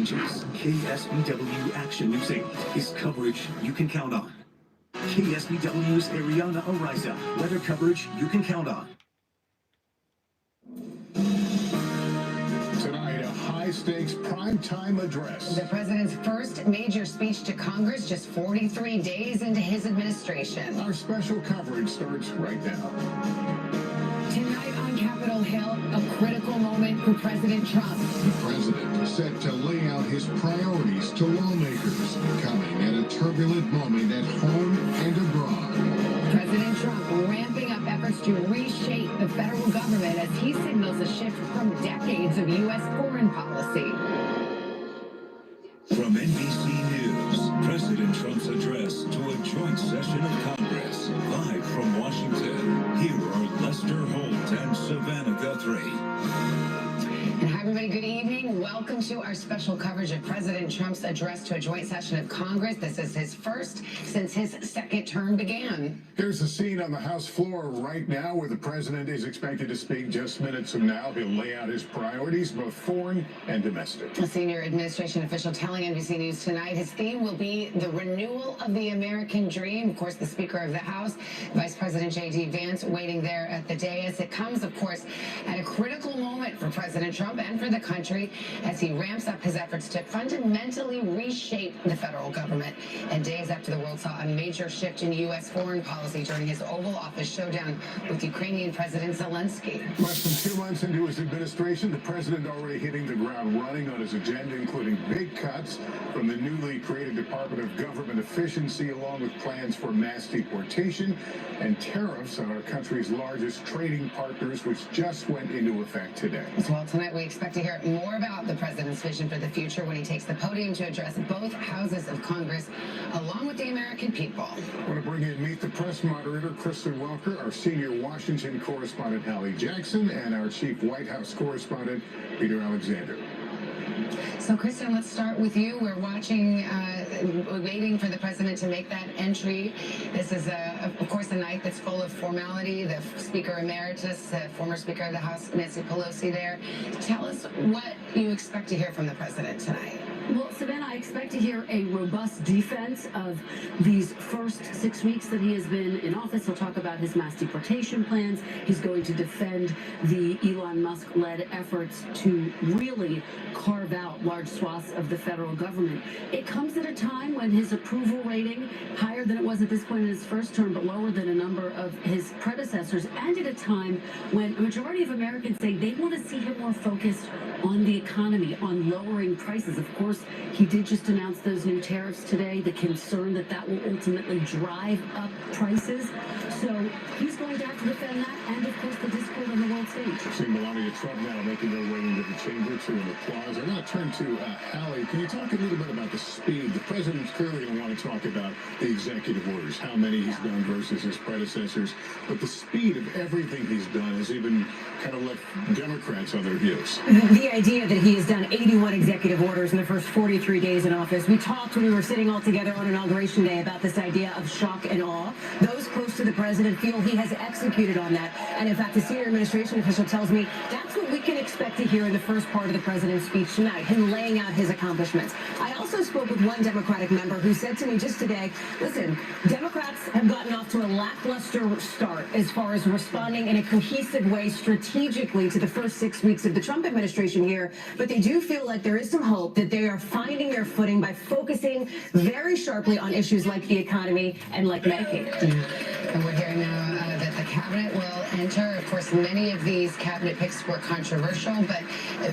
changes. KSBW Action News 8 is coverage you can count on. KSBW's Ariana Ariza, weather coverage you can count on. Tonight, a high-stakes primetime address. The president's first major speech to Congress just 43 days into his administration. Our special coverage starts right now. Tonight on Capitol Hill, a critical moment for President Trump. The president set to lay out his priorities to lawmakers, coming at a turbulent moment at home and abroad. President Trump ramping up efforts to reshape the federal government as he signals a shift from decades of U.S. foreign policy. From NBC News, President Trump's address to a joint session of Congress. Live from Washington, here are Lester Holt and Savannah Guthrie. And hi, everybody. Good evening. Welcome to our special coverage of President Trump's address to a joint session of Congress. This is his first since his second term began. Here's the scene on the House floor right now where the president is expected to speak just minutes from now. He'll lay out his priorities, both foreign and domestic. A senior administration official telling NBC News tonight his theme will be the renewal of the American dream. Of course, the Speaker of the House, Vice President J.D. Vance, waiting there at the dais. It comes, of course, at a critical moment for President Trump and for the country as he ramps up his efforts to fundamentally reshape the federal government. And days after the world saw a major shift in U.S. foreign policy during his Oval Office showdown with Ukrainian President Zelensky. Less than 2 months into his administration, the president already hitting the ground running on his agenda, including big cuts from the newly created Department of Government Efficiency, along with plans for mass deportation and tariffs on our country's largest trading partners, which just went into effect today. Well, tonight we expect to hear more about the president's vision for the future when he takes the podium to address both houses of Congress, along with the American people. I want to bring in Meet the Press moderator, Kristen Welker, our senior Washington correspondent, Hallie Jackson, and our chief White House correspondent, Peter Alexander. So, Kristen, let's start with you. We're watching, waiting for the president to make that entry. This is, of course, a night that's full of formality. The Speaker Emeritus, former Speaker of the House, Nancy Pelosi there. Tell us what you expect to hear from the president tonight. Well, Savannah, I expect to hear a robust defense of these first 6 weeks that he has been in office. He'll talk about his mass deportation plans. He's going to defend the Elon Musk-led efforts to really carve out large swaths of the federal government. It comes at a time when his approval rating, higher than it was at this point in his first term, but lower than a number of his predecessors, and at a time when a majority of Americans say they want to see him more focused on the economy, on lowering prices. Of course, he did just announce those new tariffs today, the concern that that will ultimately drive up prices. So he's going to have to defend that, and of course the discord on the world stage. We've seen Melania Trump now making her way into the chamber to an applause. I'm going to turn to Hallie. Can you talk a little bit about the speed? The president's clearly going to want to talk about the executive orders, how many he's done versus his predecessors. But the speed of everything he's done has even kind of left Democrats on their heels. The idea that he has done 81 executive orders in the first 43 days in office. We talked when we were sitting all together on Inauguration Day about this idea of shock and awe. Those close to the president feel he has executed on that. And in fact, the senior administration official tells me that's what we can expect to hear in the first part of the president's speech tonight, him laying out his accomplishments. I also spoke with one Democratic member who said to me just today, listen, Democrats have gotten off to a lackluster start as far as responding in a cohesive way strategically to the first 6 weeks of the Trump administration here, but they do feel like there is some hope that they are finding their footing by focusing very sharply on issues like the economy and like Medicaid. And we're hearing now that the cabinet will enter. Of course, many of these cabinet picks were controversial, but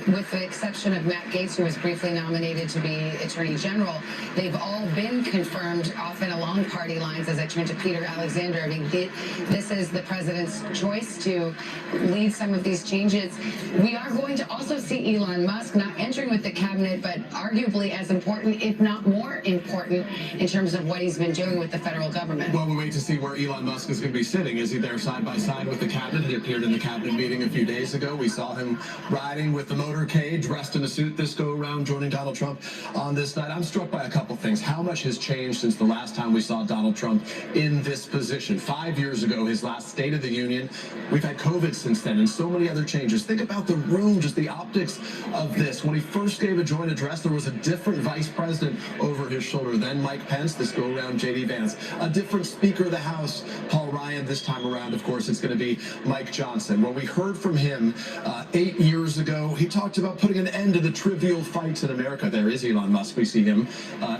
with the exception of Matt Gaetz, who was briefly nominated to be Attorney General, they've all been confirmed, often along party lines. As I turn to Peter Alexander, I mean, this is the president's choice to lead some of these changes. We are going to also see Elon Musk not entering with the cabinet, but arguably as important, if not more important, in terms of what he's been doing with the federal government. Well, we'll wait to see where Elon Musk is going to be sitting. Is he there side by side with the cabinet. He appeared in the cabinet meeting a few days ago. We saw him riding with the motorcade, dressed in a suit this go around, joining Donald Trump on this night. I'm struck by a couple things. How much has changed since the last time we saw Donald Trump in this position? 5 years ago, his last State of the Union. We've had COVID since then and so many other changes. Think about the room, just the optics of this. When he first gave a joint address, there was a different vice president over his shoulder. Then Mike Pence, this go around J.D. Vance. A different Speaker of the House, Paul Ryan. This time around, of course, it's going to be Mike Johnson. When we heard from him 8 years ago, he talked about putting an end to the trivial fights in America. There is Elon Musk. We see him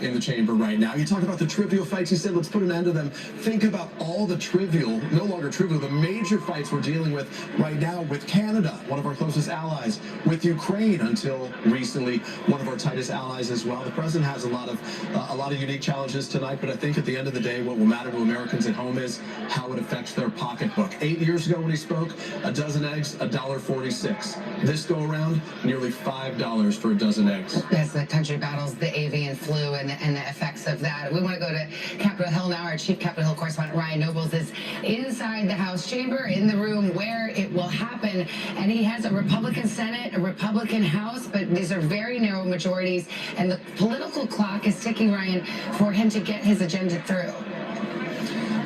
in the chamber right now. You talk about the trivial fights. He said, let's put an end to them. Think about all the trivial, no longer trivial, the major fights we're dealing with right now with Canada, one of our closest allies, with Ukraine, until recently one of our tightest allies as well. The president has a lot of unique challenges tonight, but I think at the end of the day, what will matter to Americans at home is how it affects their pocketbook. 8 years ago when he spoke, a dozen eggs, $1.46. This go around, nearly $5 for a dozen eggs. As the country battles the avian flu and the effects of that, we want to go to Capitol Hill now. Our chief Capitol Hill correspondent Ryan Nobles is inside the House chamber, in the room where it will happen, and he has a Republican Senate, a Republican House, but these are very narrow majorities, and the political clock is ticking, Ryan, for him to get his agenda through.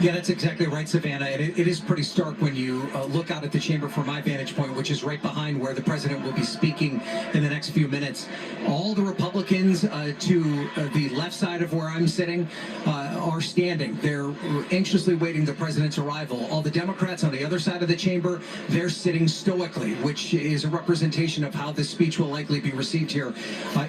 Yeah, that's exactly right, Savannah. And it is pretty stark when you look out at the chamber from my vantage point, which is right behind where the president will be speaking in the next few minutes. All the Republicans to the left side of where I'm sitting are standing. They're anxiously waiting the president's arrival. All the Democrats on the other side of the chamber, they're sitting stoically, which is a representation of how this speech will likely be received here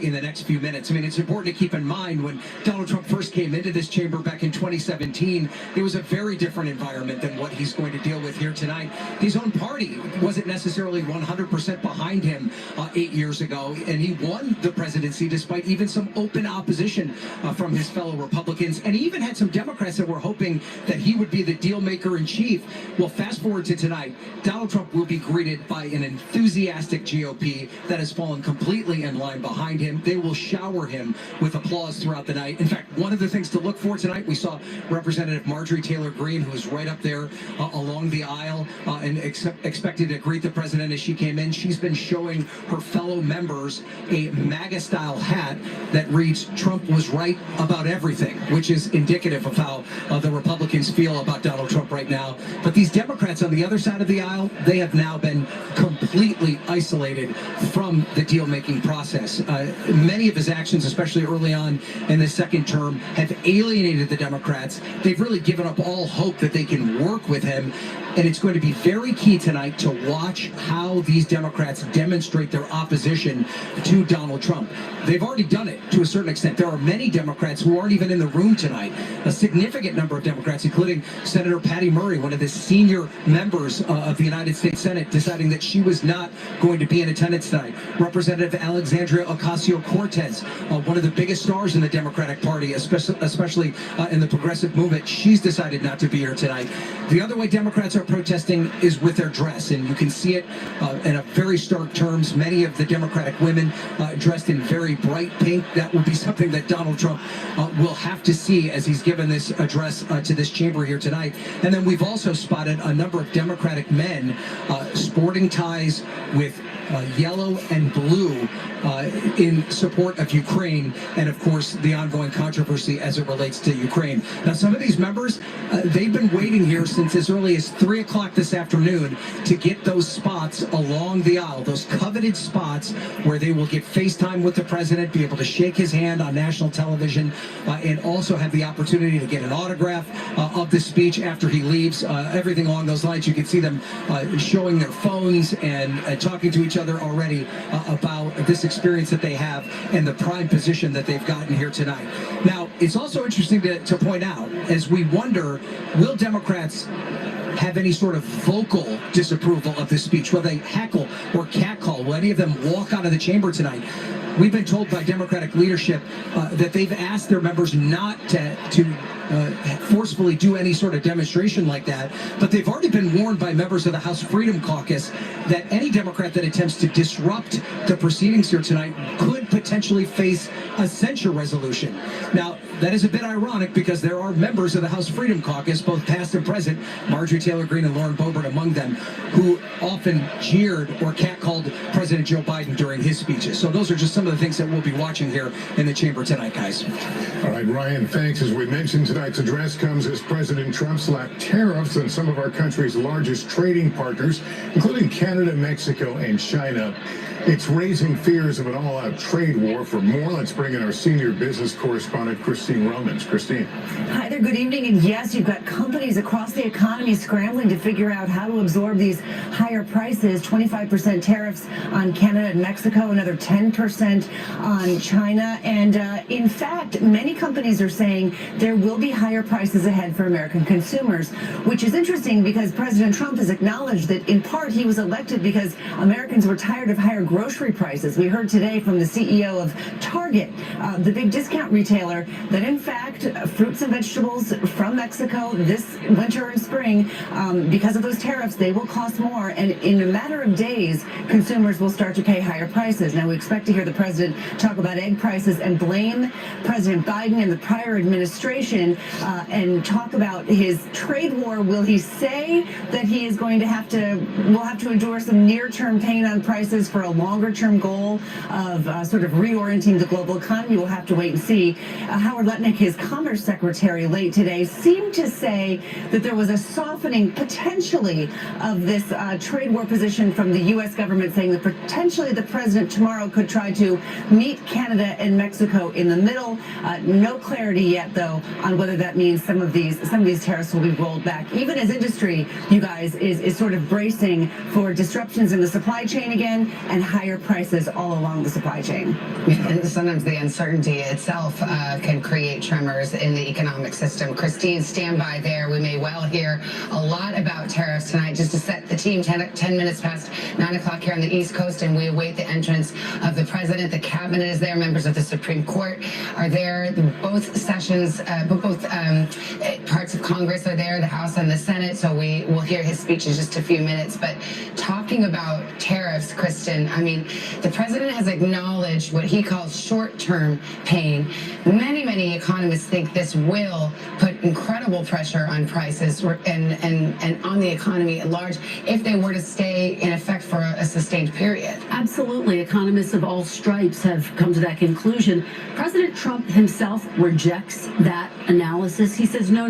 in the next few minutes. I mean, it's important to keep in mind when Donald Trump first came into this chamber back in 2017, it was a very different environment than what he's going to deal with here tonight. His own party wasn't necessarily 100% behind him 8 years ago, and he won the presidency despite even some open opposition from his fellow Republicans, and he even had some Democrats that were hoping that he would be the deal maker in chief. Well, fast forward to tonight, Donald Trump will be greeted by an enthusiastic GOP that has fallen completely in line behind him. They will shower him with applause throughout the night. In fact, one of the things to look for tonight, we saw Representative Marjorie Taylor Greene, who was right up there along the aisle and expected to greet the president as she came in. She's been showing her fellow members a MAGA-style hat that reads, "Trump was right about everything," which is indicative of how the Republicans feel about Donald Trump right now. But these Democrats on the other side of the aisle, they have now been completely isolated from the deal-making process. Many of his actions, especially early on in the second term, have alienated the Democrats. They've really given up all hope that they can work with him, and it's going to be very key tonight to watch how these Democrats demonstrate their opposition to Donald Trump. They've already done it to a certain extent. There are many Democrats who aren't even in the room tonight. A significant number of Democrats, including Senator Patty Murray, one of the senior members of the United States Senate, deciding that she was not going to be in attendance tonight. Representative Alexandria Ocasio-Cortez, one of the biggest stars in the Democratic Party, especially in the progressive movement, she's decided not to be here tonight. The other way Democrats are protesting is with their dress, and you can see it in a very stark terms. Many of the Democratic women dressed in very bright pink. That will be something that Donald Trump will have to see as he's given this address to this chamber here tonight. And then we've also spotted a number of Democratic men sporting ties with yellow and blue in support of Ukraine, and of course the ongoing controversy as it relates to Ukraine. Now, some of these members, they've been waiting here since as early as 3 o'clock this afternoon to get those spots along the aisle, those coveted spots where they will get FaceTime with the president, be able to shake his hand on national television, and also have the opportunity to get an autograph of the speech after he leaves. Everything along those lines. You can see them showing their phones and talking to each other already about this experience that they have and the prime position that they've gotten here tonight. Now, it's also interesting to point out, as we wonder, will Democrats have any sort of vocal disapproval of this speech? Will they heckle or catcall? Will any of them walk out of the chamber tonight? We've been told by Democratic leadership that they've asked their members not to forcefully do any sort of demonstration like that. But they've already been warned by members of the House Freedom Caucus that any Democrat that attempts to disrupt the proceedings here tonight could potentially face a censure resolution. Now, that is a bit ironic because there are members of the House Freedom Caucus, both past and present, Marjorie Taylor Greene and Lauren Boebert among them, who often jeered or catcalled President Joe Biden during his speeches. So those are just some of the things that we'll be watching here in the chamber tonight, guys. All right, Ryan, thanks. As we mentioned, tonight's address comes as President Trump slapped tariffs on some of our country's largest trading partners, including Canada, Mexico, and China. It's raising fears of an all-out trade war. For more, let's bring in our senior business correspondent, Christine Romans. Christine. Hi there, good evening. And yes, you've got companies across the economy scrambling to figure out how to absorb these higher prices. 25% tariffs on Canada and Mexico, another 10% on China. And in fact, many companies are saying there will be higher prices ahead for American consumers, which is interesting because President Trump has acknowledged that in part he was elected because Americans were tired of higher grocery prices. We heard today from the CEO of Target, the big discount retailer, that in fact fruits and vegetables from Mexico this winter and spring, because of those tariffs, they will cost more, and in a matter of days consumers will start to pay higher prices. Now we expect to hear the president talk about egg prices and blame President Biden and the prior administration, and talk about his trade war. Will he say that he is going to we'll have to endure some near-term pain on prices for a longer-term goal of sort of reorienting the global economy? We'll have to wait and see. Howard Lutnick, his Commerce Secretary, late today seemed to say that there was a softening potentially of this trade war position from the U.S. government, saying that potentially the president tomorrow could try to meet Canada and Mexico in the middle. No clarity yet, though, on whether that means some of these tariffs will be rolled back. Even as industry, you guys, is sort of bracing for disruptions in the supply chain again and higher prices all along the supply chain. And sometimes the uncertainty itself can create tremors in the economic system. Christine, stand by there. We may well hear a lot about tariffs tonight. Just to set the team, 10 minutes past 9 o'clock here on the East Coast, and we await the entrance of the president. The cabinet is there. Members of the Supreme Court are there. Both sessions, both parts of Congress are there, the House and the Senate. So we will hear his speech in just a few minutes. But talking about tariffs, Kristen, I mean, the president has acknowledged what he calls short-term pain. Many economists think this will put incredible pressure on prices and on the economy at large if they were to stay in effect for a sustained period. Absolutely. Economists of all stripes have come to that conclusion. President Trump himself rejects that analysis. He says, no.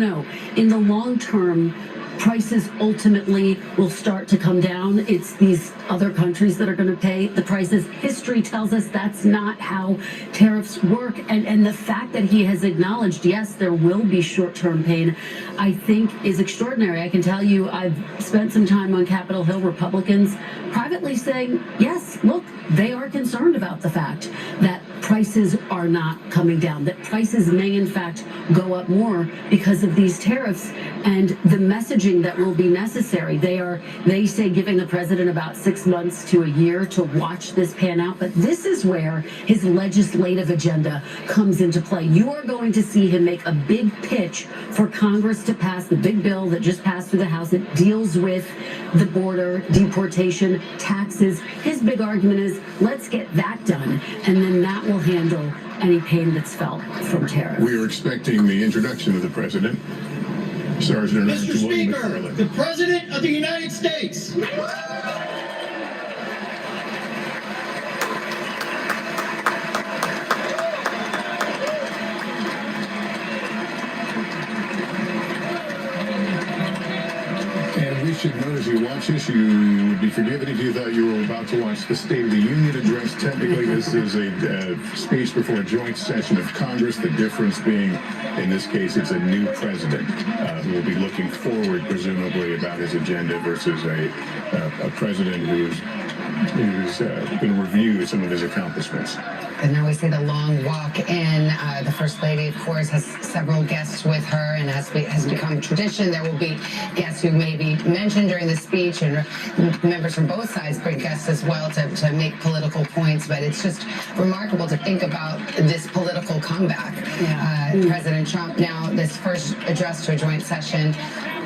In the long term, prices ultimately will start to come down. It's these other countries that are going to pay the prices. History tells us that's not how tariffs work. And the fact that he has acknowledged, yes, there will be short-term pain, I think is extraordinary. I can tell you I've spent some time on Capitol Hill, Republicans privately saying, yes, look, they are concerned about the fact that prices are not coming down, that prices may in fact go up more because of these tariffs and the messaging that will be necessary. They say giving the president about 6 months to a year to watch this pan out, but this is where his legislative agenda comes into play. You are going to see him make a big pitch for Congress to pass the big bill that just passed through the House that deals with the border, deportation, taxes. His big argument is, let's get that done, and then that will handle any pain that's felt from tariffs. We are expecting the introduction of the president. Sergeant Mr. Speaker, the President of the United States. And we should note as you watch this, you would be forgiven if you thought you were about to watch the State of the Union address. Technically, this is a speech before a joint session of Congress. The difference being, in this case, it's a new president who will be looking forward, presumably, about his agenda versus a president who's going to review some of his accomplishments. And now we see the long walk in, the the First Lady, of course, has several guests with her, and has become tradition. There will be guests who may be mentioned during the speech, and members from both sides bring guests as well to make political points. But it's just remarkable to think about this political comeback. President Trump now, this first address to a joint session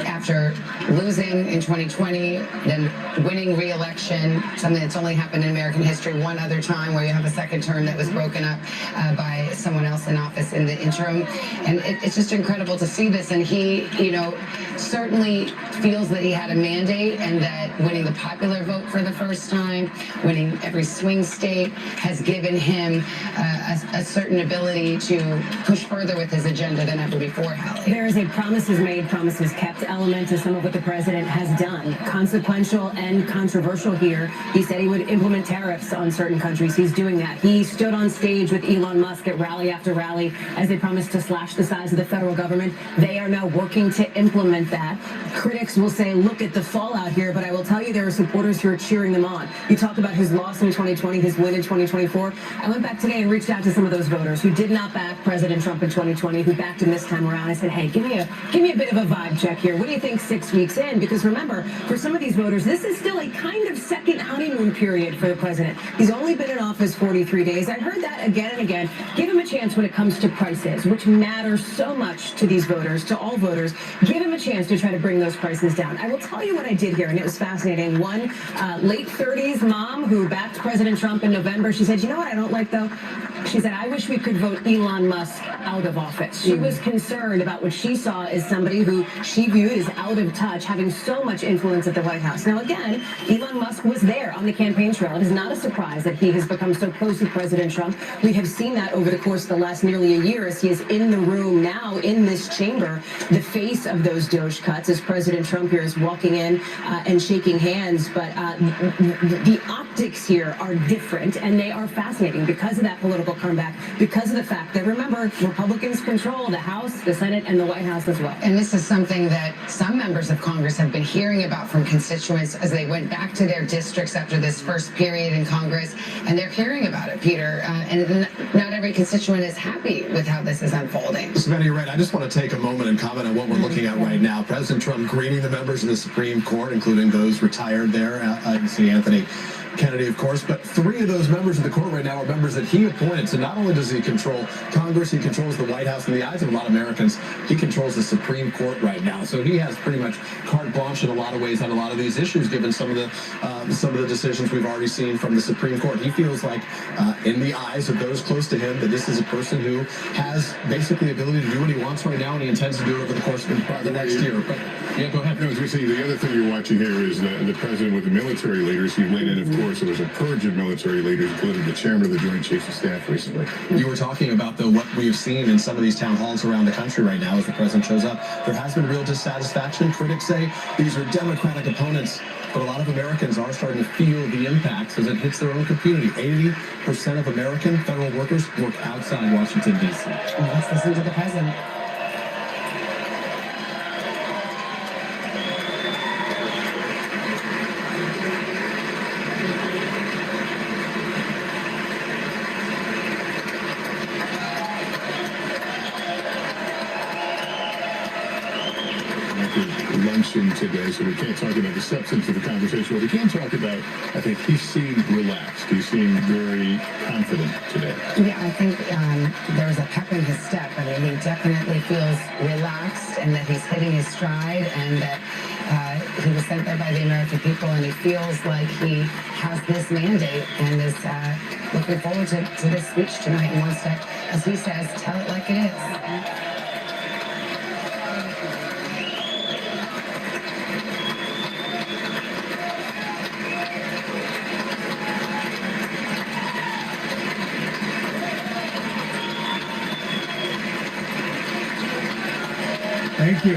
after losing in 2020, then winning re-election, something that's only happened in American history one other time, where you have a second term that was broken up by someone else in office in the interim. And it's just incredible to see this. And he, certainly feels that he had a mandate, and that winning the popular vote for the first time, winning every swing state, has given him a certain ability to push further with his agenda than ever before, Hallie. There is a promises made, promises kept element to some of what the president has done. Consequential and controversial here. He said he would implement tariffs on certain countries. He's doing that. He stood on stage with Elon Musk at rally after rally as they promised to slash the size of the federal government. They are now working to implement that. Critics will say, look at the fallout here, but I will tell you there are supporters who are cheering them on. You talked about his loss in 2020, his win in 2024. I went back today and reached out to some of those voters who did not back President Trump in 2020, who backed him this time around. I said, hey, give me a bit of a vibe check here. What do you think 6 weeks in? Because remember, for some of these voters, this is still a kind of second honeymoon period for the president. He's only been in office 43 days. I heard that again and again. Give him a chance when it comes to prices, which matters so much to these voters, to all voters. Give him a chance to try to bring those prices down. I will tell you what I did here, and it was fascinating. One late 30s mom who backed President Trump in November, she said, you know what I don't like, though? She said, I wish we could vote Elon Musk out of office. She was concerned about what she saw as somebody who she viewed as out of touch, having so much influence at the White House. Now, again, Elon Musk was there on the campaign trail. It is not a surprise that he has become so close to President Trump. We have seen that over the course of the last nearly a year as he is in the room now, in this chamber, the face of those DOGE cuts, as President Trump here is walking in and shaking hands. But the optics here are different, and they are fascinating because of that political comeback, because of the fact that, remember, Republicans control the House, the Senate, and the White House as well. And this is something that some members of Congress have been hearing about from constituents as they went back to their districts after this first period in Congress, and they're hearing about it, Peter. And not every constituent is happy with how this is unfolding. Savannah, you're right. I just want to take a moment and comment on what we're looking at right now. President Trump greeting the members of the Supreme Court, including those retired there. You see Anthony Kennedy, of course, but 3 of those members of the court right now are members that he appointed. So not only does he control Congress, he controls the White House. In the eyes of a lot of Americans, he controls the Supreme Court right now. So he has pretty much carte blanche in a lot of ways on a lot of these issues, given some of the decisions we've already seen from the Supreme Court. He feels like, in the eyes of those close to him, that this is a person who has basically the ability to do what he wants right now, and he intends to do it over the course of the next year. But yeah, go ahead. No, I was going to say, the other thing you're watching here is the president with the military leaders. He went in, of course, there was a purge of military leaders, including the chairman of the Joint Chiefs of Staff recently. You were talking about, though, what we've seen in some of these town halls around the country right now as the president shows up. There has been real dissatisfaction. Critics say these are Democratic opponents, but a lot of Americans are starting to feel the impact as it hits their own community. 80% of American federal workers work outside Washington, D.C. Well, let's listen to the president. Luncheon today, so we can't talk about the substance of the conversation, but we can talk about, I think he seemed relaxed. He seemed very confident today. Yeah, I think there was a pep in his step. I mean, he definitely feels relaxed, and that he's hitting his stride, and that he was sent there by the American people, and he feels like he has this mandate and is looking forward to this speech tonight and wants to, as he says, tell it like it is. Thank you.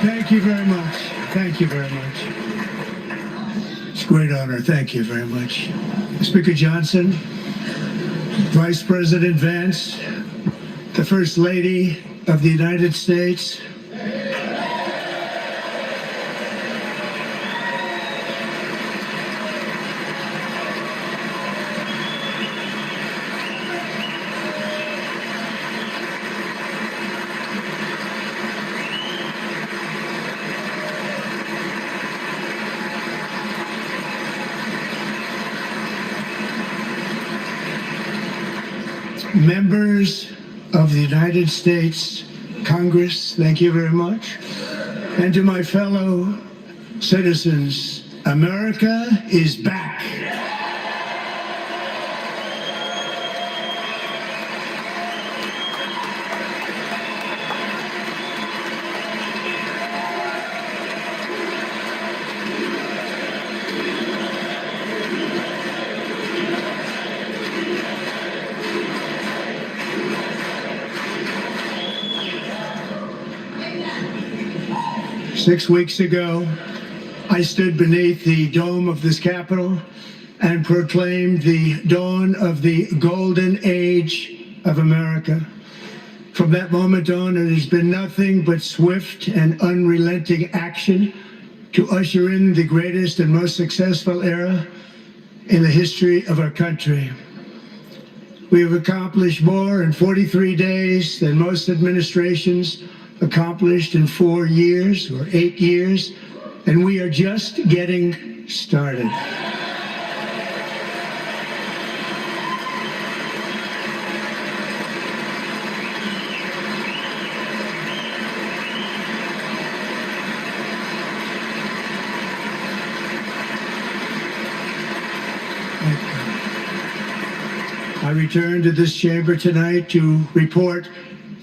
Thank you very much. Thank you very much. It's a great honor. Thank you very much. Speaker Johnson, Vice President Vance, the First Lady of the United States, members of the United States Congress, thank you very much. And to my fellow citizens, America is back. 6 weeks ago, I stood beneath the dome of this Capitol and proclaimed the dawn of the golden age of America. From that moment on, it has been nothing but swift and unrelenting action to usher in the greatest and most successful era in the history of our country. We have accomplished more in 43 days than most administrations accomplished in 4 years or 8 years, and we are just getting started. I return to this chamber tonight to report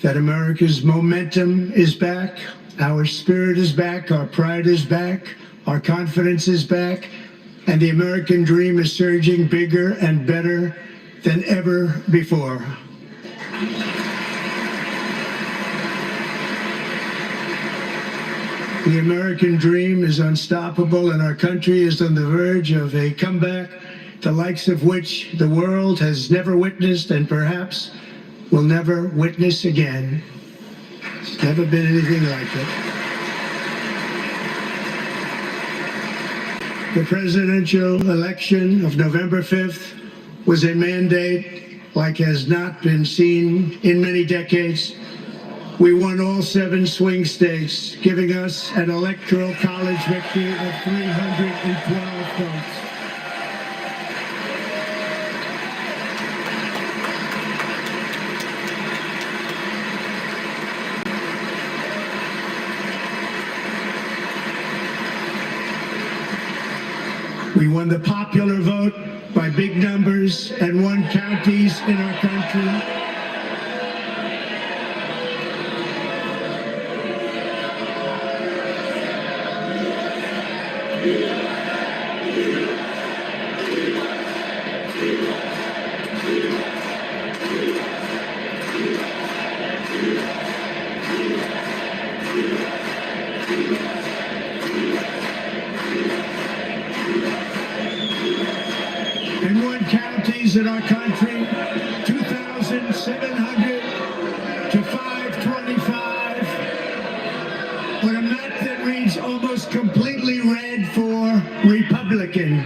that America's momentum is back, our spirit is back, our pride is back, our confidence is back, and the American dream is surging bigger and better than ever before. The American dream is unstoppable, and our country is on the verge of a comeback, the likes of which the world has never witnessed and perhaps will never witness again. It's never been anything like it. The presidential election of November 5th was a mandate like has not been seen in many decades. We won all 7 swing states, giving us an electoral college victory of 312 votes. We won the popular vote by big numbers and won counties in our country. And won counties in our country, 2,700 to 525, on a map that reads almost completely red for Republican.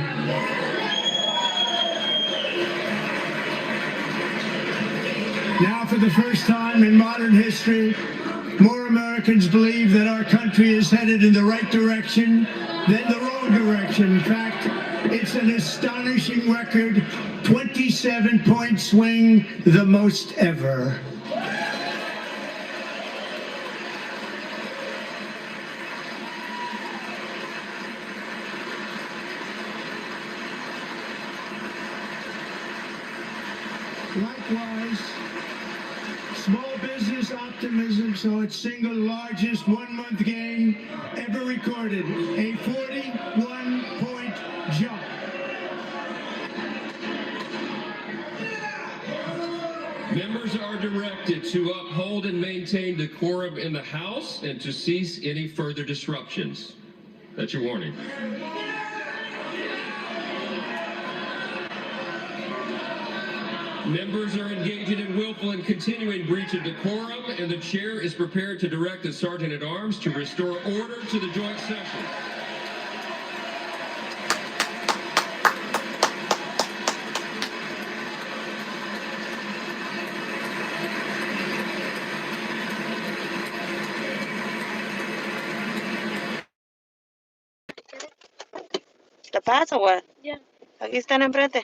Now, for the first time in modern history, more Americans believe that our country is headed in the right direction than the wrong direction. In fact, it's an astonishing record, 27-point swing, the most ever. Likewise, small business optimism saw its single largest one-month gain ever recorded, a 41-point jump. Members are directed to uphold and maintain decorum in the House and to cease any further disruptions. That's your warning. Members are engaging in willful and continuing breach of decorum, and the chair is prepared to direct the Sergeant at Arms to restore order to the joint session. ¿Te pasa, güey? Ya. Aquí están enfrente.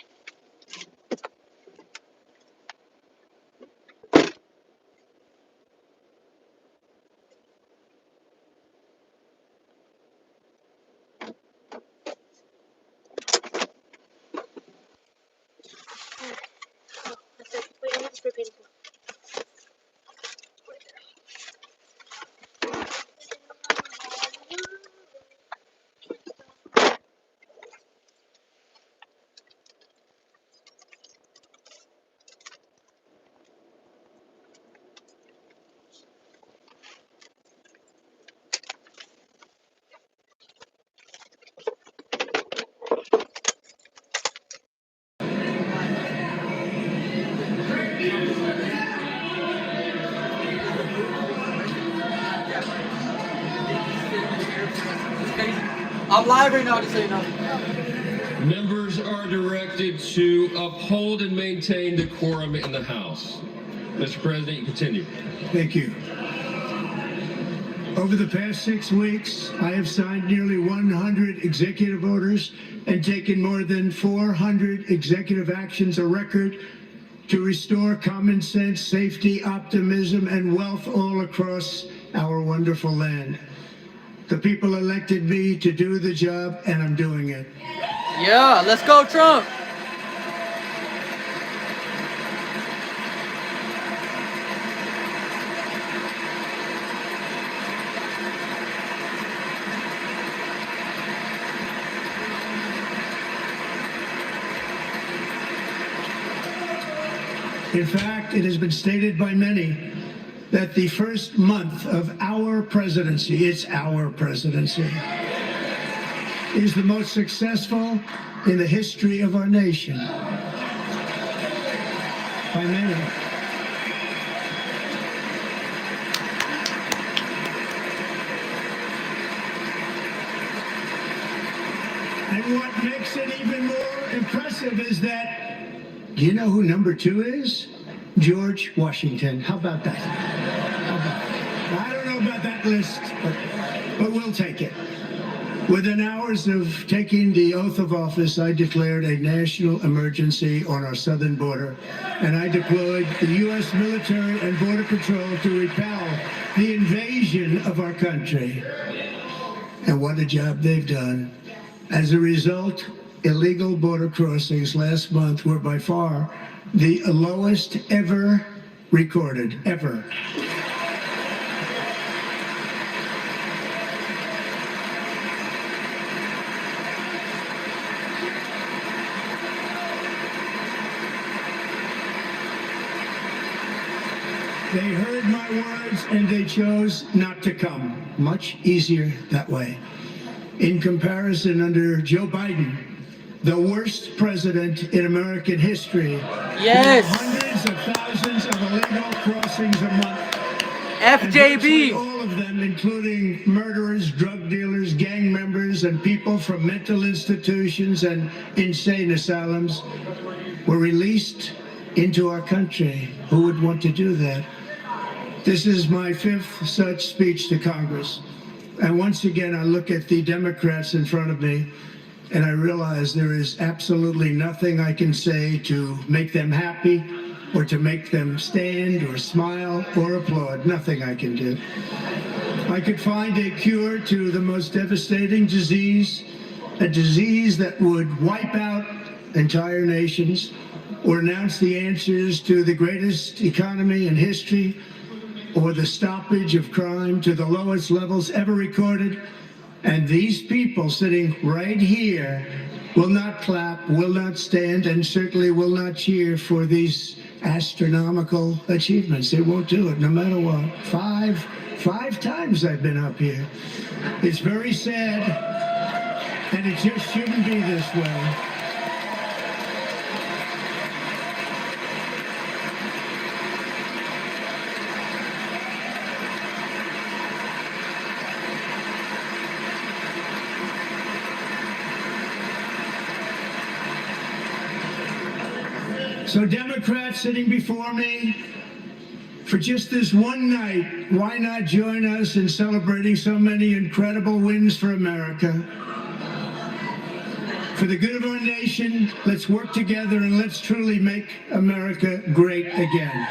I'm live right now, just so you know. Members are directed to uphold and maintain decorum in the House. Mr. President, you continue. Thank you. Over the past 6 weeks, I have signed nearly 100 executive orders and taken more than 400 executive actions, a record to restore common sense, safety, optimism, and wealth all across our wonderful land. The people elected me to do the job, and I'm doing it. Yeah, let's go, Trump. In fact, it has been stated by many that the first month of our presidency, it's our presidency, is the most successful in the history of our nation. By many. And what makes it even more impressive is that, do you know who number 2 is? George Washington. How about that? I don't know about that list, but we'll take it. Within hours of taking the oath of office, I declared a national emergency on our southern border, and I deployed the U.S. military and Border Patrol to repel the invasion of our country. And what a job they've done. As a result, illegal border crossings last month were by far the lowest ever recorded, ever. They heard my words and they chose not to come. Much easier that way. In comparison, under Joe Biden, the worst president in American history. Yes. Hundreds of thousands of illegal crossings a month. FJB. All of them, including murderers, drug dealers, gang members, and people from mental institutions and insane asylums, were released into our country. Who would want to do that? This is my 5th such speech to Congress. And once again, I look at the Democrats in front of me, and I realize there is absolutely nothing I can say to make them happy or to make them stand or smile or applaud. Nothing I can do. I could find a cure to the most devastating disease, a disease that would wipe out entire nations, or announce the answers to the greatest economy in history, or the stoppage of crime to the lowest levels ever recorded. And these people sitting right here will not clap, will not stand, and certainly will not cheer for these astronomical achievements. They won't do it, no matter what. Five times I've been up here. It's very sad, and it just shouldn't be this way. So Democrats sitting before me, for just this one night, why not join us in celebrating so many incredible wins for America? For the good of our nation, let's work together and let's truly make America great again.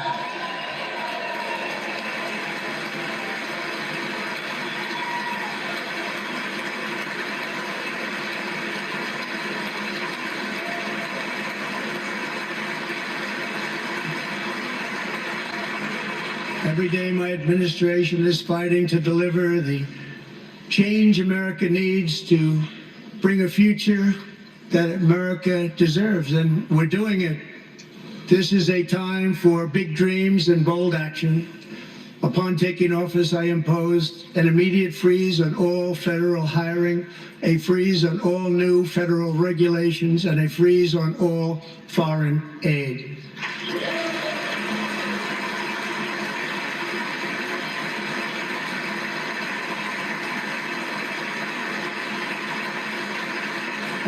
Every day my administration is fighting to deliver the change America needs to bring a future that America deserves, and we're doing it. This is a time for big dreams and bold action. Upon taking office, I imposed an immediate freeze on all federal hiring, a freeze on all new federal regulations, and a freeze on all foreign aid.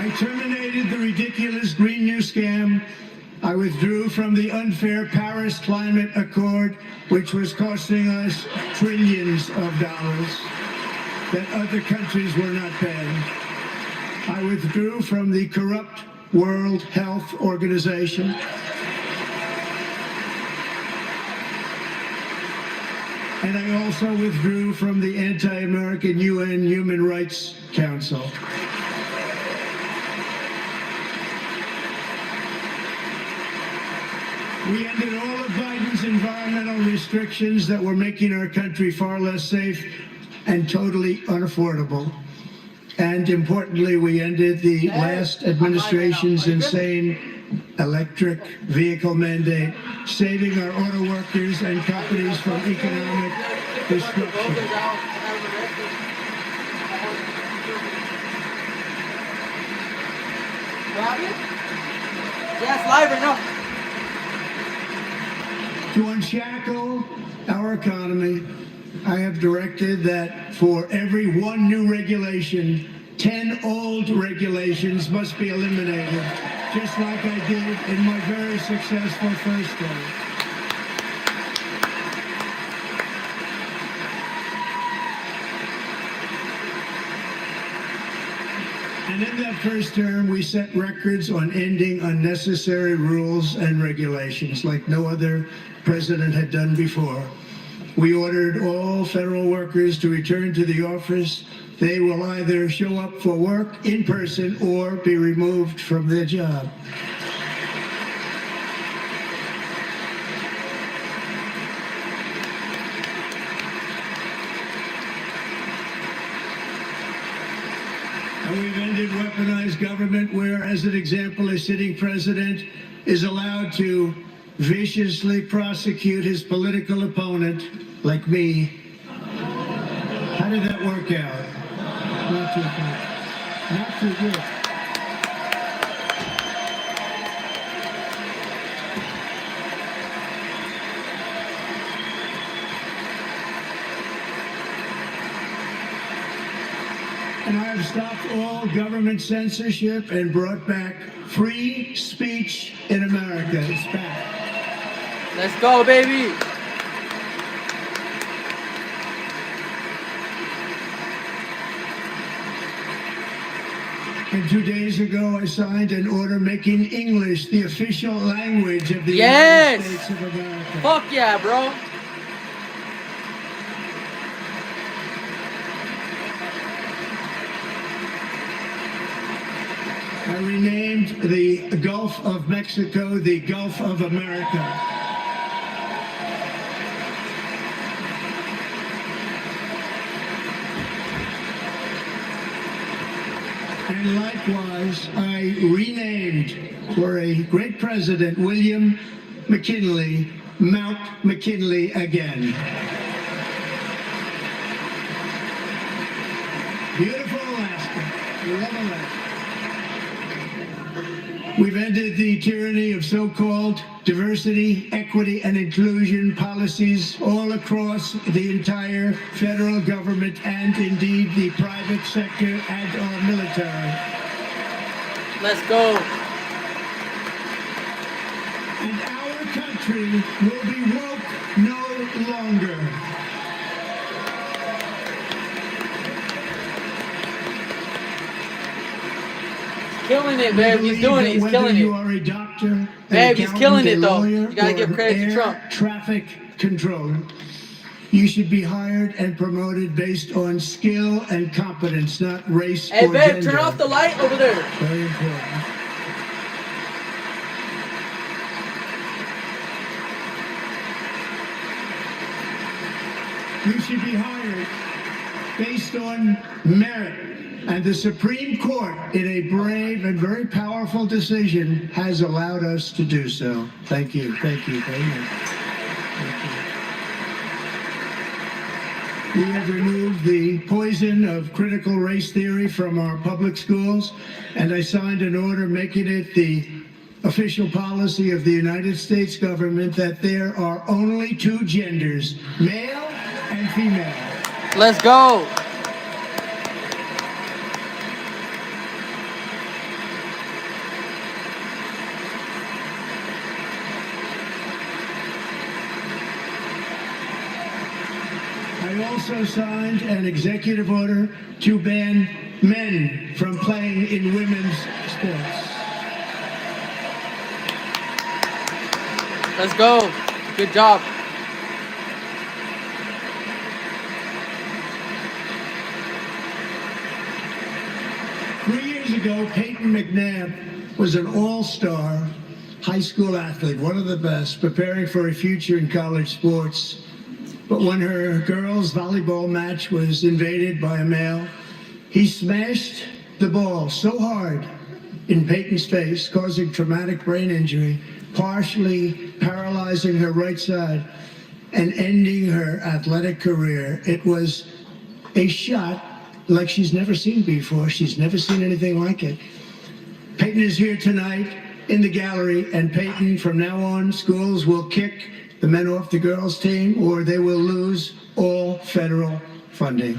I terminated the ridiculous Green New Scam. I withdrew from the unfair Paris Climate Accord, which was costing us trillions of dollars that other countries were not paying. I withdrew from the corrupt World Health Organization. And I also withdrew from the anti-American UN Human Rights Council. We ended all of Biden's environmental restrictions that were making our country far less safe and totally unaffordable. And importantly, we ended the last administration's insane electric vehicle mandate, saving our auto workers and companies from economic destruction. Yes, live right now. To unshackle our economy, I have directed that for every one new regulation, 10 old regulations must be eliminated, just like I did in my very successful first term. And in that first term, we set records on ending unnecessary rules and regulations like no other president had done before. We ordered all federal workers to return to the office. They will either show up for work in person or be removed from their job. And we've ended weaponized government where, as an example, a sitting president is allowed to viciously prosecute his political opponent, like me. How did that work out? Not too good. Not too good. And I have stopped all government censorship and brought back free speech in America. It's back. Let's go, baby. And 2 days ago, I signed an order making English the official language of the Yes. United States of America. Fuck yeah, bro. I renamed the Gulf of Mexico the Gulf of America. And likewise, I renamed, for a great president, William McKinley, Mount McKinley again. Beautiful Alaska. We love Alaska. We've ended the tyranny of so-called diversity, equity, and inclusion policies all across the entire federal government and indeed the private sector and our military. Let's go. and our country will be woke no longer. Killing it, babe. He's doing it. He's killing Whether you it. are a doctor, Babe, he's killing it, though. lawyer, You gotta or give credit to an air Trump. traffic controller, you should be hired and promoted based on skill and competence, not race Hey, or babe, gender. turn off the light over there. Very important. You should be hired based on merit. And the Supreme Court, in a brave and very powerful decision, has allowed us to do so. Thank you. Thank you very much. Thank you. We have removed the poison of critical race theory from our public schools, and I signed an order making it the official policy of the United States government that there are only two genders, male and female. Let's go. I also signed an executive order to ban men from playing in women's sports. Let's go. Good job. Years ago, Peyton McNabb was an all-star high school athlete, one of the best, preparing for a future in college sports. But when her girls' volleyball match was invaded by a male, he smashed the ball so hard in Peyton's face, causing traumatic brain injury, partially paralyzing her right side and ending her athletic career. It was a shot like she's never seen before. She's never seen anything like it. Peyton is here tonight in the gallery, and Peyton, from now on, schools will kick the men off the girls' team, or they will lose all federal funding.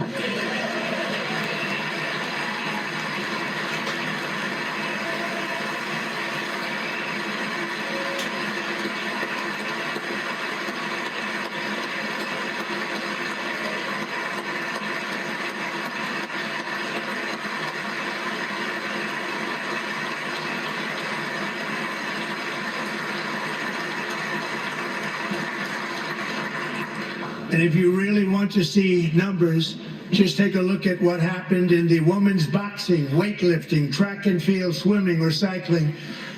And if you really want to see numbers, just take a look at what happened in the women's boxing, weightlifting, track and field, swimming, or cycling,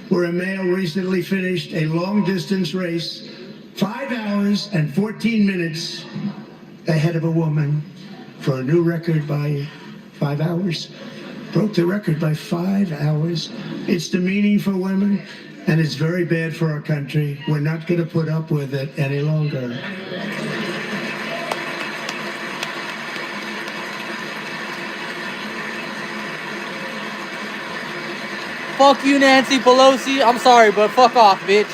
where a male recently finished a long-distance race 5 hours and 14 minutes ahead of a woman for a new record by 5 hours. Broke the record by 5 hours. It's demeaning for women, and it's very bad for our country. We're not going to put up with it any longer. Fuck you, Nancy Pelosi. I'm sorry, but fuck off, bitch.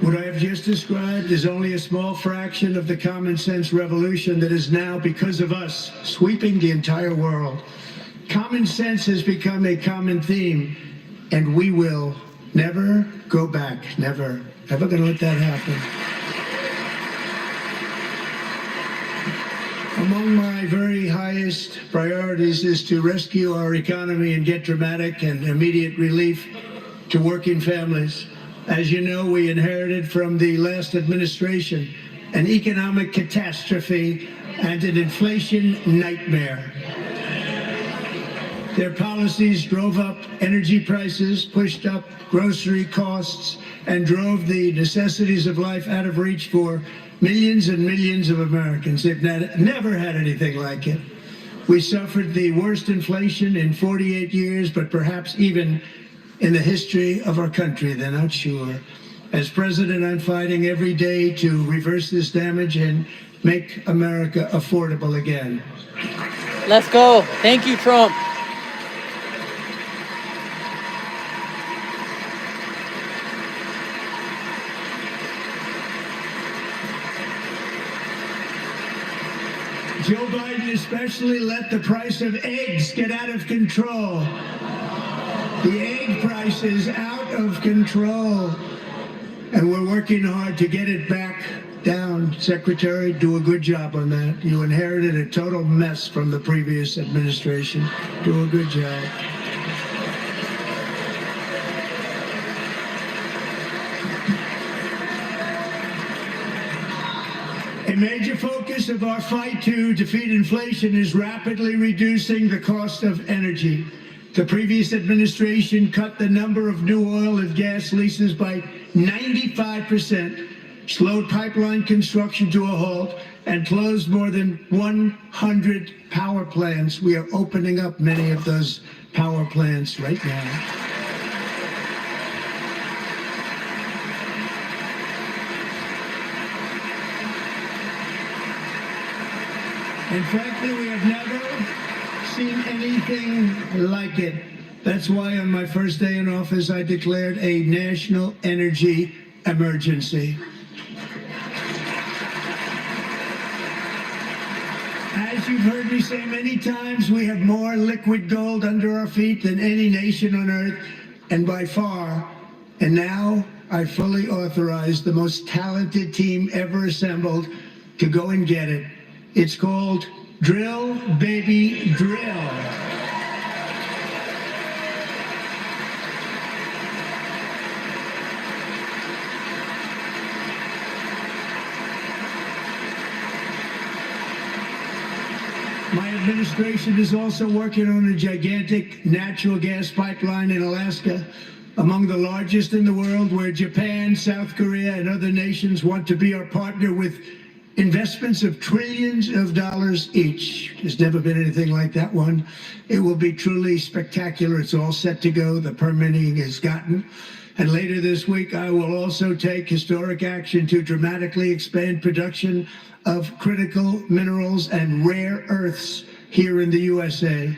What I have just described is only a small fraction of the common sense revolution that is now, because of us, sweeping the entire world. Common sense has become a common theme, and we will never go back. Never. Never going to let that happen. Among my very highest priorities is to rescue our economy and get dramatic and immediate relief to working families. As you know, we inherited from the last administration an economic catastrophe and an inflation nightmare. Their policies drove up energy prices, pushed up grocery costs, and drove the necessities of life out of reach for millions and millions of Americans. They've never had anything like it. We suffered the worst inflation in 48 years, but perhaps even in the history of our country. They're not sure. As president, I'm fighting every day to reverse this damage and make America affordable again. Let's go. Thank you, Trump. Joe Biden especially let the price of eggs get out of control. The egg price is out of control, and we're working hard to get it back down. Secretary, do a good job on that. You inherited a total mess from the previous administration. Do a good job. A major focus of our fight to defeat inflation is rapidly reducing the cost of energy. The previous administration cut the number of new oil and gas leases by 95%, slowed pipeline construction to a halt, and closed more than 100 power plants. We are opening up many of those power plants right now. And frankly, we have never seen anything like it. That's why on my first day in office, I declared a national energy emergency. As you've heard me say many times, we have more liquid gold under our feet than any nation on earth, and by far. And now I fully authorize the most talented team ever assembled to go and get it. It's called Drill, Baby, Drill. My administration is also working on a gigantic natural gas pipeline in Alaska, among the largest in the world, where Japan, South Korea, and other nations want to be our partner with investments of trillions of dollars each. There's never been anything like that one. It will be truly spectacular. It's all set to go. The permitting is gotten. And later this week, I will also take historic action to dramatically expand production of critical minerals and rare earths here in the USA.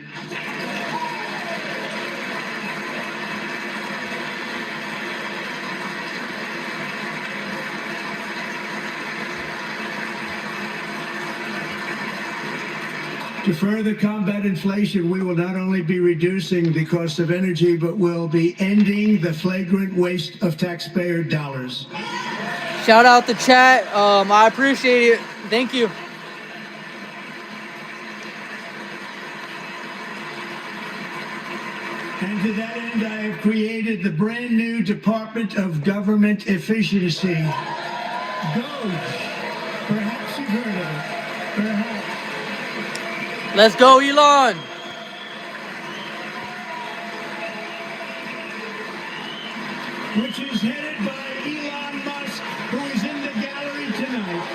To further combat inflation, we will not only be reducing the cost of energy, but we'll be ending the flagrant waste of taxpayer dollars. Shout out the chat. I appreciate it. Thank you. And to that end, I have created the brand new Department of Government Efficiency. DOGE. Perhaps you've heard of it. Perhaps. Let's go, Elon. Which is headed by Elon Musk, who is in the gallery tonight.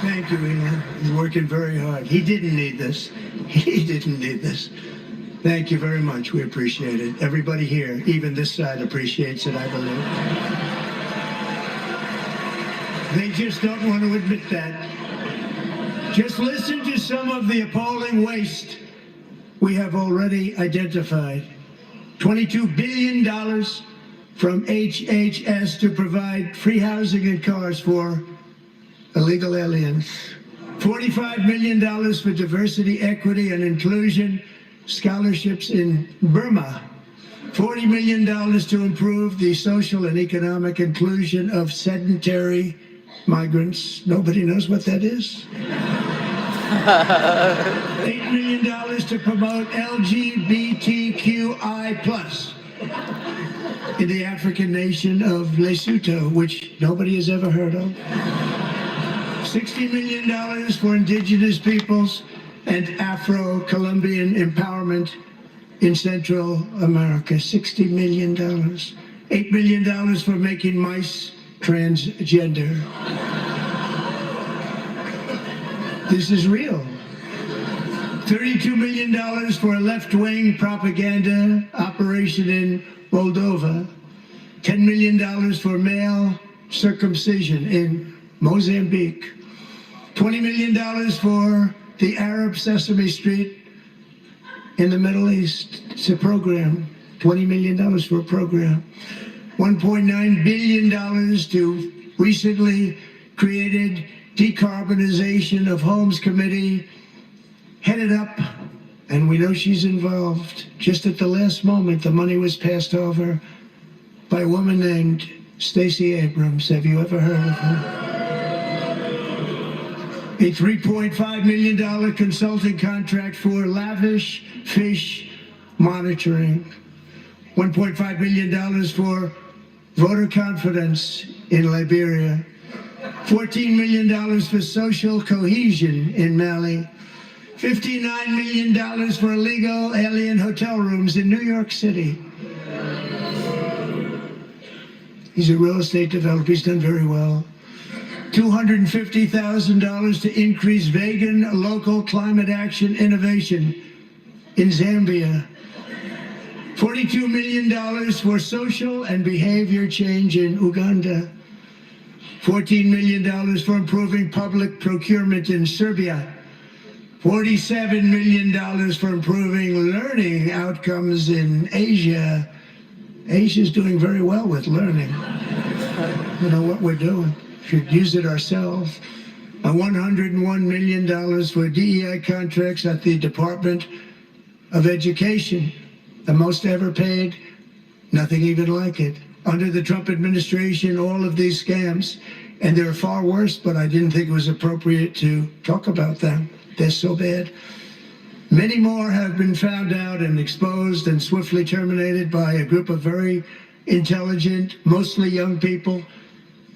Thank you, Elon. He's working very hard. He didn't need this. He didn't need this. Thank you very much. We appreciate it. Everybody here, even this side, appreciates it, I believe. They just don't want to admit that. Just listen to some of the appalling waste we have already identified. $22 billion from HHS to provide free housing and cars for illegal aliens. $45 million for diversity, equity, and inclusion scholarships in Burma. $40 million to improve the social and economic inclusion of sedentary migrants. Nobody knows what that is. $8 million to promote LGBTQI+ in the African nation of Lesotho, which nobody has ever heard of. $60 million for indigenous peoples and Afro-Colombian empowerment in Central America. $60 million. $8 million for making mice transgender. This is real. $32 million for a left-wing propaganda operation in Moldova. $10 million for male circumcision in Mozambique. $20 million for the Arab Sesame Street in the Middle East. It's a program, $20 million for a program. $1.9 billion to recently created Decarbonization of Homes Committee, headed up, and we know she's involved. Just at the last moment, the money was passed over by a woman named Stacey Abrams. Have you ever heard of her? A $3.5 million consulting contract for lavish fish monitoring. $1.5 million for voter confidence in Liberia. $14 million for social cohesion in Mali. $59 million for illegal alien hotel rooms in New York City. He's a real estate developer. He's done very well. $250,000 to increase vegan local climate action innovation in Zambia. $42 million for social and behavior change in Uganda. $14 million for improving public procurement in Serbia. $47 million for improving learning outcomes in Asia. Asia's doing very well with learning. You know what we're doing. Should use it ourselves. $101 million for DEI contracts at the Department of Education. The most ever paid, nothing even like it. Under the Trump administration, all of these scams, and they're far worse, but I didn't think it was appropriate to talk about them. They're so bad. Many more have been found out and exposed and swiftly terminated by a group of very intelligent, mostly young people,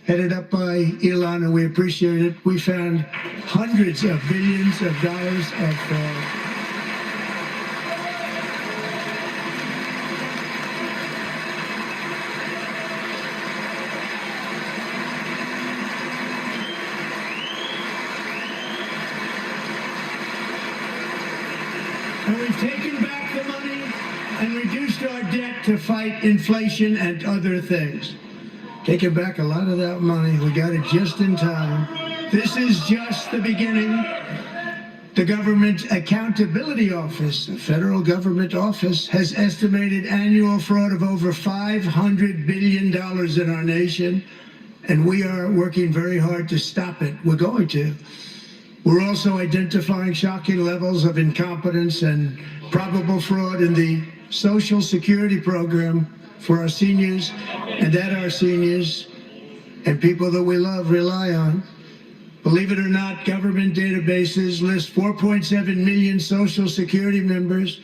headed up by Elon, and we appreciate it. We found hundreds of billions of dollars of fraud. And we've taken back the money and reduced our debt to fight inflation and other things. Taking back a lot of that money. We got it just in time. This is just the beginning. The Government Accountability Office, a federal government office, has estimated annual fraud of over $500 billion in our nation, and we are working very hard to stop it. We're going to. We're also identifying shocking levels of incompetence and probable fraud in the Social Security program for our seniors and that our seniors and people that we love rely on. Believe it or not, government databases list 4.7 million Social Security members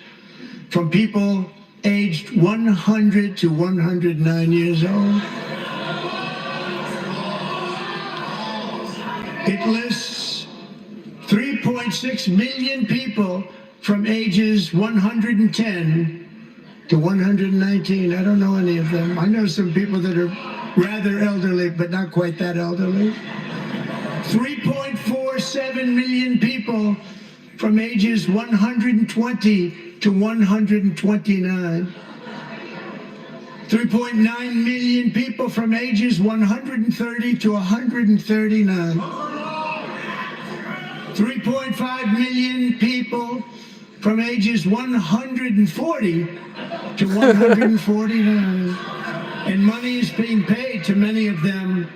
from people aged 100 to 109 years old. It lists 3.6 million people from ages 110 to 119. I don't know any of them. I know some people that are rather elderly, but not quite that elderly. 3.47 million people from ages 120 to 129. 3.9 million people from ages 130 to 139. 3.5 million people from ages 140 to 149. And money is being paid to many of them,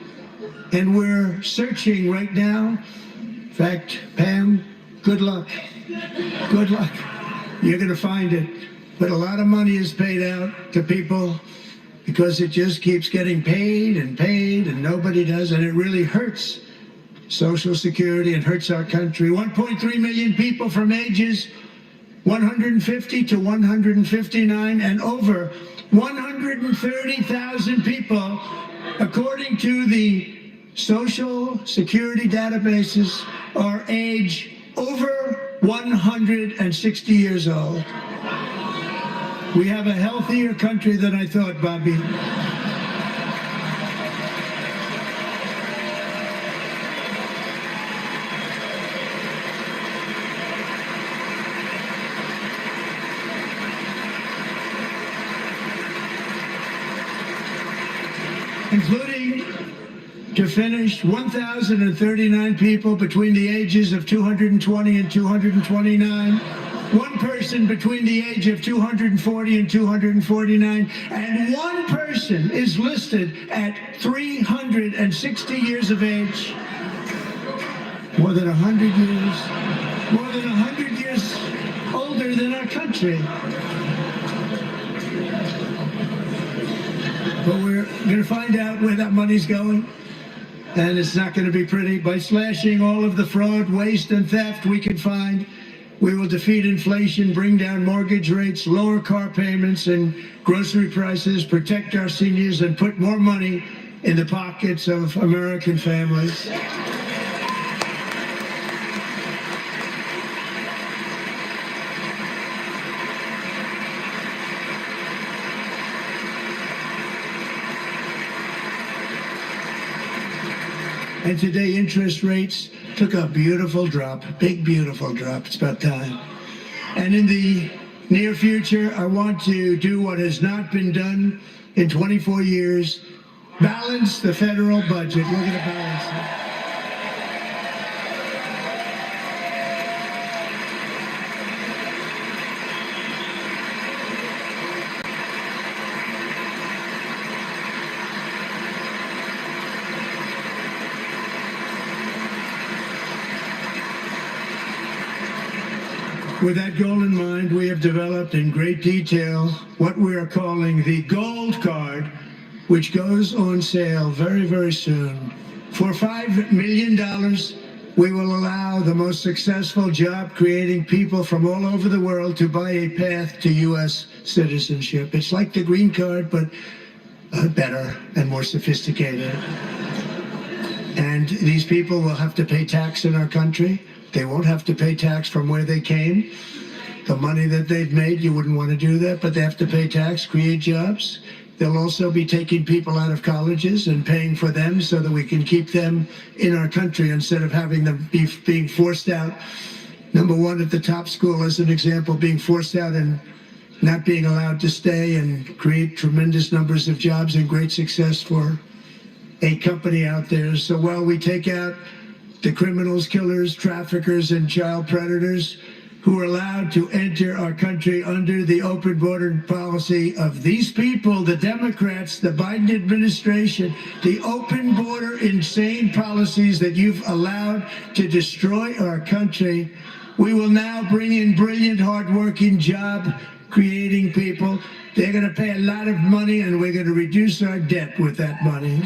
and we're searching right now. In fact, Pam, good luck. Good luck. You're going to find it. But a lot of money is paid out to people because it just keeps getting paid, and nobody does, and it really hurts Social Security and hurts our country. 1.3 million people from ages 150 to 159, and over 130,000 people, according to the Social Security databases, are age over 160 years old. We have a healthier country than I thought, Bobby. Including, to finish, 1,039 people between the ages of 220 and 229 One person between the age of 240 and 249, and one person is listed at 360 years of age. More than 100 years, more than 100 years older than our country. But we're going to find out where that money's going. And it's not going to be pretty. By slashing all of the fraud, waste, and theft we can find, we will defeat inflation, bring down mortgage rates, lower car payments and grocery prices, protect our seniors, and put more money in the pockets of American families. And today, interest rates took a beautiful drop, big, beautiful drop. It's about time. And in the near future, I want to do what has not been done in 24 years, balance the federal budget. We're going to balance it. With that goal in mind, we have developed in great detail what we are calling the Gold Card, which goes on sale very, very soon. For $5 million, we will allow the most successful job-creating people from all over the world to buy a path to U.S. citizenship. It's like the green card, but better and more sophisticated. And these people will have to pay tax in our country. They won't have to pay tax from where they came. The money that they've made, you wouldn't want to do that, but they have to pay tax, create jobs. They'll also be taking people out of colleges and paying for them so that we can keep them in our country instead of having them being forced out. Number one, at the top school, as an example, being forced out and not being allowed to stay and create tremendous numbers of jobs and great success for a company out there. So while we take out the criminals, killers, traffickers, and child predators who are allowed to enter our country under the open border policy of these people, the Democrats, the Biden administration, the open border insane policies that you've allowed to destroy our country. We will now bring in brilliant, hardworking, job-creating people. They're going to pay a lot of money, and we're going to reduce our debt with that money.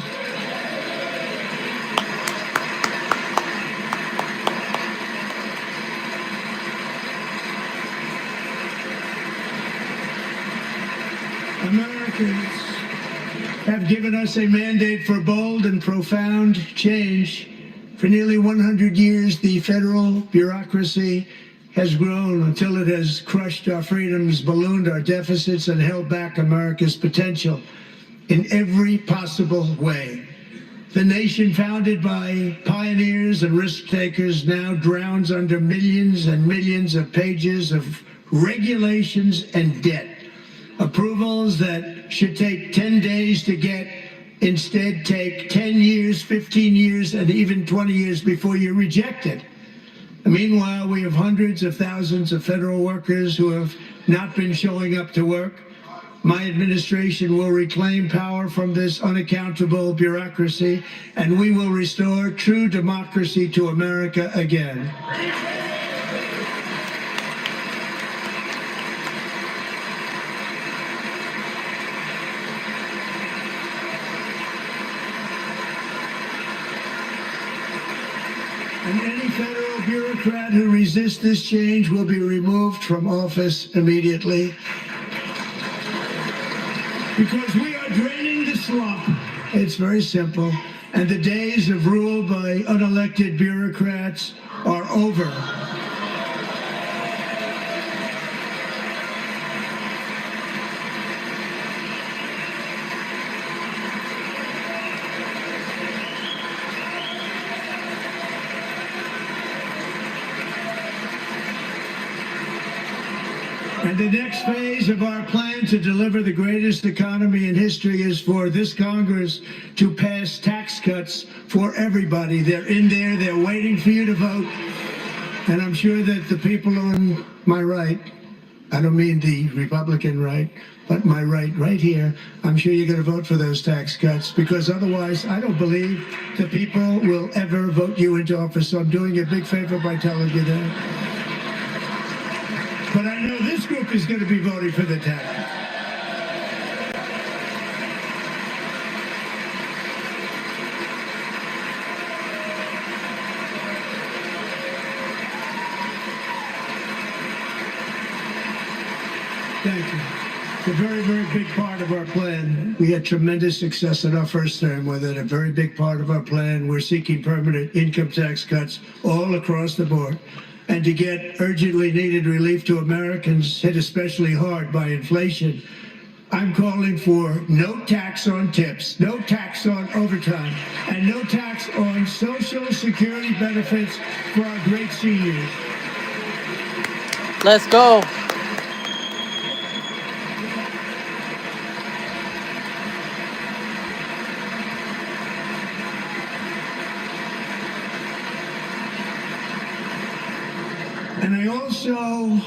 Americans have given us a mandate for bold and profound change. For nearly 100 years, the federal bureaucracy has grown until it has crushed our freedoms, ballooned our deficits, and held back America's potential in every possible way. The nation founded by pioneers and risk takers now drowns under millions and millions of pages of regulations and debt. Approvals that should take 10 days to get instead take 10 years, 15 years, and even 20 years before you're rejected. Meanwhile, we have hundreds of thousands of federal workers who have not been showing up to work. My administration will reclaim power from this unaccountable bureaucracy, and we will restore true democracy to America again. And any federal bureaucrat who resists this change will be removed from office immediately. Because we are draining the swamp. It's very simple. And the days of rule by unelected bureaucrats are over. And the next phase of our plan to deliver the greatest economy in history is for this Congress to pass tax cuts for everybody. They're in there. They're waiting for you to vote. And I'm sure that the people on my right, I don't mean the Republican right, but my right here, I'm sure you're going to vote for those tax cuts, because otherwise I don't believe the people will ever vote you into office. So I'm doing you a big favor by telling you that. But I know this group is going to be voting for the tax. Thank you. It's a very, very big part of our plan. We had tremendous success in our first term with it. A very big part of our plan. We're seeking permanent income tax cuts all across the board. And to get urgently needed relief to Americans hit especially hard by inflation, I'm calling for no tax on tips, no tax on overtime, and no tax on Social Security benefits for our great seniors. Let's go. And I also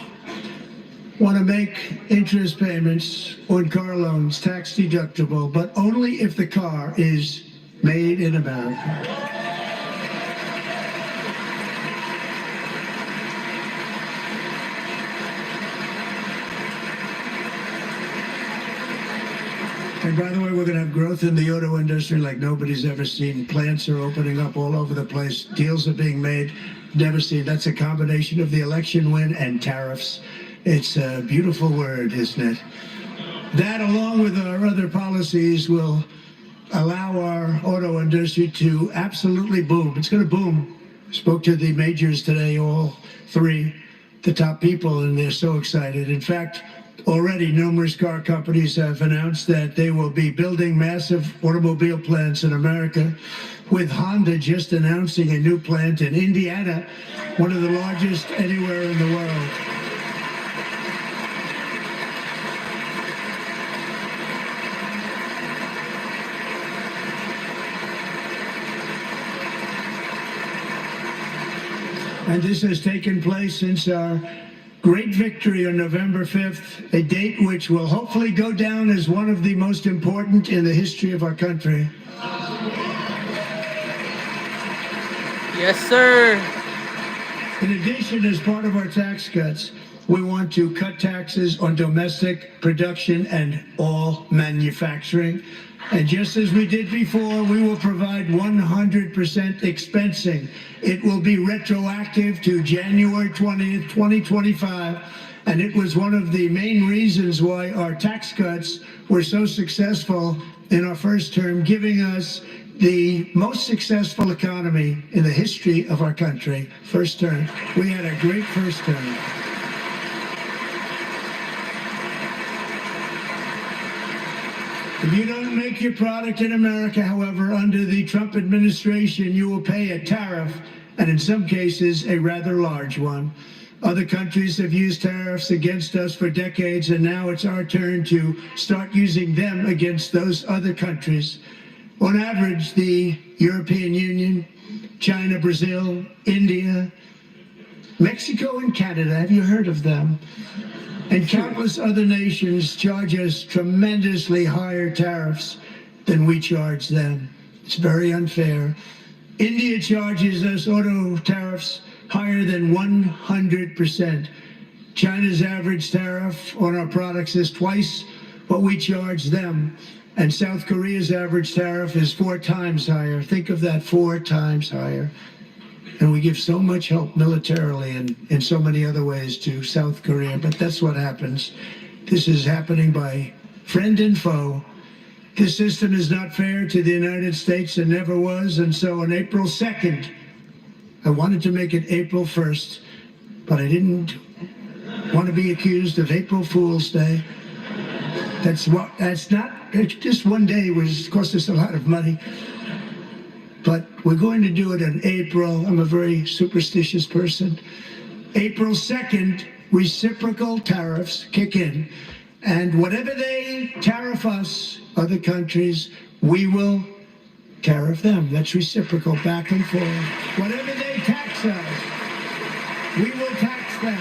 want to make interest payments on car loans tax deductible, but only if the car is made in America. And by the way, we're going to have growth in the auto industry like nobody's ever seen. Plants are opening up all over the place. Deals are being made. Never seen. That's a combination of the election win and tariffs. It's a beautiful word, isn't it? That, along with our other policies, will allow our auto industry to absolutely boom. It's going to boom. Spoke to the majors today, all three, the top people, and they're so excited. In fact, already numerous car companies have announced that they will be building massive automobile plants in America, with Honda just announcing a new plant in Indiana, one of the largest anywhere in the world. And this has taken place since our great victory on November 5th, a date which will hopefully go down as one of the most important in the history of our country. Yes, sir. In addition, as part of our tax cuts, we want to cut taxes on domestic production and all manufacturing. And just as we did before, we will provide 100% expensing. It will be retroactive to January 20th, 2025. And it was one of the main reasons why our tax cuts were so successful in our first term, giving us the most successful economy in the history of our country. First term. We had a great first term. If you don't make your product in America, however, under the Trump administration, you will pay a tariff, and in some cases, a rather large one. Other countries have used tariffs against us for decades, and now it's our turn to start using them against those other countries. On average, the European Union, China, Brazil, India, Mexico, and Canada, have you heard of them? And countless other nations charge us tremendously higher tariffs than we charge them. It's very unfair. India charges us auto tariffs higher than 100%. China's average tariff on our products is twice what we charge them. And South Korea's average tariff is 4 times higher. Think of that, 4 times higher. And we give so much help militarily and in so many other ways to South Korea, but that's what happens. This is happening by friend and foe. This system is not fair to the United States and never was, and so on April 2nd, I wanted to make it April 1st, but I didn't want to be accused of April Fool's Day. That's not, just one day was cost us a lot of money. But we're going to do it in April. I'm a very superstitious person. April 2nd, reciprocal tariffs kick in. And whatever they tariff us, other countries, we will tariff them. That's reciprocal, back and forth. Whatever they tax us, We will tax them.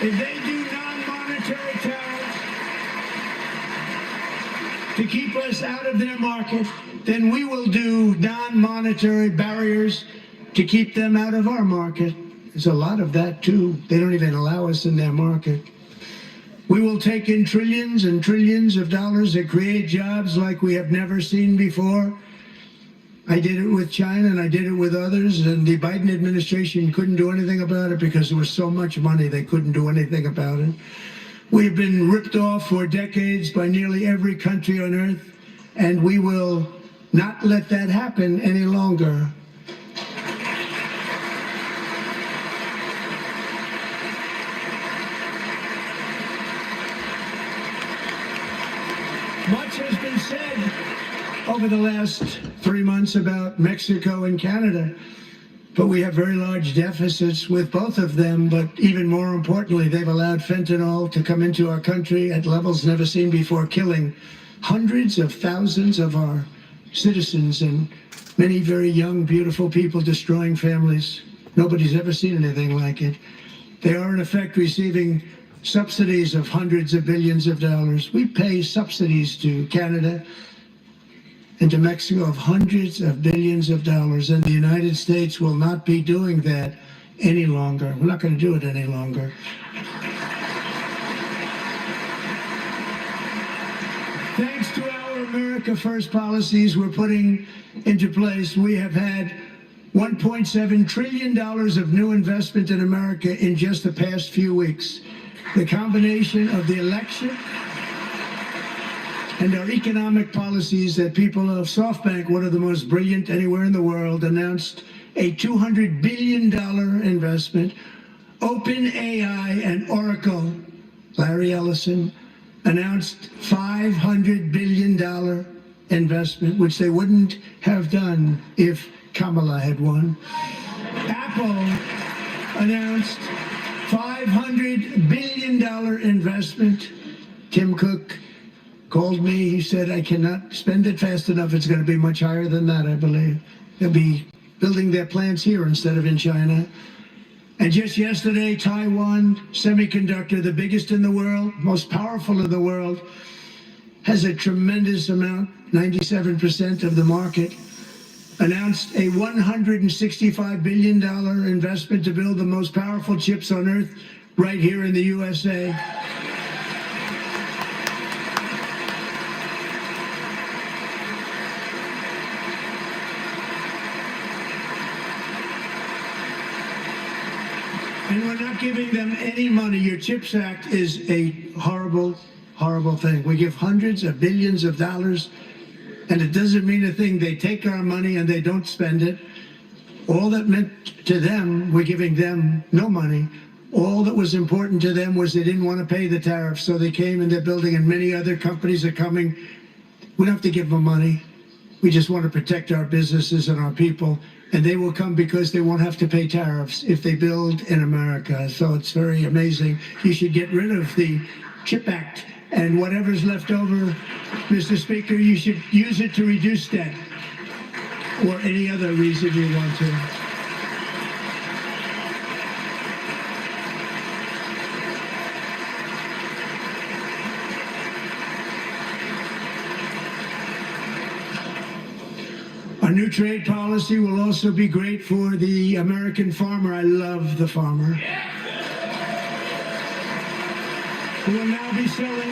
If they do non-monetary tariffs to keep us out of their market, then we will do non-monetary barriers to keep them out of our market. There's a lot of that too. They don't even allow us in their market. We will take in trillions and trillions of dollars that create jobs like we have never seen before. I did it with China and I did it with others, and the Biden administration couldn't do anything about it because there was so much money they couldn't do anything about it. We've been ripped off for decades by nearly every country on earth, and we will not let that happen any longer. Much has been said over the last 3 months about Mexico and Canada, but we have very large deficits with both of them. But even more importantly, they've allowed fentanyl to come into our country at levels never seen before, killing hundreds of thousands of our citizens and many very young, beautiful people, destroying families. Nobody's ever seen anything like it. They are in effect receiving subsidies of hundreds of billions of dollars. We pay subsidies to Canada and to Mexico of hundreds of billions of dollars, and the United States will not be doing that any longer. We're not going to do it any longer. Thanks to our America First policies we're putting into place, we have had $1.7 trillion of new investment in America in just the past few weeks. The combination of the election and our economic policies that people of SoftBank, one of the most brilliant anywhere in the world, announced a $200 billion investment. OpenAI and Oracle, Larry Ellison, announced $500 billion investment, which they wouldn't have done if Kamala had won. Apple announced $500 billion investment. Tim Cook called me. He said, I cannot spend it fast enough. It's going to be much higher than that, I believe. They'll be building their plants here instead of in China. And just yesterday, Taiwan Semiconductor, the biggest in the world, most powerful in the world, has a tremendous amount, 97% of the market, announced a $165 billion investment to build the most powerful chips on earth right here in the USA. And we're not giving them any money. Your CHIPS Act is a horrible, horrible thing. We give hundreds of billions of dollars, and it doesn't mean a thing. They take our money and they don't spend it. All that meant to them, we're giving them no money. All that was important to them was they didn't want to pay the tariffs, so they came and they're building, and many other companies are coming. We don't have to give them money. We just want to protect our businesses and our people, and they will come because they won't have to pay tariffs if they build in America. So it's very amazing. You should get rid of the CHIP Act, and whatever's left over, Mr. Speaker, you should use it to reduce debt or any other reason you want to. Our new trade policy will also be great for the American farmer. I love the farmer. We will now be selling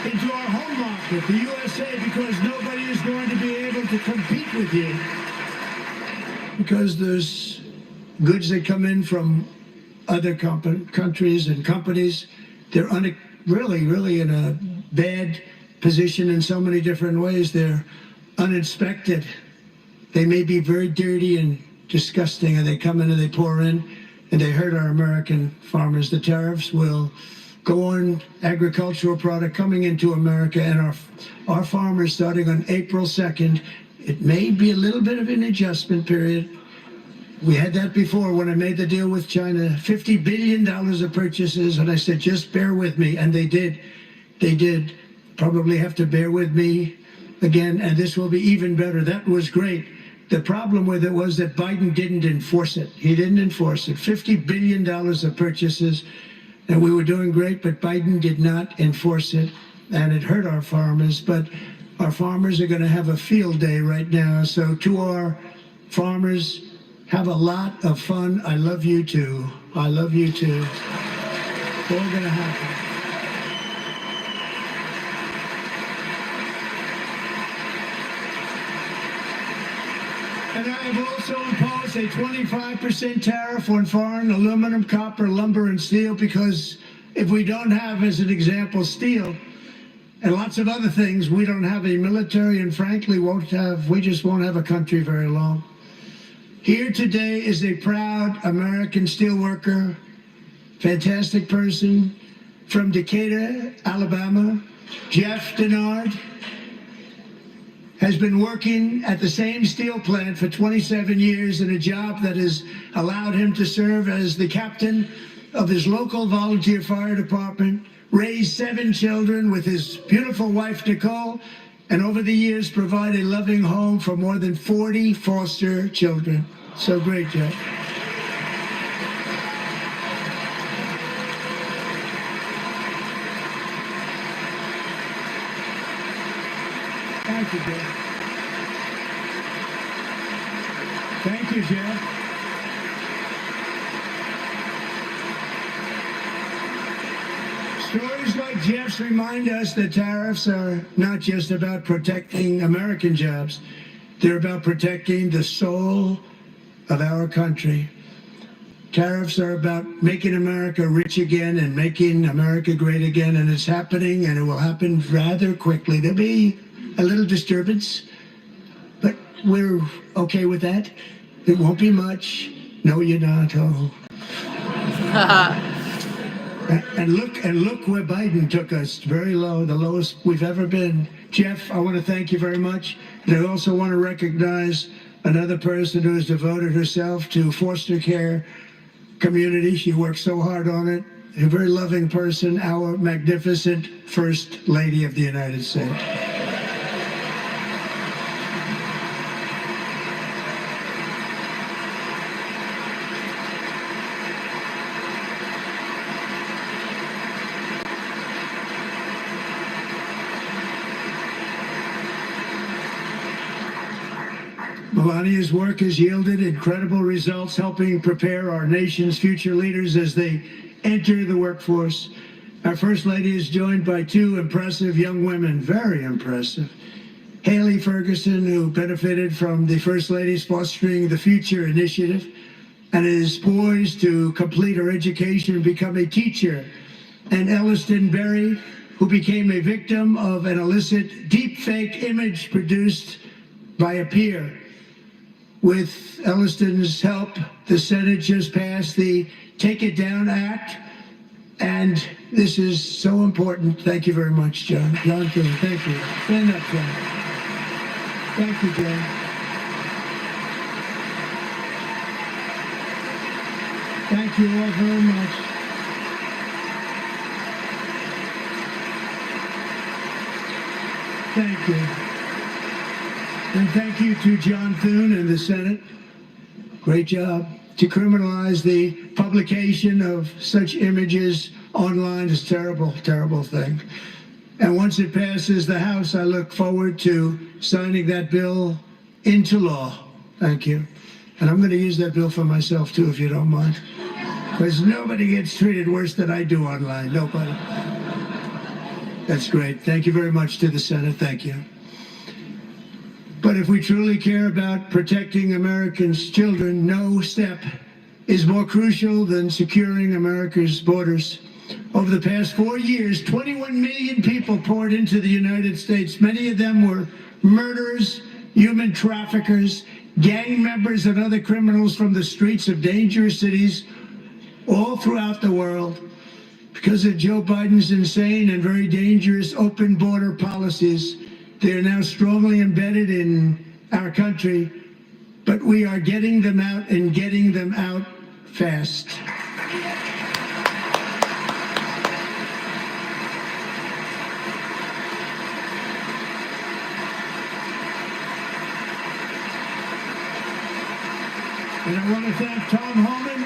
into our home market, the USA, because nobody is going to be able to compete with you. Because there's goods that come in from other countries and companies. They're really in a bad position in so many different ways. They're uninspected. They may be very dirty and disgusting, and they come in and they pour in and they hurt our American farmers. The tariffs will go on agricultural product coming into America, and our farmers, starting on April 2nd, it may be a little bit of an adjustment period. We had that before when I made the deal with China, $50 billion of purchases, and I said, just bear with me, and they did. They did. Probably have to bear with me again, and this will be even better. That was great. The problem with it was that Biden didn't enforce it. He didn't enforce it. $50 billion of purchases, and we were doing great, but Biden did not enforce it, and it hurt our farmers. But our farmers are going to have a field day right now. So to our farmers, have a lot of fun. I love you too. I love you too. It's all going to happen. And I have also imposed a 25% tariff on foreign aluminum, copper, lumber, and steel, because if we don't have, as an example, steel and lots of other things, we don't have a military, and frankly we just won't have a country very long. Here today is a proud American steelworker, fantastic person from Decatur, Alabama, Jeff Denard. Has been working at the same steel plant for 27 years in a job that has allowed him to serve as the captain of his local volunteer fire department, raise 7 children with his beautiful wife, Nicole, and over the years provide a loving home for more than 40 foster children. So great, Jeff. Thank you, Jeff. Thank you, Jeff. Stories like Jeff's remind us that tariffs are not just about protecting American jobs. They're about protecting the soul of our country. Tariffs are about making America rich again and making America great again, and it's happening, and it will happen rather quickly. There'll be a little disturbance, but we're okay with that. It won't be much. No, you're not. Oh. and look where Biden took us. Very low, the lowest we've ever been. Jeff, I want to thank you very much. And I also want to recognize another person who has devoted herself to foster care community. She works so hard on it. A very loving person, our magnificent First Lady of the United States. Melania's work has yielded incredible results, helping prepare our nation's future leaders as they enter the workforce. Our First Lady is joined by 2 impressive young women, very impressive. Haley Ferguson, who benefited from the First Lady's Fostering the Future initiative and is poised to complete her education and become a teacher. And Elliston Berry, who became a victim of an illicit deepfake image produced by a peer. With Elliston's help, the Senate just passed the Take It Down Act, and this is so important. Thank you very much, John. John Thune, thank you. Stand up, John. Thank you, John. Thank you all very much. Thank you. And thank you to John Thune and the Senate. Great job. To criminalize the publication of such images online is a terrible, terrible thing. And once it passes the House, I look forward to signing that bill into law. Thank you. And I'm going to use that bill for myself, too, if you don't mind. Because nobody gets treated worse than I do online. Nobody. That's great. Thank you very much to the Senate. Thank you. But if we truly care about protecting Americans' children, no step is more crucial than securing America's borders. Over the past 4 years, 21 million people poured into the United States. Many of them were murderers, human traffickers, gang members, and other criminals from the streets of dangerous cities all throughout the world. Because of Joe Biden's insane and very dangerous open border policies, they are now strongly embedded in our country, but we are getting them out and getting them out fast. And I want to thank Tom Homan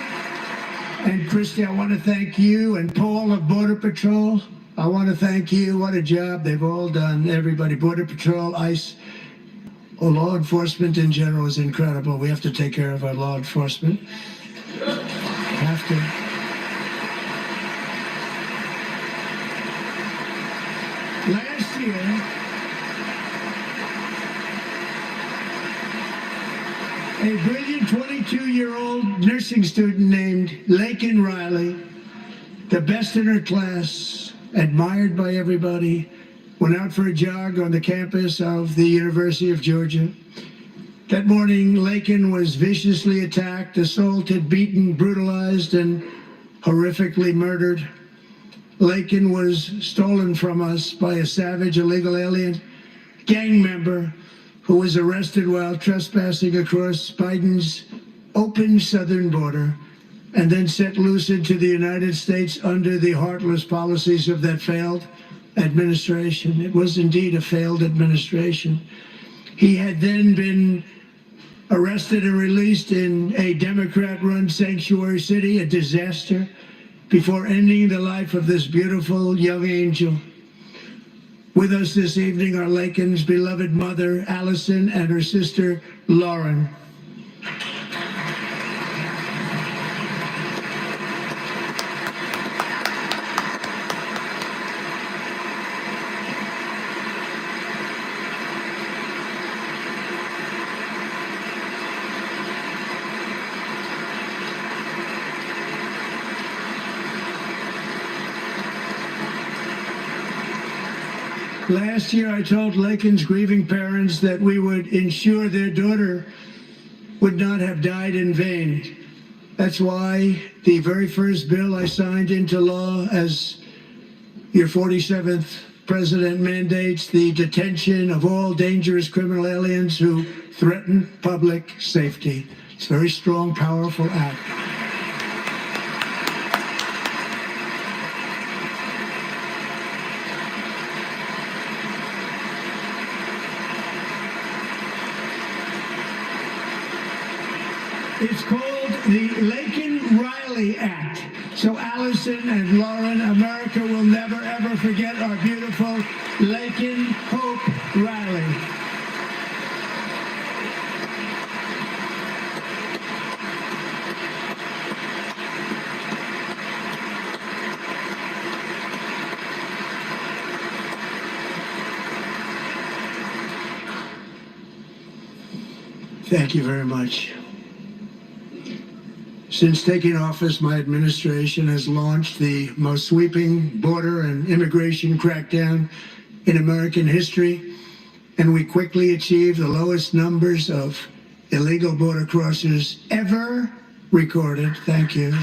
and Christy. I want to thank you and Paul of Border Patrol. I want to thank you. What a job they've all done. Everybody, Border Patrol, ICE, law enforcement in general is incredible. We have to take care of our law enforcement. Have to. Last year, a brilliant 22-year-old nursing student named Laken Riley, the best in her class, admired by everybody, went out for a jog on the campus of the University of Georgia. That morning, Laken was viciously attacked, assaulted, beaten, brutalized, and horrifically murdered. Laken was stolen from us by a savage illegal alien gang member who was arrested while trespassing across Biden's open southern border and then set loose into the United States under the heartless policies of that failed administration. It was indeed a failed administration. He had then been arrested and released in a Democrat-run sanctuary city, a disaster, before ending the life of this beautiful young angel. With us this evening are Laken's beloved mother, Allison, and her sister, Lauren. Last year, I told Laken's grieving parents that we would ensure their daughter would not have died in vain. That's why the very first bill I signed into law as your 47th president mandates the detention of all dangerous criminal aliens who threaten public safety. It's a very strong, powerful act. It's called the Laken-Riley Act. So Allison and Lauren, America will never, ever forget our beautiful Laken Hope Riley. Thank you very much. Since taking office, my administration has launched the most sweeping border and immigration crackdown in American history, and we quickly achieved the lowest numbers of illegal border crossers ever recorded. Thank you.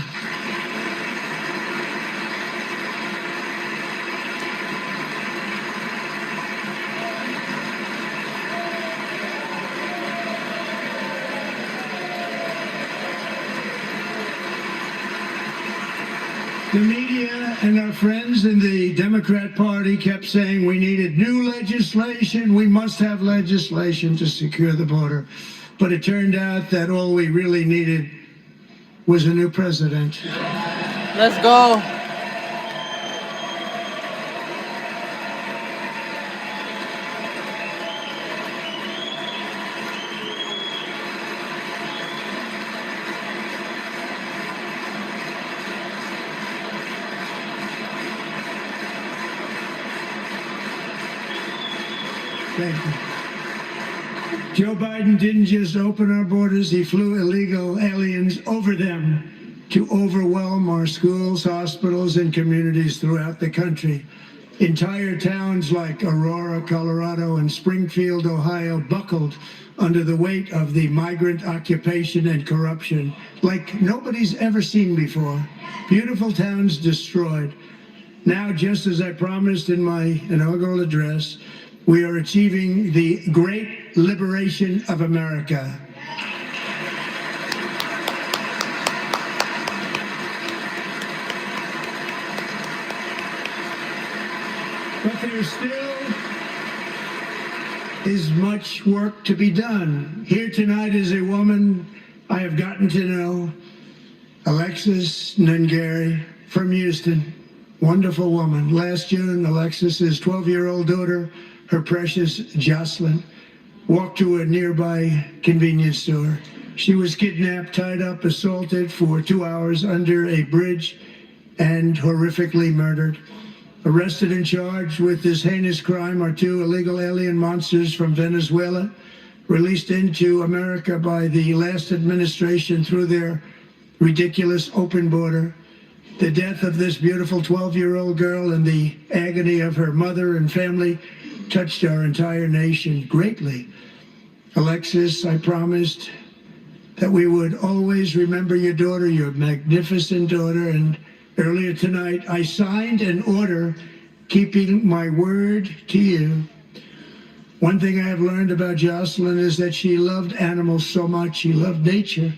The media and our friends in the Democrat Party kept saying we needed new legislation. We must have legislation to secure the border. But it turned out that all we really needed was a new president. Let's go. Thank you. Joe Biden didn't just open our borders, he flew illegal aliens over them to overwhelm our schools, hospitals, and communities throughout the country. Entire towns like Aurora, Colorado, and Springfield, Ohio, buckled under the weight of the migrant occupation and corruption like nobody's ever seen before. Beautiful towns destroyed. Now, just as I promised in my inaugural address, we are achieving the great liberation of America. But there still is much work to be done. Here tonight is a woman I have gotten to know Alexis Nungari from Houston. Wonderful woman. Last June, Alexis's 12-year-old daughter, her precious Jocelyn, walked to a nearby convenience store. She was kidnapped, tied up, assaulted for 2 hours under a bridge, and horrifically murdered. Arrested and charged with this heinous crime are 2 illegal alien monsters from Venezuela, released into America by the last administration through their ridiculous open border. The death of this beautiful 12-year-old girl and the agony of her mother and family touched our entire nation greatly. Alexis, I promised that we would always remember your daughter, your magnificent daughter, and earlier tonight I signed an order keeping my word to you. One thing I have learned about Jocelyn is that she loved animals so much. She loved nature.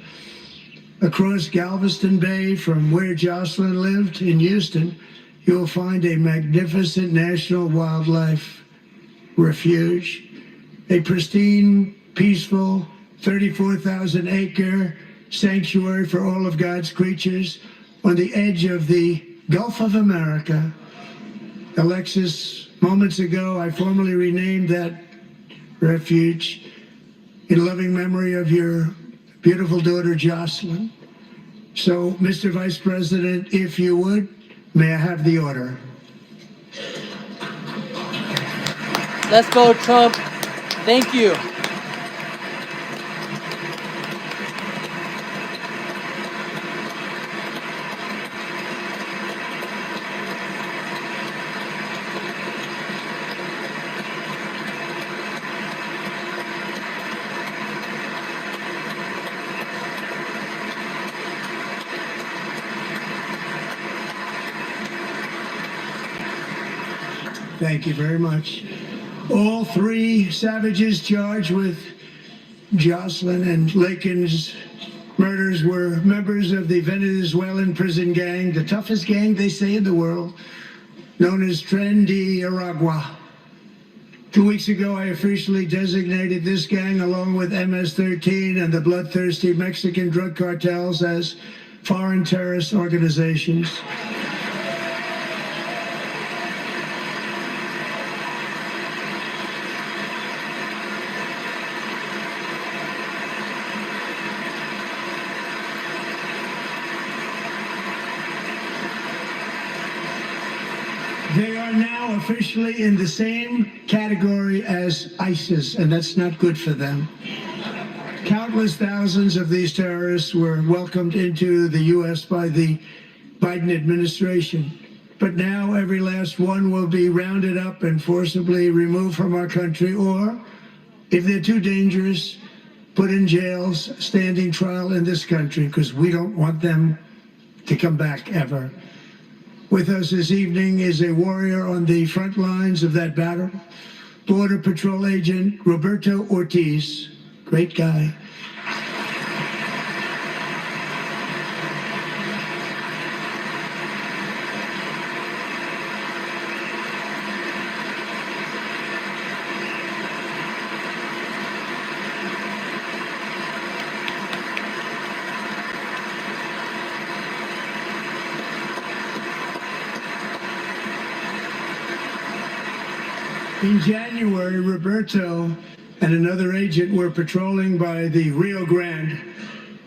Across Galveston Bay, from where Jocelyn lived in Houston, you'll find a magnificent national wildlife refuge, a pristine, peaceful, 34,000-acre sanctuary for all of God's creatures on the edge of the Gulf of America. Alexis, moments ago, I formally renamed that refuge in loving memory of your beautiful daughter, Jocelyn. So, Mr. Vice President, if you would, may I have the order? Let's go, Trump. Thank you. Thank you very much. All 3 savages charged with Jocelyn and Lakin's murders were members of the Venezuelan prison gang, the toughest gang, they say, in the world, known as Tren de Aragua. 2 weeks ago, I officially designated this gang, along with MS-13 and the bloodthirsty Mexican drug cartels, as foreign terrorist organizations. They are now officially in the same category as ISIS, and that's not good for them. Countless thousands of these terrorists were welcomed into the U.S. by the Biden administration. But now every last one will be rounded up and forcibly removed from our country, or, if they're too dangerous, put in jails, standing trial in this country, because we don't want them to come back ever. With us this evening is a warrior on the front lines of that battle, Border Patrol Agent Roberto Ortiz. Great guy. In January, Roberto and another agent were patrolling by the Rio Grande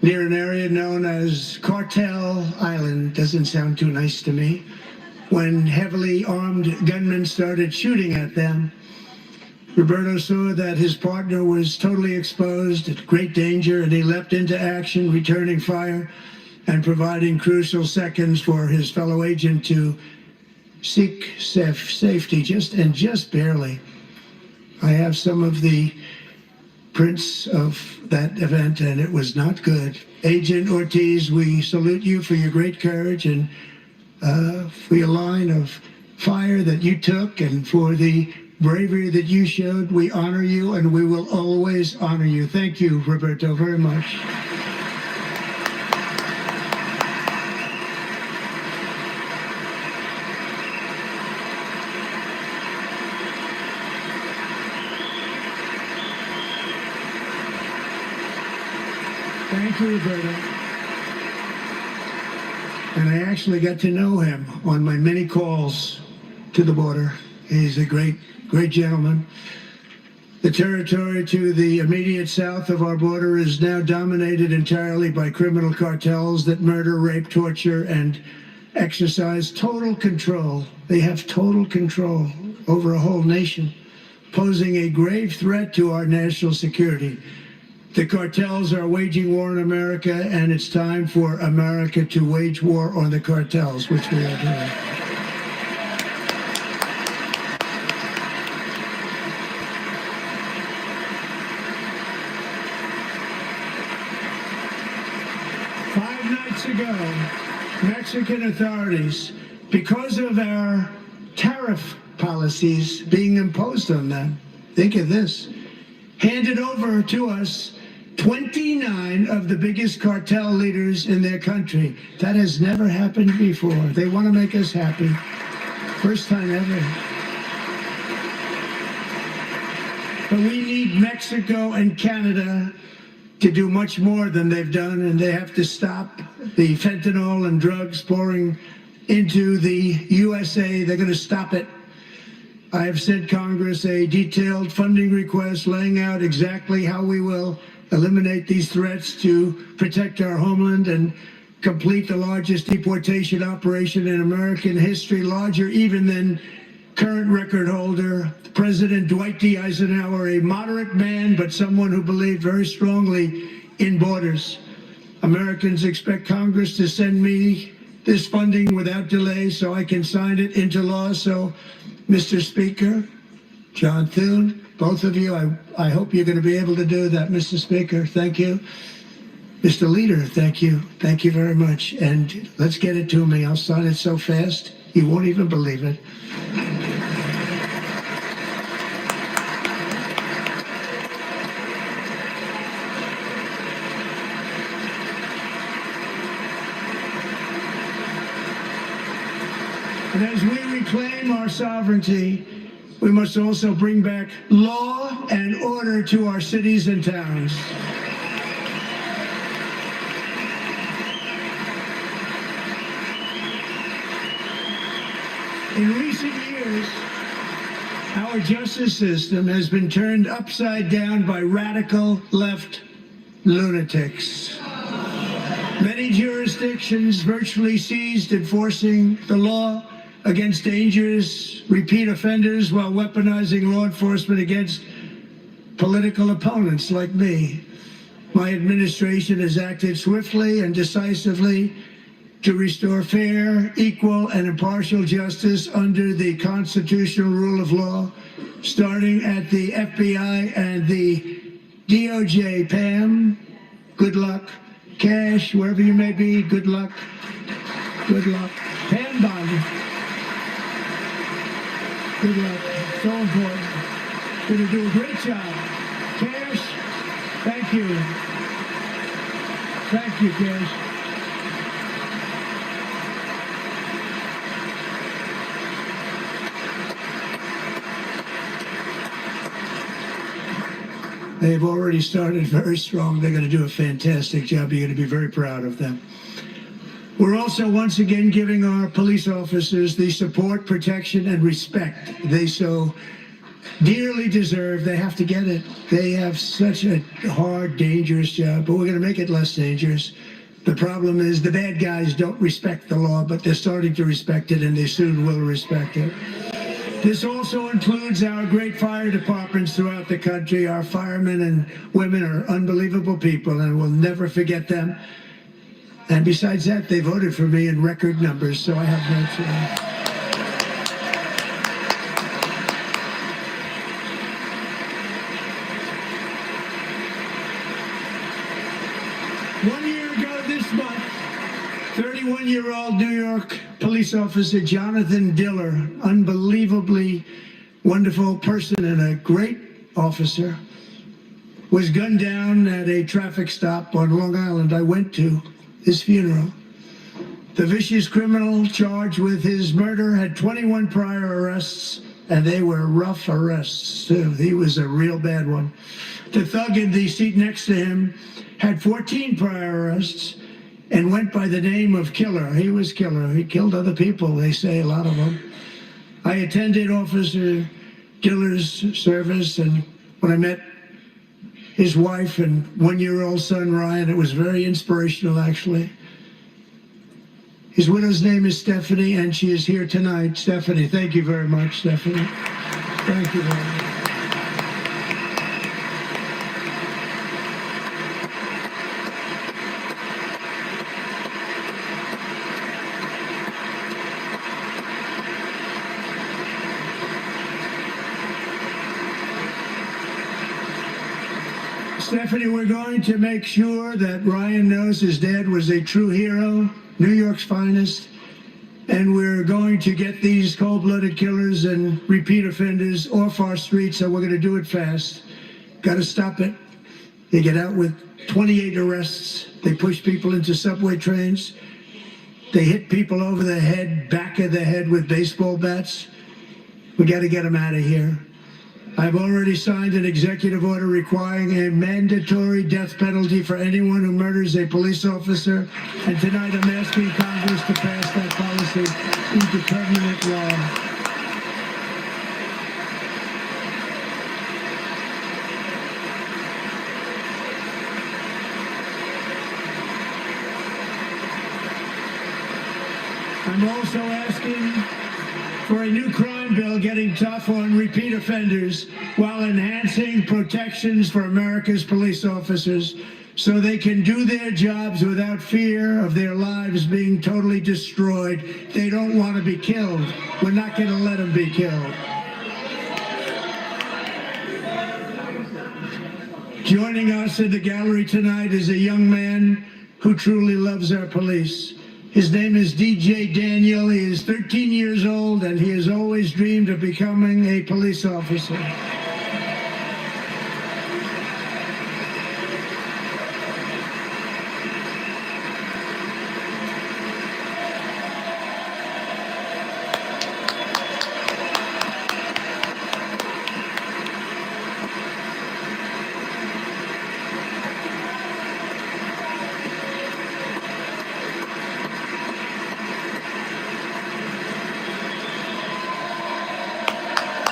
near an area known as Cartel Island. Doesn't sound too nice to me. When heavily armed gunmen started shooting at them, Roberto saw that his partner was totally exposed, at great danger, and he leapt into action, returning fire and providing crucial seconds for his fellow agent to seek safety, just barely. I have some of the prints of that event, and it was not good. Agent Ortiz, we salute you for your great courage and for your line of fire that you took, and for the bravery that you showed. We honor you, and we will always honor you. Thank you, Roberto, very much. Thank you, Roberto. And I actually got to know him on my many calls to the border. He's a great gentleman. The territory to the immediate south of our border is now dominated entirely by criminal cartels that murder, rape, torture, and exercise total control. They have total control over a whole nation, posing a grave threat to our national security. The cartels are waging war on America, and it's time for America to wage war on the cartels, which we are doing. Ago, Mexican authorities, because of our tariff policies being imposed on them, think of this, handed over to us 29 of the biggest cartel leaders in their country. That has never happened before. They want to make us happy. First time ever. But we need Mexico and Canada to do much more than they've done, and they have to stop the fentanyl and drugs pouring into the USA. They're going to stop it. I have sent Congress a detailed funding request laying out exactly how we will eliminate these threats to protect our homeland and complete the largest deportation operation in American history, larger even than current record holder, President Dwight D. Eisenhower, a moderate man, but someone who believed very strongly in borders. Americans expect Congress to send me this funding without delay so I can sign it into law. So, Mr. Speaker, John Thune, both of you, I hope you're going to be able to do that, Mr. Speaker. Thank you. Mr. Leader, thank you. Thank you very much. And let's get it to me. I'll sign it so fast, you won't even believe it. And as we reclaim our sovereignty, we must also bring back law and order to our cities and towns. In recent years, our justice system has been turned upside down by radical left lunatics. Many jurisdictions virtually ceased enforcing the law against dangerous repeat offenders while weaponizing law enforcement against political opponents like me. My administration has acted swiftly and decisively to restore fair, equal, and impartial justice under the constitutional rule of law, starting at the FBI and the DOJ. Pam, good luck. Cash, wherever you may be, good luck. Good luck. Pam Bondi. Good luck. So important. Going to do a great job. Cash, thank you. Thank you, Cash. They've already started very strong. They're going to do a fantastic job. You're going to be very proud of them. We're also once again giving our police officers the support, protection, and respect they so dearly deserve. They have to get it. They have such a hard, dangerous job, but we're going to make it less dangerous. The problem is the bad guys don't respect the law, but they're starting to respect it, and they soon will respect it. This also includes our great fire departments throughout the country. Our firemen and women are unbelievable people, and we'll never forget them. And besides that, they voted for me in record numbers, so I have no choice. 1 year ago this month, 31-year-old New York police officer Jonathan Diller, unbelievably wonderful person and a great officer, was gunned down at a traffic stop on Long Island. I went to his funeral. The vicious criminal charged with his murder had 21 prior arrests and they were rough arrests too. He was a real bad one. The thug in the seat next to him had 14 prior arrests and went by the name of Killer. He was Killer. He killed other people, they say, a lot of them. I attended Officer Killer's service, and when I met his wife and one-year-old son, Ryan, it was very inspirational, actually. His widow's name is Stephanie, and she is here tonight. Stephanie, thank you very much, Stephanie. Thank you very much. Stephanie, we're going to make sure that Ryan knows his dad was a true hero, New York's finest, and we're going to get these cold-blooded killers and repeat offenders off our streets, so we're going to do it fast. Got to stop it. They get out with 28 arrests. They push people into subway trains. They hit people over the head, back of the head with baseball bats. We got to get them out of here. I've already signed an executive order requiring a mandatory death penalty for anyone who murders a police officer, and tonight I'm asking Congress to pass that policy into permanent law. I'm also asking for a new crime bill getting tough on repeat offenders while enhancing protections for America's police officers so they can do their jobs without fear of their lives being totally destroyed. They don't want to be killed. We're not going to let them be killed. Joining us in the gallery tonight is a young man who truly loves our police. His name is DJ Daniel. He is 13 years old, and he has always dreamed of becoming a police officer.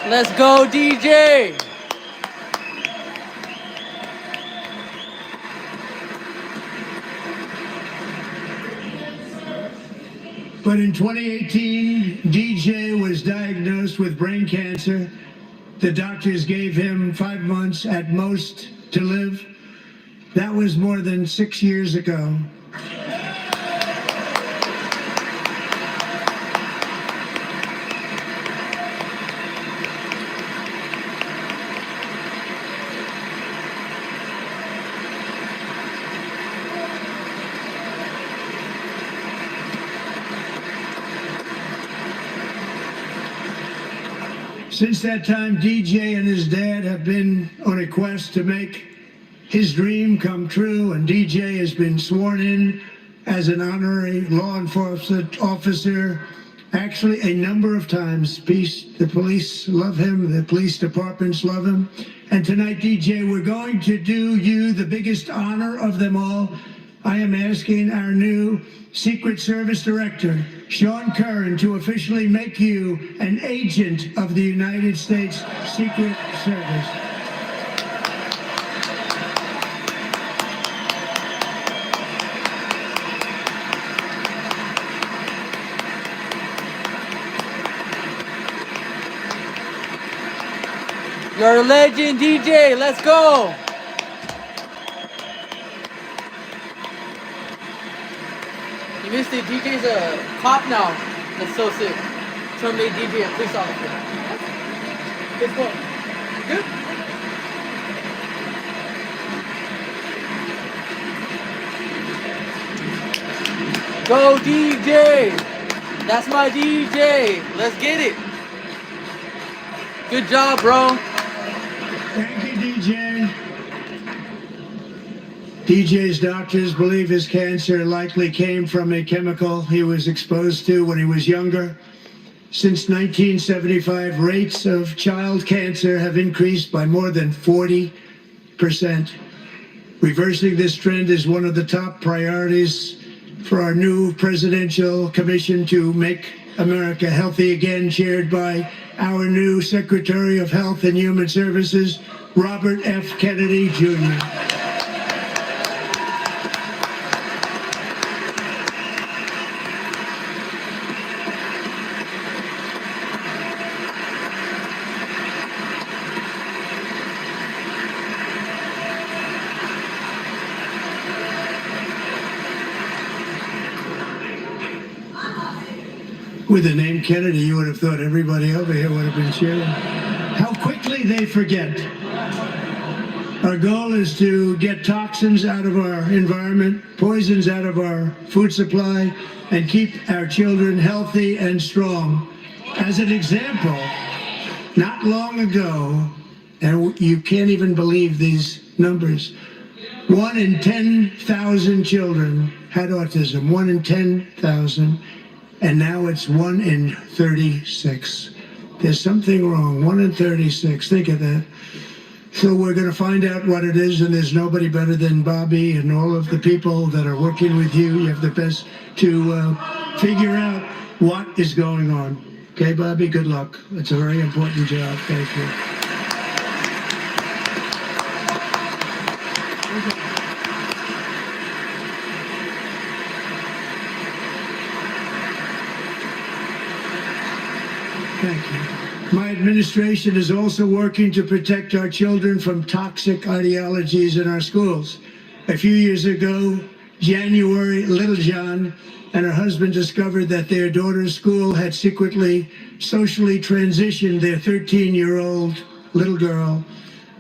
Let's go, DJ! But in 2018, DJ was diagnosed with brain cancer. The doctors gave him 5 months at most to live. That was more than 6 years ago. Since that time, DJ and his dad have been on a quest to make his dream come true, and DJ has been sworn in as an honorary law enforcement officer, actually a number of times. The police love him, the police departments love him. And tonight, DJ, we're going to do you the biggest honor of them all. I am asking our new Secret Service Director, Sean Curran, to officially make you an agent of the United States Secret Service. You're a legend, DJ. Let's go. You missed it. DJ's a cop now. That's so sick. So made DJ a police officer. Good one. Good. Go DJ. That's my DJ. Let's get it. Good job, bro. Thank you, DJ. DJ's doctors believe his cancer likely came from a chemical he was exposed to when he was younger. Since 1975, rates of child cancer have increased by more than 40%. Reversing this trend is one of the top priorities for our new presidential commission to make America healthy again, chaired by our new Secretary of Health and Human Services, Robert F. Kennedy, Jr. With the name Kennedy, you would have thought everybody over here would have been cheering. How quickly they forget. Our goal is to get toxins out of our environment, poisons out of our food supply, and keep our children healthy and strong. As an example, not long ago, and you can't even believe these numbers, 1 in 10,000 children had autism, 1 in 10,000. And now it's 1 in 36. There's something wrong. 1 in 36. Think of that. So we're going to find out what it is, and there's nobody better than Bobby and all of the people that are working with you. You have the best to figure out what is going on. Okay, Bobby, good luck. It's a very important job. Thank you. Thank you. My administration is also working to protect our children from toxic ideologies in our schools. A few years ago, January Littlejohn and her husband discovered that their daughter's school had secretly socially transitioned their 13-year-old little girl.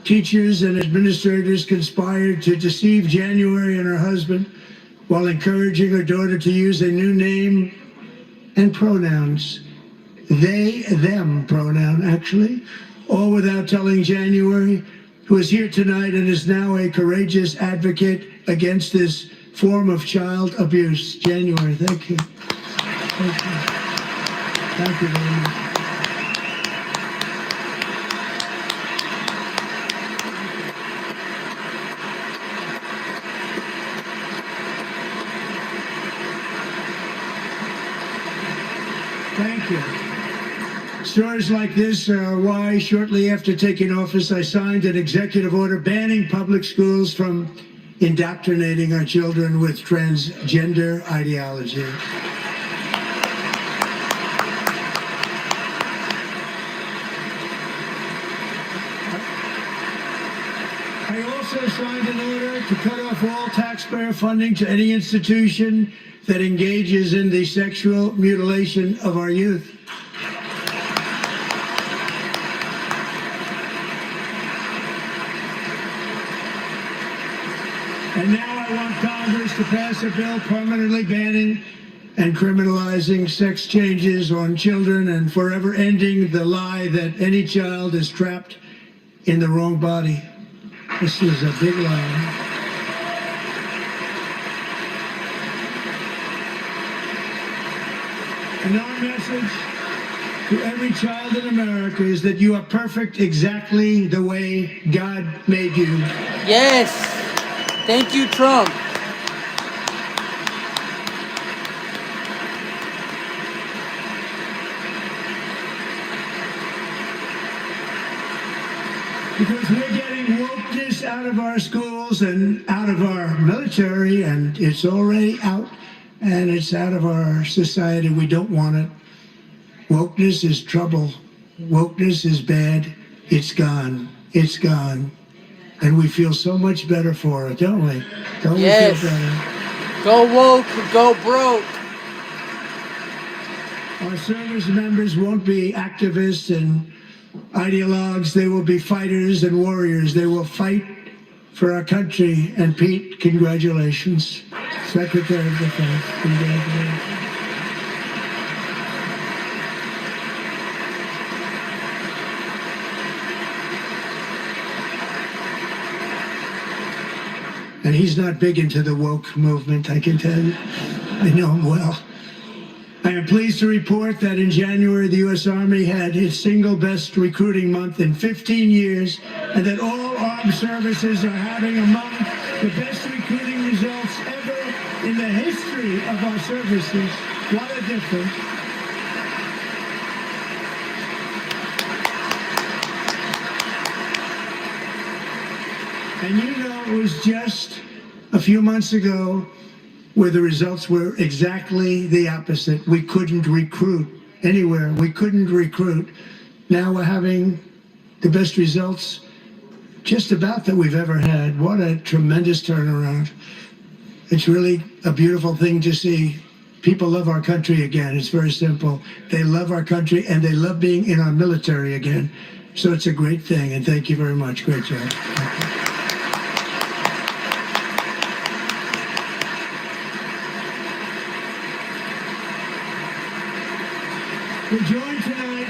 Teachers and administrators conspired to deceive January and her husband while encouraging her daughter to use a new name and pronouns. They, them pronoun, actually, all without telling January, who is here tonight and is now a courageous advocate against this form of child abuse. January, thank you. Thank you. Thank you very much. Thank you. Stories like this are why, shortly after taking office, I signed an executive order banning public schools from indoctrinating our children with transgender ideology. I also signed an order to cut off all taxpayer funding to any institution that engages in the sexual mutilation of our youth. And now I want Congress to pass a bill permanently banning and criminalizing sex changes on children and forever ending the lie that any child is trapped in the wrong body. This is a big lie. And our message to every child in America is that you are perfect exactly the way God made you. Yes. Thank you, Trump. Because we're getting wokeness out of our schools and out of our military, and it's already out, and it's out of our society. We don't want it. Wokeness is trouble. Wokeness is bad. It's gone. It's gone. And we feel so much better for it, don't we? Don't we feel better? Go woke, go broke. Our service members won't be activists and ideologues. They will be fighters and warriors. They will fight for our country. And Pete, congratulations. Secretary of Defense, congratulations. And he's not big into the woke movement, I can tell you. I know him well. I am pleased to report that in January, the U.S. Army had its single best recruiting month in 15 years, and that all armed services are having among the best recruiting results ever in the history of our services. What a difference. And you know, it was just a few months ago where the results were exactly the opposite. We couldn't recruit anywhere. We couldn't recruit. Now we're having the best results just about that we've ever had. What a tremendous turnaround. It's really a beautiful thing to see. People love our country again. It's very simple. They love our country and they love being in our military again. So it's a great thing, and thank you very much. Great job. We're joined tonight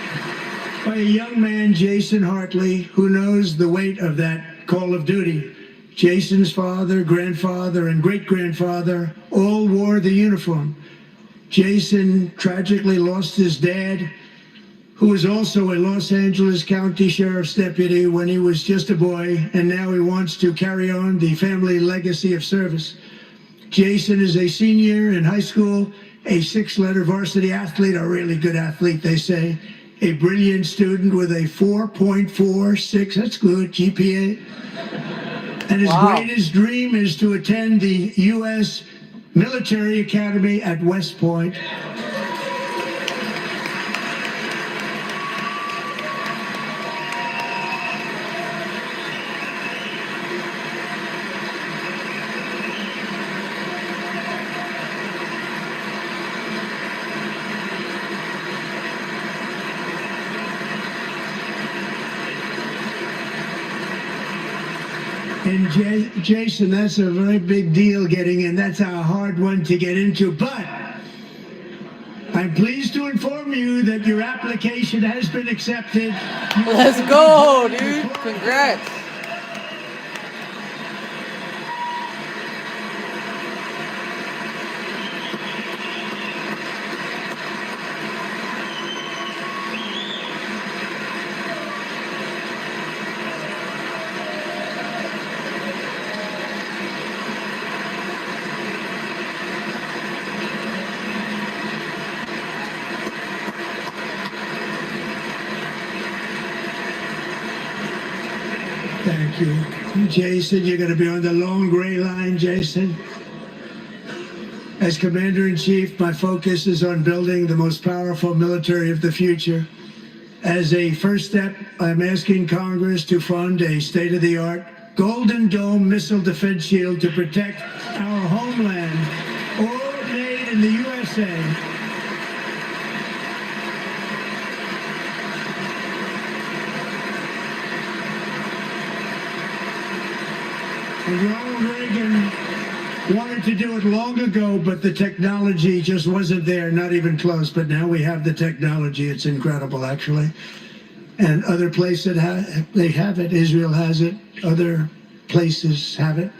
by a young man, Jason Hartley, who knows the weight of that call of duty. Jason's father, grandfather, and great-grandfather all wore the uniform. Jason tragically lost his dad, who was also a Los Angeles County Sheriff's deputy when he was just a boy, and now he wants to carry on the family legacy of service. Jason is a senior in high school, a six-letter varsity athlete, a really good athlete, they say, a brilliant student with a 4.46, that's good, GPA. And his greatest dream is to attend the U.S. Military Academy at West Point. And Jason, that's a very big deal getting in. That's a hard one to get into. But I'm pleased to inform you that your application has been accepted. Let's go, dude. Congrats. Thank you. Jason, you're going to be on the long gray line, Jason. As Commander-in-Chief, my focus is on building the most powerful military of the future. As a first step, I'm asking Congress to fund a state-of-the-art Golden Dome missile defense shield to protect our homeland, all made in the USA. And Ronald Reagan wanted to do it long ago, but the technology just wasn't there, not even close. But now we have the technology. It's incredible, actually. And other places they have it. Israel has it. Other places have it.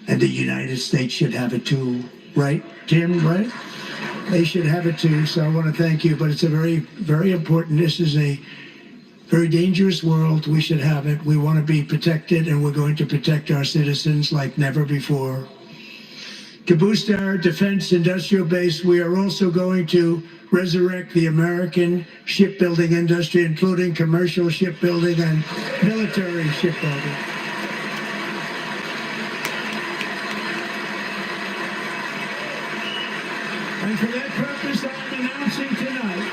And the United States should have it too, right, Tim? Right? They should have it too. So I want to thank you. But it's a very, very important. This is a very dangerous world. We should have it. We want to be protected, and we're going to protect our citizens like never before. To boost our defense industrial base, we are also going to resurrect the American shipbuilding industry, including commercial shipbuilding and military shipbuilding. And for that purpose, I'm announcing tonight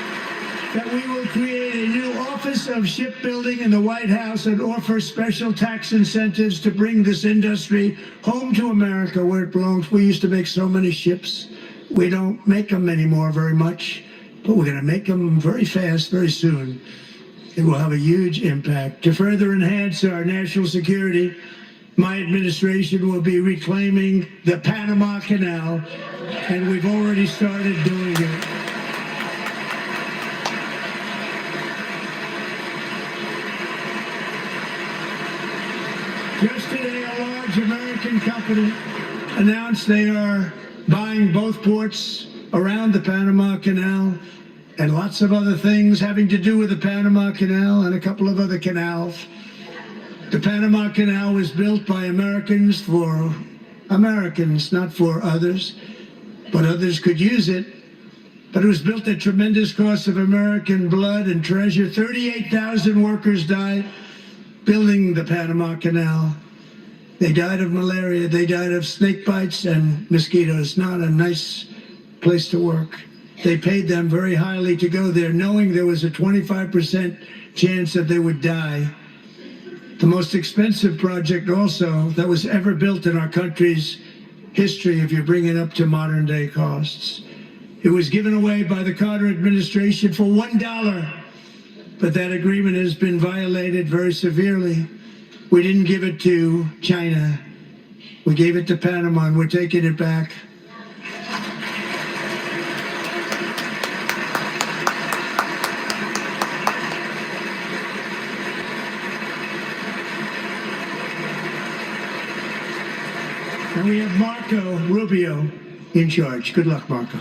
that we will create a new Office of Shipbuilding in the White House and offer special tax incentives to bring this industry home to America where it belongs. We used to make so many ships. We don't make them anymore very much, but we're going to make them very fast, very soon. It will have a huge impact. To further enhance our national security, my administration will be reclaiming the Panama Canal, and we've already started doing it. Just today, a large American company announced they are buying both ports around the Panama Canal and lots of other things having to do with the Panama Canal and a couple of other canals. The Panama Canal was built by Americans for Americans, not for others, but others could use it. But it was built at tremendous cost of American blood and treasure. 38,000 workers died building the Panama Canal. They died of malaria, they died of snake bites and mosquitoes. Not a nice place to work. They paid them very highly to go there, knowing there was a 25% chance that they would die. The most expensive project also that was ever built in our country's history, if you bring it up to modern day costs. It was given away by the Carter administration for $1, but that agreement has been violated very severely. We didn't give it to China. We gave it to Panama, and we're taking it back. And we have Marco Rubio in charge. Good luck, Marco.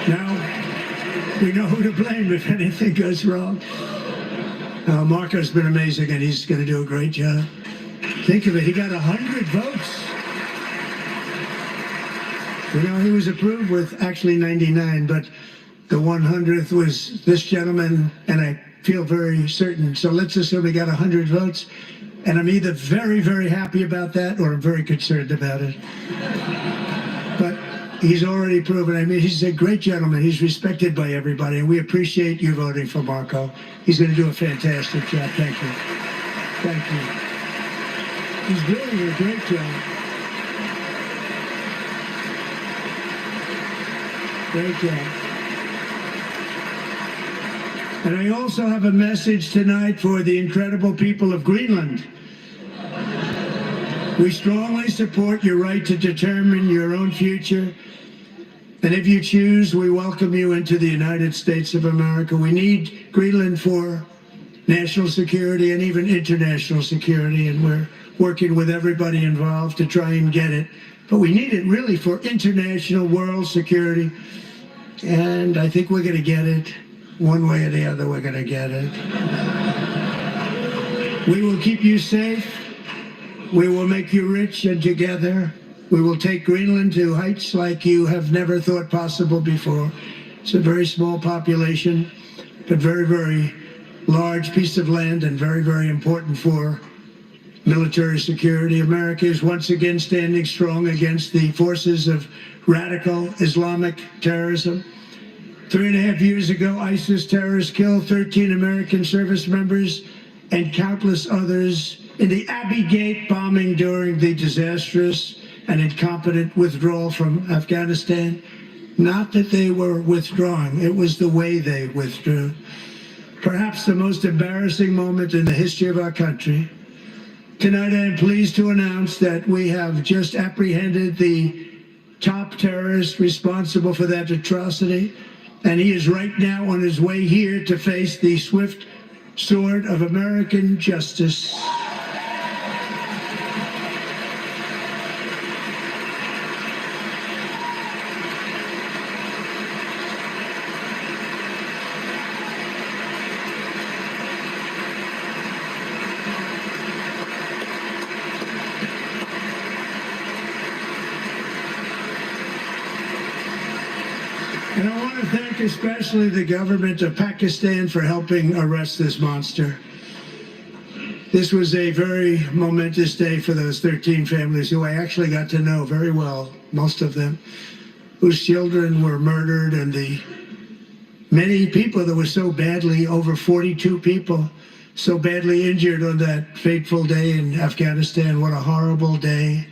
Now, we know who to blame if anything goes wrong. Marco's been amazing, and he's going to do a great job. Think of it, he got 100 votes. You know, he was approved with actually 99, but the 100th was this gentleman, and I feel very certain. So let's assume he got 100 votes, and I'm either very, very happy about that, or I'm very concerned about it. But he's already proven. I mean, he's a great gentleman. He's respected by everybody, and we appreciate you voting for Marco. He's going to do a fantastic job. Thank you. Thank you. He's doing a great job. Great job. And I also have a message tonight for the incredible people of Greenland. We strongly support your right to determine your own future. And if you choose, we welcome you into the United States of America. We need Greenland for national security and even international security, and we're working with everybody involved to try and get it. But we need it really for international world security, and I think we're going to get it. One way or the other, we're going to get it. We will keep you safe. We will make you rich, and together we will take Greenland to heights like you have never thought possible before. It's a very small population, but very, very large piece of land, and very, very important for military security. America is once again standing strong against the forces of radical Islamic terrorism. 3.5 years ago, ISIS terrorists killed 13 American service members and countless others in the Abbey Gate bombing during the disastrous and incompetent withdrawal from Afghanistan. Not that they were withdrawing, it was the way they withdrew. Perhaps the most embarrassing moment in the history of our country. Tonight I am pleased to announce that we have just apprehended the top terrorist responsible for that atrocity, and he is right now on his way here to face the swift sword of American justice. And I want to thank especially the government of Pakistan for helping arrest this monster. This was a very momentous day for those 13 families who I actually got to know very well, most of them, whose children were murdered, and the many people that were so badly, over 42 people, so badly injured on that fateful day in Afghanistan. What a horrible day.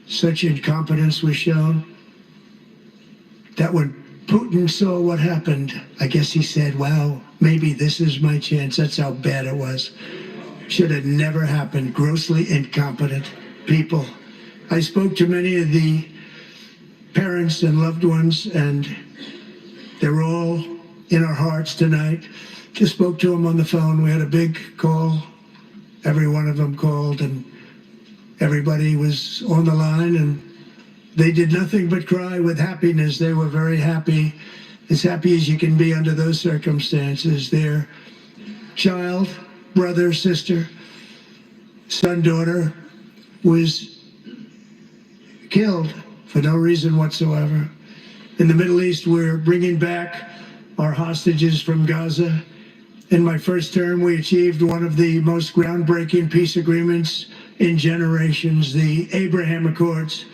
Such incompetence was shown. That when Putin saw what happened, I guess he said, wow, maybe this is my chance. That's how bad it was. Should have never happened. Grossly incompetent people. I spoke to many of the parents and loved ones, and they're all in our hearts tonight. Just spoke to them on the phone. We had a big call. Every one of them called, and everybody was on the line, and They did nothing but cry with happiness. They were very happy as you can be under those circumstances. Their child, brother, sister, son, daughter was killed for no reason whatsoever. In the Middle East, we're bringing back our hostages from Gaza. In my first term, we achieved one of the most groundbreaking peace agreements in generations, the Abraham Accords.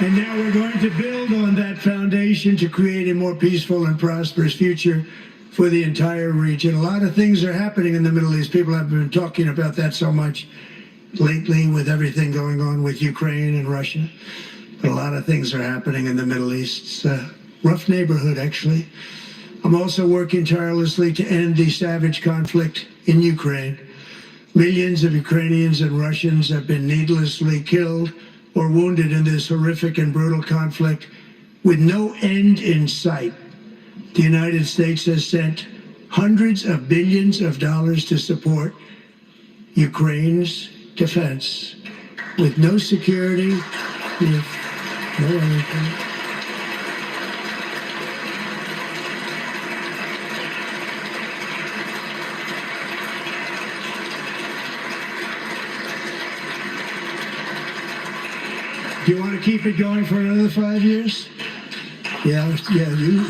And now we're going to build on that foundation to create a more peaceful and prosperous future for the entire region. A lot of things are happening in the Middle East. People have been talking about that so much lately with everything going on with Ukraine and Russia. But a lot of things are happening in the Middle East. It's a rough neighborhood, actually. I'm also working tirelessly to end the savage conflict in Ukraine. Millions of Ukrainians and Russians have been needlessly killed or wounded in this horrific and brutal conflict with no end in sight. The United States has sent hundreds of billions of dollars to support Ukraine's defense with no security, no anything. Do you want to keep it going for another 5 years? Yeah,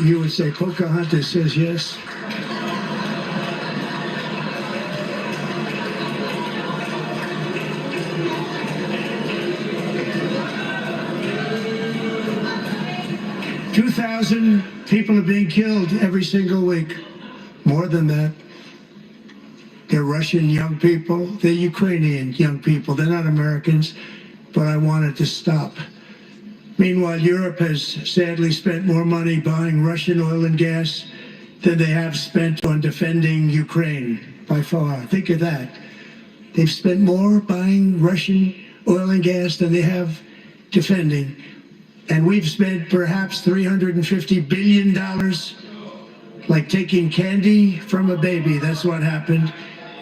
you would say Pocahontas says yes. $2,000 people are being killed every single week. More than that. They're Russian young people. They're Ukrainian young people. They're not Americans. But I want it to stop. Meanwhile, Europe has sadly spent more money buying Russian oil and gas than they have spent on defending Ukraine, by far. Think of that. They've spent more buying Russian oil and gas than they have defending. And we've spent perhaps $350 billion, like taking candy from a baby. That's what happened.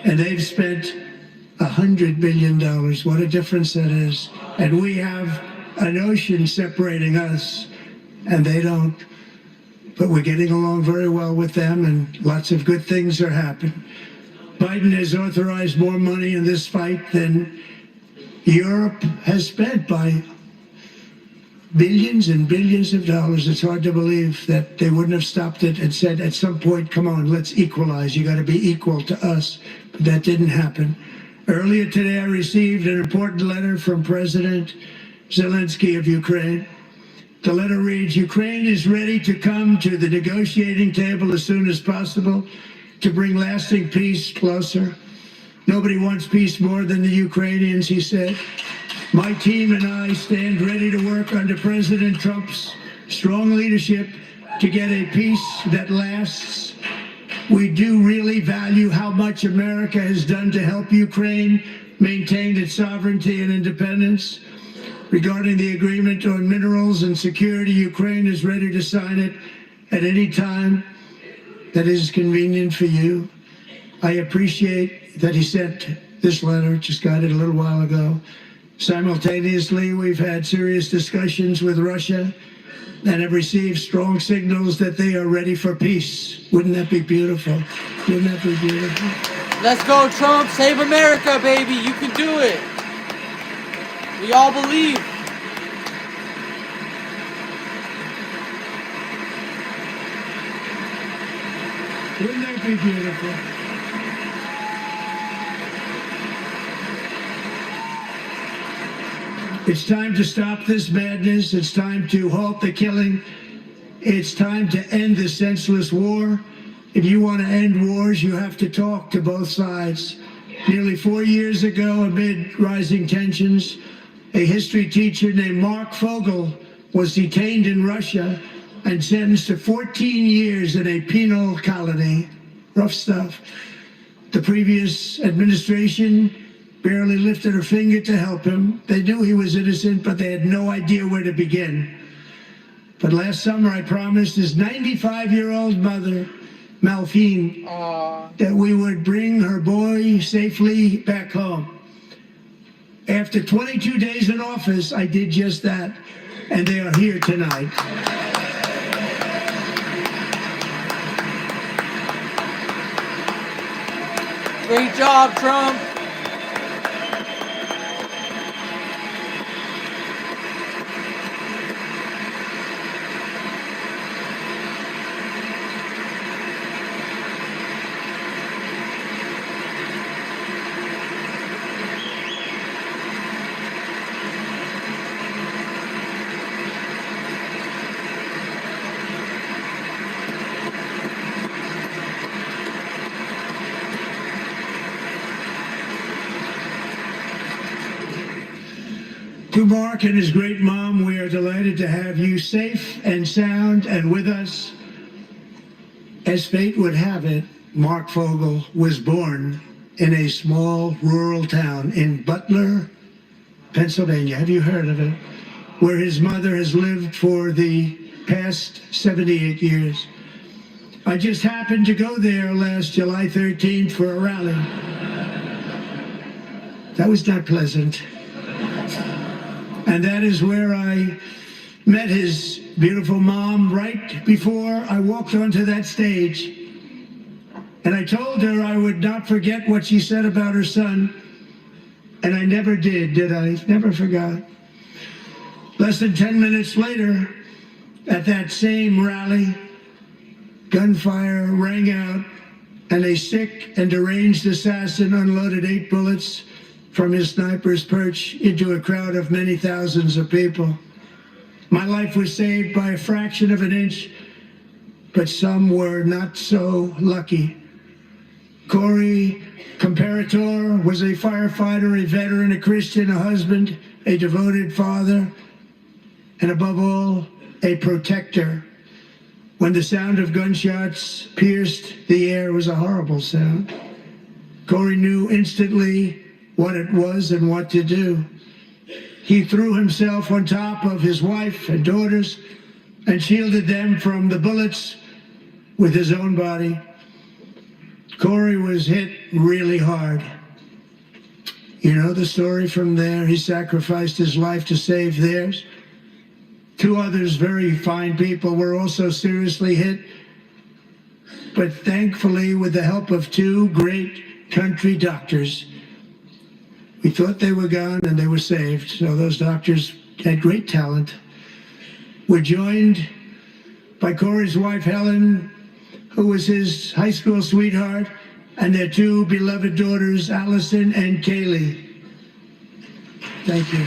And they've spent $100 billion. What a difference that is. And we have an ocean separating us, and they don't. But we're getting along very well with them, and lots of good things are happening. Biden has authorized more money in this fight than Europe has spent by billions and billions of dollars. It's hard to believe that they wouldn't have stopped it and said at some point, come on, let's equalize. You got to be equal to us. But that didn't happen. Earlier today, I received an important letter from President Zelensky of Ukraine. The letter reads, Ukraine is ready to come to the negotiating table as soon as possible to bring lasting peace closer. Nobody wants peace more than the Ukrainians, he said. My team and I stand ready to work under President Trump's strong leadership to get a peace that lasts. We do really value how much America has done to help Ukraine maintain its sovereignty and independence. Regarding the agreement on minerals and security, Ukraine is ready to sign it at any time that is convenient for you. I appreciate that he sent this letter, just got it a little while ago. Simultaneously, we've had serious discussions with Russia and have received strong signals that they are ready for peace. Wouldn't that be beautiful? Wouldn't that be beautiful? Let's go, Trump. Save America, baby. You can do it. We all believe. Wouldn't that be beautiful? It's time to stop this madness. It's time to halt the killing. It's time to end this senseless war. If you want to end wars, you have to talk to both sides. Nearly 4 years ago, amid rising tensions, a history teacher named Mark Fogel was detained in Russia and sentenced to 14 years in a penal colony. Rough stuff. The previous administration barely lifted a finger to help him. They knew he was innocent, but they had no idea where to begin. But last summer, I promised his 95-year-old mother, Malphine, that we would bring her boy safely back home. After 22 days in office, I did just that, and they are here tonight. Great job, Trump. To Mark and his great mom, we are delighted to have you safe and sound and with us. As fate would have it, Mark Fogel was born in a small rural town in Butler, Pennsylvania. Have you heard of it? Where his mother has lived for the past 78 years. I just happened to go there last July 13th for a rally. That was not pleasant. And that is where I met his beautiful mom right before I walked onto that stage. And I told her I would not forget what she said about her son. And I never did I? Never forgot. Less than 10 minutes later, at that same rally, gunfire rang out, and a sick and deranged assassin unloaded 8 bullets from his sniper's perch into a crowd of many thousands of people. My life was saved by a fraction of an inch, but some were not so lucky. Corey Comparator was a firefighter, a veteran, a Christian, a husband, a devoted father, and above all, a protector. When the sound of gunshots pierced the air, it was a horrible sound. Corey knew instantly what it was and what to do. He threw himself on top of his wife and daughters and shielded them from the bullets with his own body. Corey was hit really hard. You know the story from there. He sacrificed his life to save theirs. 2 others, very fine people, were also seriously hit. But thankfully, with the help of 2 great country doctors, we thought they were gone and they were saved. So those doctors had great talent. We're joined by Corey's wife, Helen, who was his high school sweetheart, and their 2 beloved daughters, Allison and Kaylee. Thank you.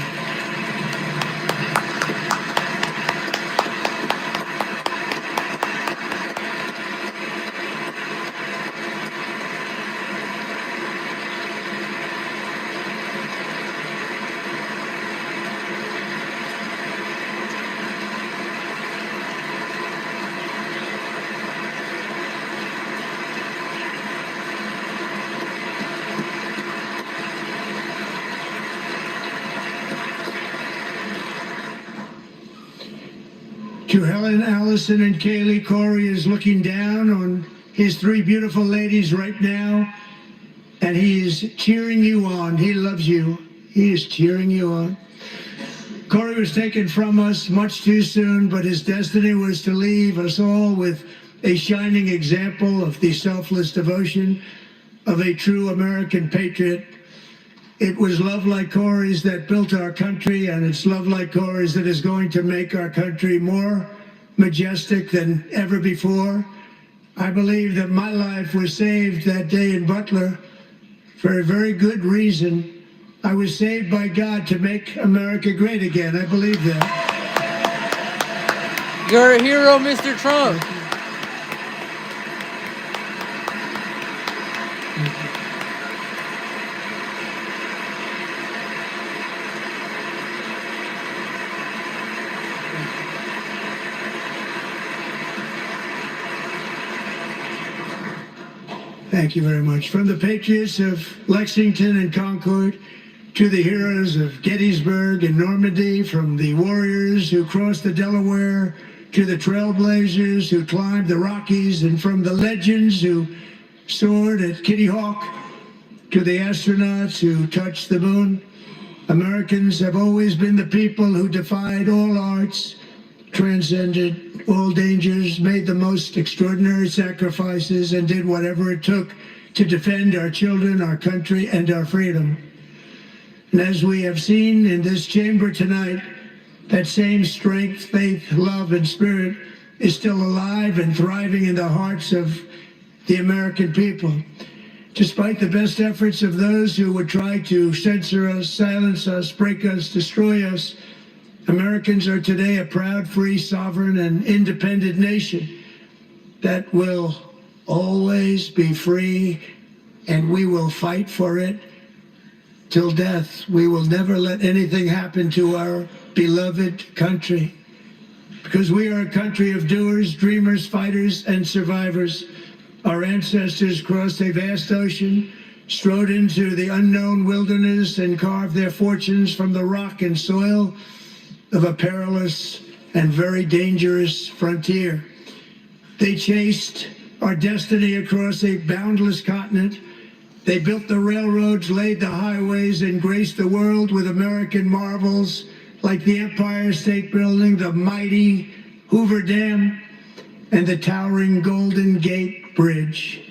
To Helen, Allison, and Kaylee, Corey is looking down on his 3 beautiful ladies right now, and he is cheering you on. He loves you. He is cheering you on. Corey was taken from us much too soon, but his destiny was to leave us all with a shining example of the selfless devotion of a true American patriot. It was love like Corey's that built our country, and it's love like Corey's that is going to make our country more majestic than ever before. I believe that my life was saved that day in Butler for a very good reason. I was saved by God to make America great again. I believe that. You're a hero, Mr. Trump. Thank you very much. From the patriots of Lexington and Concord to the heroes of Gettysburg and Normandy, from the warriors who crossed the Delaware to the trailblazers who climbed the Rockies, and from the legends who soared at Kitty Hawk to the astronauts who touched the moon, Americans have always been the people who defied all odds, transcended all dangers, made the most extraordinary sacrifices, and did whatever it took to defend our children, our country, and our freedom. And as we have seen in this chamber tonight, that same strength, faith, love, and spirit is still alive and thriving in the hearts of the American people. Despite the best efforts of those who would try to censor us, silence us, break us, destroy us, Americans are today a proud, free, sovereign, and independent nation that will always be free, and we will fight for it till death. We will never let anything happen to our beloved country, because we are a country of doers, dreamers, fighters, and survivors. Our ancestors crossed a vast ocean, strode into the unknown wilderness, and carved their fortunes from the rock and soil of a perilous and very dangerous frontier. They chased our destiny across a boundless continent. They built the railroads, laid the highways, and graced the world with American marvels like the Empire State Building, the mighty Hoover Dam, and the towering Golden Gate Bridge.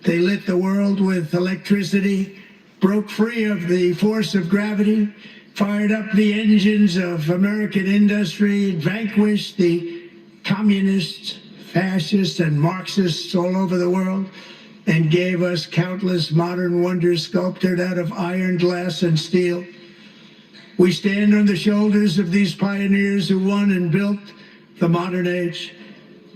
They lit the world with electricity, broke free of the force of gravity, fired up the engines of American industry, vanquished the communists, fascists, and Marxists all over the world, and gave us countless modern wonders sculptured out of iron, glass, and steel. We stand on the shoulders of these pioneers who won and built the modern age,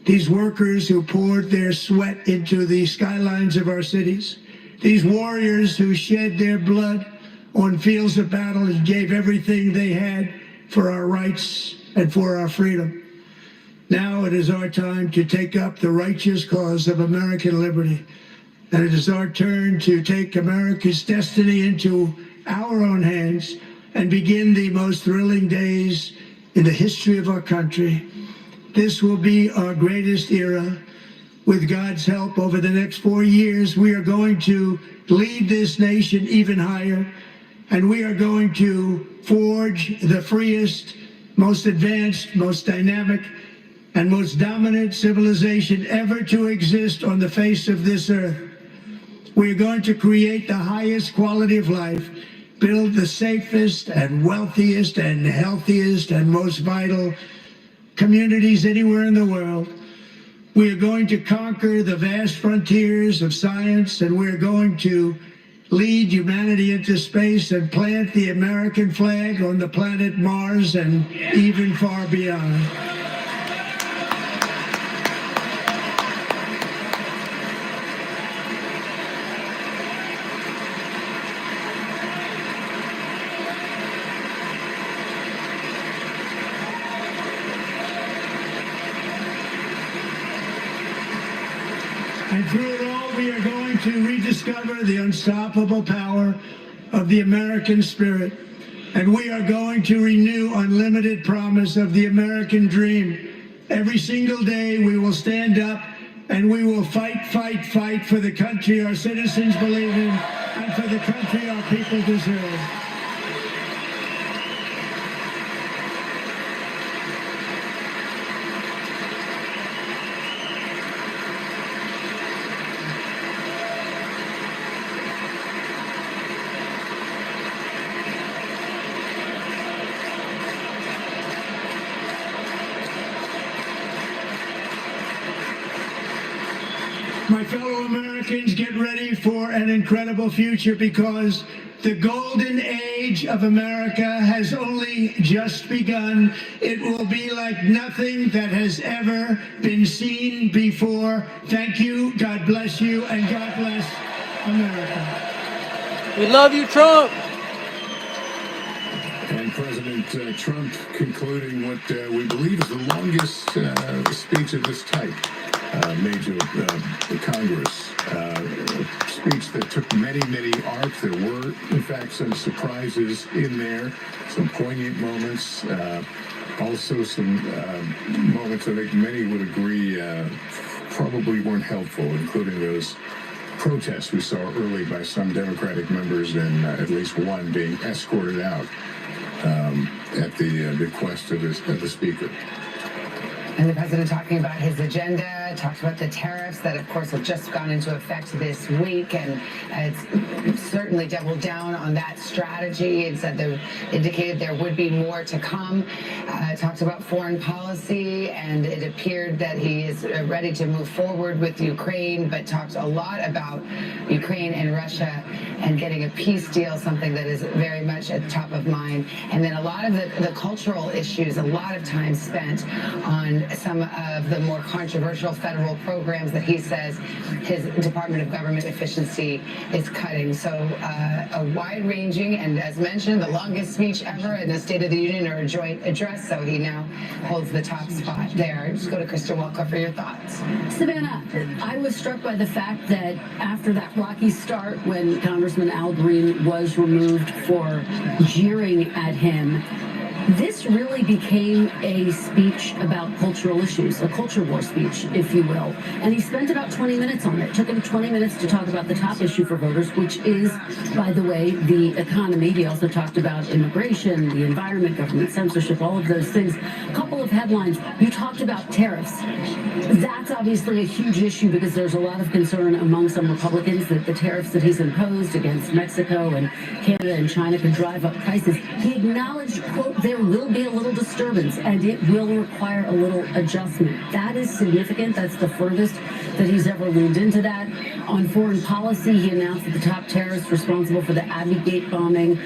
these workers who poured their sweat into the skylines of our cities, these warriors who shed their blood on fields of battle and gave everything they had for our rights and for our freedom. Now it is our time to take up the righteous cause of American liberty. And it is our turn to take America's destiny into our own hands and begin the most thrilling days in the history of our country. This will be our greatest era. With God's help, over the next 4 years, we are going to lead this nation even higher. And we are going to forge the freest, most advanced, most dynamic, and most dominant civilization ever to exist on the face of this earth. We are going to create the highest quality of life, build the safest and wealthiest and healthiest and most vital communities anywhere in the world. We are going to conquer the vast frontiers of science, and we are going to lead humanity into space and plant the American flag on the planet Mars and even far beyond. And through it all, we are going to rediscover the unstoppable power of the American spirit. And we are going to renew unlimited promise of the American dream. Every single day we will stand up and we will fight, fight, fight for the country our citizens believe in and for the country our people deserve. My fellow Americans, get ready for an incredible future, because the golden age of America has only just begun. It will be like nothing that has ever been seen before. Thank you, God bless you, and God bless America. We love you, Trump. And President Trump concluding what we believe is the longest speech of this type made to the Congress. speech that took many, many arcs. There were, in fact, some surprises in there, some poignant moments, also some moments I think many would agree probably weren't helpful, including those protests we saw early by some Democratic members and at least one being escorted out at the request of the Speaker. And the president talking about his agenda, talked about the tariffs that, of course, have just gone into effect this week, and it's certainly doubled down on that strategy and said indicated there would be more to come. Talked about foreign policy, and it appeared that he is ready to move forward with Ukraine, but talked a lot about Ukraine and Russia and getting a peace deal, something that is very much at the top of mind. And then a lot of the cultural issues, a lot of time spent on some of the more controversial federal programs that he says his Department of Government Efficiency is cutting. So a wide-ranging and, as mentioned, the longest speech ever in the State of the Union or a joint address. So he now holds the top spot there. Just go to Kristen Welker for your thoughts. Savannah, I was struck by the fact that after that rocky start when Congressman Al Green was removed for jeering at him, this really became a speech about cultural issues, a culture war speech, if you will. And he spent about 20 minutes on it. It took him 20 minutes to talk about the top issue for voters, which is, by the way, the economy. He also talked about immigration, the environment, government censorship, all of those things. A couple of headlines. You talked about tariffs. That's obviously a huge issue because there's a lot of concern among some Republicans that the tariffs that he's imposed against Mexico and Canada and China could drive up prices. He acknowledged, quote, there will be a little disturbance and it will require a little adjustment. That is significant. That's the furthest that he's ever leaned into that. On foreign policy, he announced that the top terrorist responsible for the Abbey Gate bombing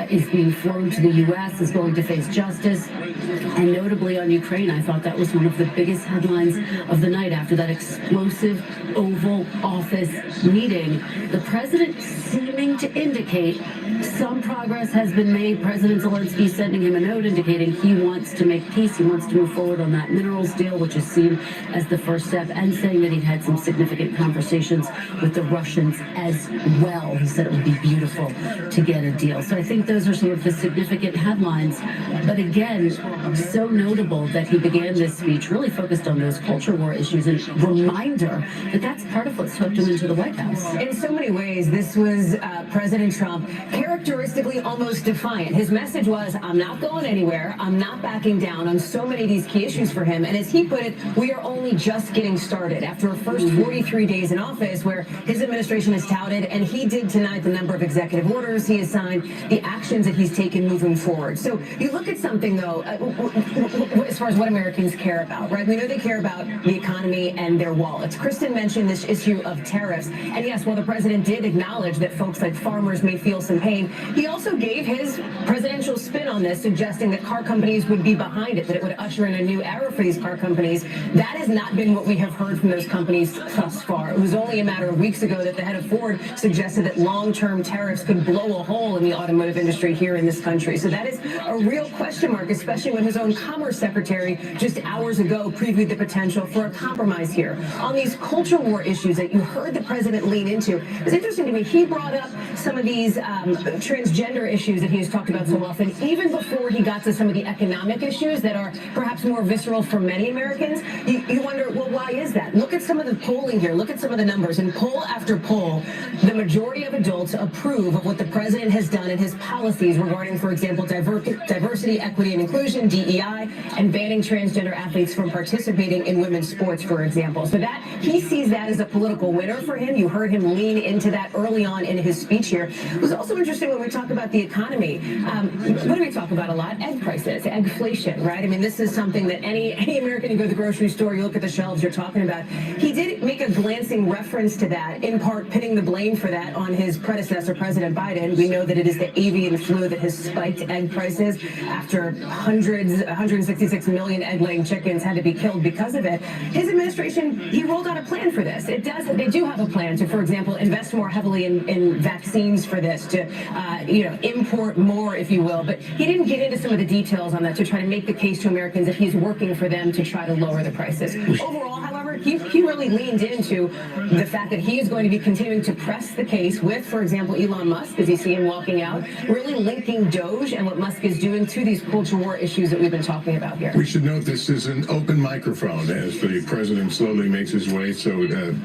is being flown to the U.S., is going to face justice. And notably on Ukraine, I thought that was one of the biggest headlines of the night after that explosive Oval Office meeting. The president seeming to indicate some progress has been made. President Zelensky sending him a note indicating he wants to make peace. He wants to move forward on that minerals deal, which is seen as the first step, and saying that he'd had some significant conversations with the Russians as well. He said it would be beautiful to get a deal. So I think those are some of the significant headlines. But again, so notable that he began this speech really focused on those culture war issues, and reminder that that's part of what's hooked him into the White House. In so many ways, this was President Trump characteristically almost defiant. His message was, I'm not going anywhere. I'm not backing down on so many of these key issues for him. And as he put it, we are only just getting started after a first 43 days in office where his administration has touted, and he did tonight, the number of executive orders he has signed, the actions that he's taken moving forward. So you look at something, though, as far as what Americans care about, right? We know they care about the economy and their wallets. Kristen mentioned this issue of tariffs. And yes, while the president did acknowledge that folks like farmers may feel some pain, he also gave his presidential spin on this, suggesting that car companies would be behind it, that it would usher in a new era for these car companies. That has not been what we have heard from those companies thus far. It was only a matter of weeks ago that the head of Ford suggested that long-term tariffs could blow a hole in the automotive industry here in this country. So that is a real question mark, especially when his own Commerce Secretary just hours ago previewed the potential for a compromise here. On these culture war issues that you heard the president lean into, it's interesting to me, he brought up some of these transgender issues that he has talked about so often, even before he got to some of the economic issues that are perhaps more visceral for many Americans. You wonder, well, why is that? Look at some of the polling here. Look at some of the numbers. In poll after poll, the majority of adults approve of what the president has done in his policies regarding, for example, diversity, equity, and inclusion, DEI, and banning transgender athletes from participating in women's sports, for example. So that, he sees that as a political winner for him. You heard him lean into that early on in his speech here. It was also interesting when we talk about the economy. What do we talk about a lot? Egg prices, eggflation, right? I mean, this is something that any American, you go to the grocery store, you look at the shelves, you're talking about. He did make a glancing reference to that, in part pinning the blame for that on his predecessor, President Biden. We know that it is the avian flu that has spiked egg prices after 166 million egg-laying chickens had to be killed because of it. His administration, he rolled out a plan for this. They do have a plan to, for example, invest more heavily in vaccines for this, to import more, if you will. But he didn't get into some of the details on that to try to make the case to Americans that he's working for them to try to lower the prices. Overall, however, start, he really leaned into the fact that he is going to be continuing to press the case with, for example, Elon Musk, as you see him walking out, really linking Doge and what Musk is doing to these culture war issues that we've been talking about here. We should note this is an open microphone as the president slowly makes his way, so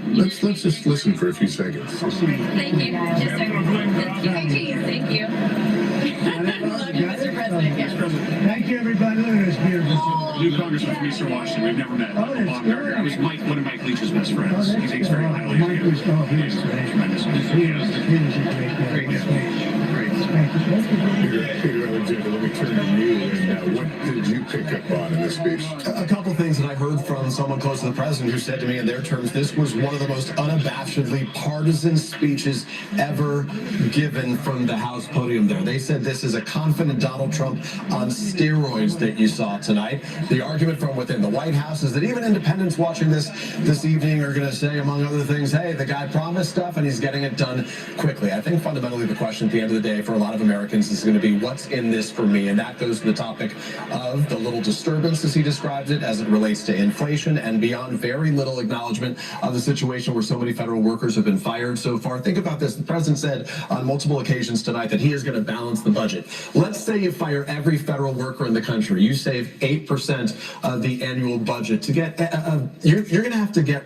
let's just listen for a few seconds. Thank you. Yes, sir. Thank you. Love you, Mr. President. Yes. Thank you, everybody. Look at this beautiful. New Congressman from Eastern Washington. We've never met. Oh, that's good. I was one of Mike Leach's best friends. He thinks very highly of Mike you. was, oh, he is Tremendous. He is a great guy. Peter Alexander, let me turn to you. And what did you pick up on in this speech? A couple things that I heard from someone close to the president who said to me in their terms, this was one of the most unabashedly partisan speeches ever given from the House podium there. They said this is a confident Donald Trump on steroids that you saw tonight. The argument from within the White House is that even independents watching this evening are going to say, among other things, hey, the guy promised stuff and he's getting it done quickly. I think fundamentally the question at the end of the day for a lot of Americans is going to be what's in this for me, and that goes to the topic of the little disturbance, as he describes it, as it relates to inflation and beyond. Very little acknowledgement of the situation where so many federal workers have been fired so far. Think about this. The president said on multiple occasions tonight that he is going to balance the budget. Let's say you fire every federal worker in the country. You save 8% of the annual budget. To get you're going to have to get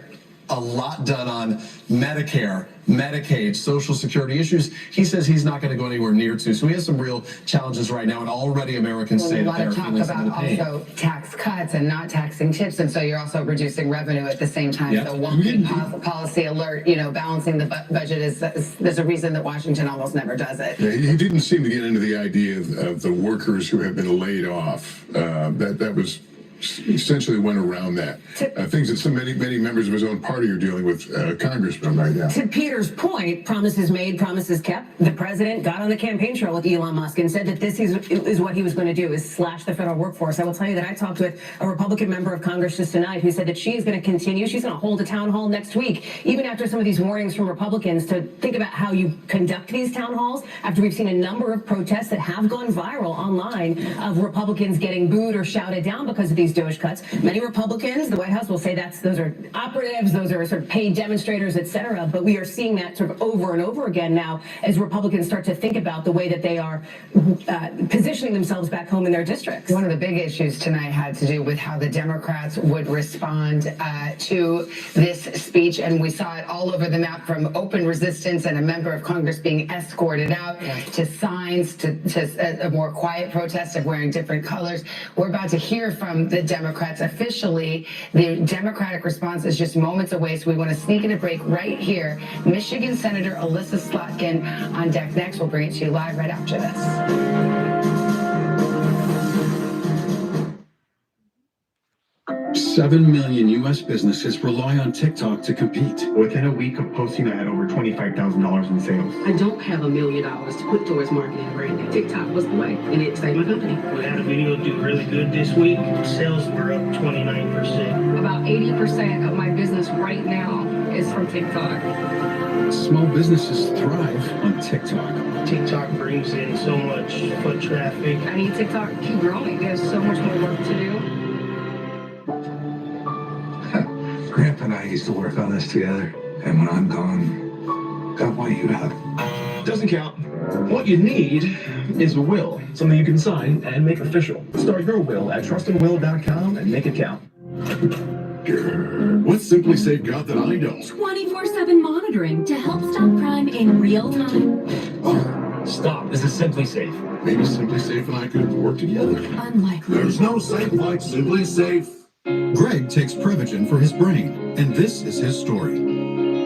a lot done on Medicare, Medicaid, Social Security issues. He says he's not going to go anywhere near to. So he has some real challenges right now, and already Americans say that they're feeling some of the pain. A lot of talk about also tax cuts and not taxing tips, and so you're also reducing revenue at the same time. Yep. So wonky policy alert, balancing the budget is there's a reason that Washington almost never does it. Yeah, he didn't seem to get into the idea of the workers who have been laid off. That was essentially went around that. Things that so many members of his own party are dealing with Congressmen right now. To Peter's point, promises made, promises kept. The president got on the campaign trail with Elon Musk and said that this is what he was going to do, is slash the federal workforce. I will tell you that I talked with a Republican member of Congress just tonight who said that she is going to continue. She's going to hold a town hall next week, even after some of these warnings from Republicans, to think about how you conduct these town halls after we've seen a number of protests that have gone viral online of Republicans getting booed or shouted down because of these Doge cuts. Many Republicans, the White House will say those are operatives, those are sort of paid demonstrators, etc. But we are seeing that sort of over and over again now as Republicans start to think about the way that they are positioning themselves back home in their districts. One of the big issues tonight had to do with how the Democrats would respond to this speech, and we saw it all over the map, from open resistance and a member of Congress being escorted out to signs to a more quiet protest of wearing different colors. We're about to hear from the Democrats officially. The Democratic response is just moments away, so we want to sneak in a break right here. Michigan Senator Elissa Slotkin on deck next. We'll bring it to you live right after this. 7 million U.S. businesses rely on TikTok to compete. Within a week of posting, I had over $25,000 in sales. I don't have $1 million to put towards marketing and branding. TikTok was the way, and it saved my company. We had a video do really good this week. Sales were up 29%. About 80% of my business right now is from TikTok. Small businesses thrive on TikTok. TikTok brings in so much foot traffic. I need TikTok to keep growing. There's so much more work to do. Grandpa and I used to work on this together, and when I'm gone, got what you have. Doesn't count. What you need is a will, something you can sign and make official. Start your will at trustandwill.com and make it count. What's Simply Safe got that I don't? 24/7 monitoring to help stop crime in real time. Stop. This is Simply Safe. Maybe Simply Safe and I could work together. Unlikely. There's no safe like Simply Safe. Greg takes Prevagen for his brain, and this is his story.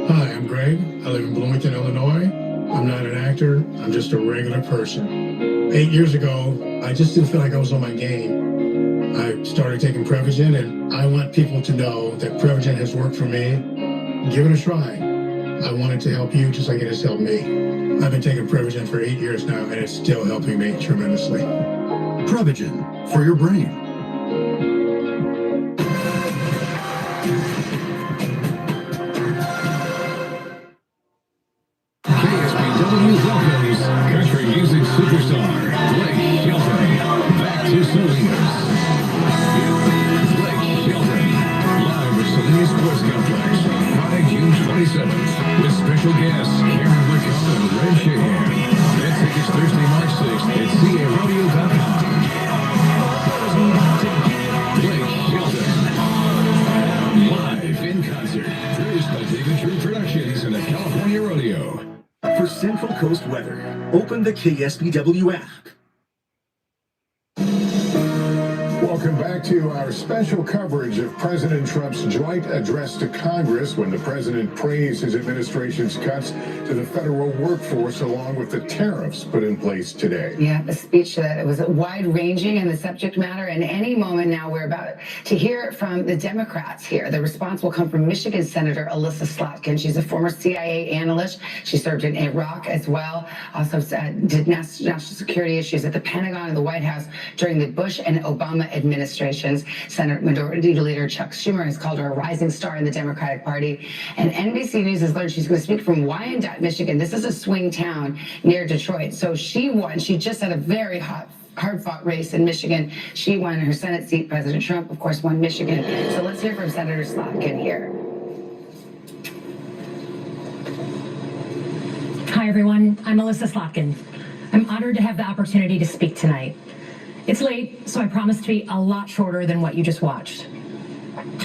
Hi, I'm Greg. I live in Bloomington, Illinois. I'm not an actor. I'm just a regular person. 8 years ago, I just didn't feel like I was on my game. I started taking Prevagen, and I want people to know that Prevagen has worked for me. Give it a try. I wanted to help you just like it has helped me. I've been taking Prevagen for 8 years now, and it's still helping me tremendously. Prevagen for your brain. Welcomes country music superstar Blake Shelton back to Salinas. Blake Shelton, live at Salinas Sports Complex. special guests, Cameron Wickham and Red Shahan. Get tickets Thursday, March 6th at carodeo.com. Blake Shelton. Live in concert. Produced by David True Productions and the California Rodeo. For Central Coast weather, open the KSBW app. Welcome back to our special coverage of President Trump's joint address to Congress when the president praised his administration's cuts to the federal workforce along with the tariffs put in place today. Yeah, a speech that was wide-ranging in the subject matter, and any moment now we're about to hear from the Democrats here. The response will come from Michigan Senator Alyssa Slotkin. She's a former CIA analyst. She served in Iraq as well. Also did national security issues at the Pentagon and the White House during the Bush and Obama administrations. Senate Majority Leader Chuck Schumer has called her a rising star in the Democratic Party. And NBC News has learned she's going to speak from Wyandotte, Michigan. This is a swing town near Detroit. So she won. She just had a very hard-fought race in Michigan. She won her Senate seat. President Trump, of course, won Michigan. So let's hear from Senator Slotkin here. Hi, everyone. I'm Alyssa Slotkin. I'm honored to have the opportunity to speak tonight. It's late, so I promise to be a lot shorter than what you just watched.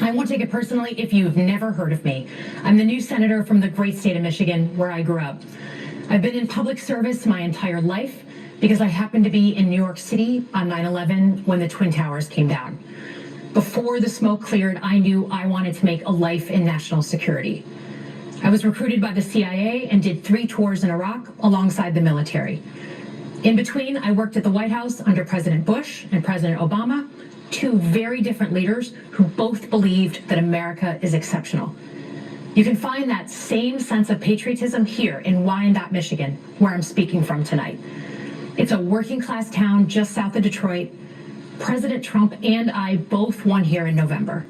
I won't take it personally if you've never heard of me. I'm the new senator from the great state of Michigan, where I grew up. I've been in public service my entire life because I happened to be in New York City on 9/11 when the Twin Towers came down. Before the smoke cleared, I knew I wanted to make a life in national security. I was recruited by the CIA and did 3 tours in Iraq alongside the military. In between, I worked at the White House under President Bush and President Obama, 2 very different leaders who both believed that America is exceptional. You can find that same sense of patriotism here in Wyandotte, Michigan, where I'm speaking from tonight. It's a working-class town just south of Detroit. President Trump and I both won here in November.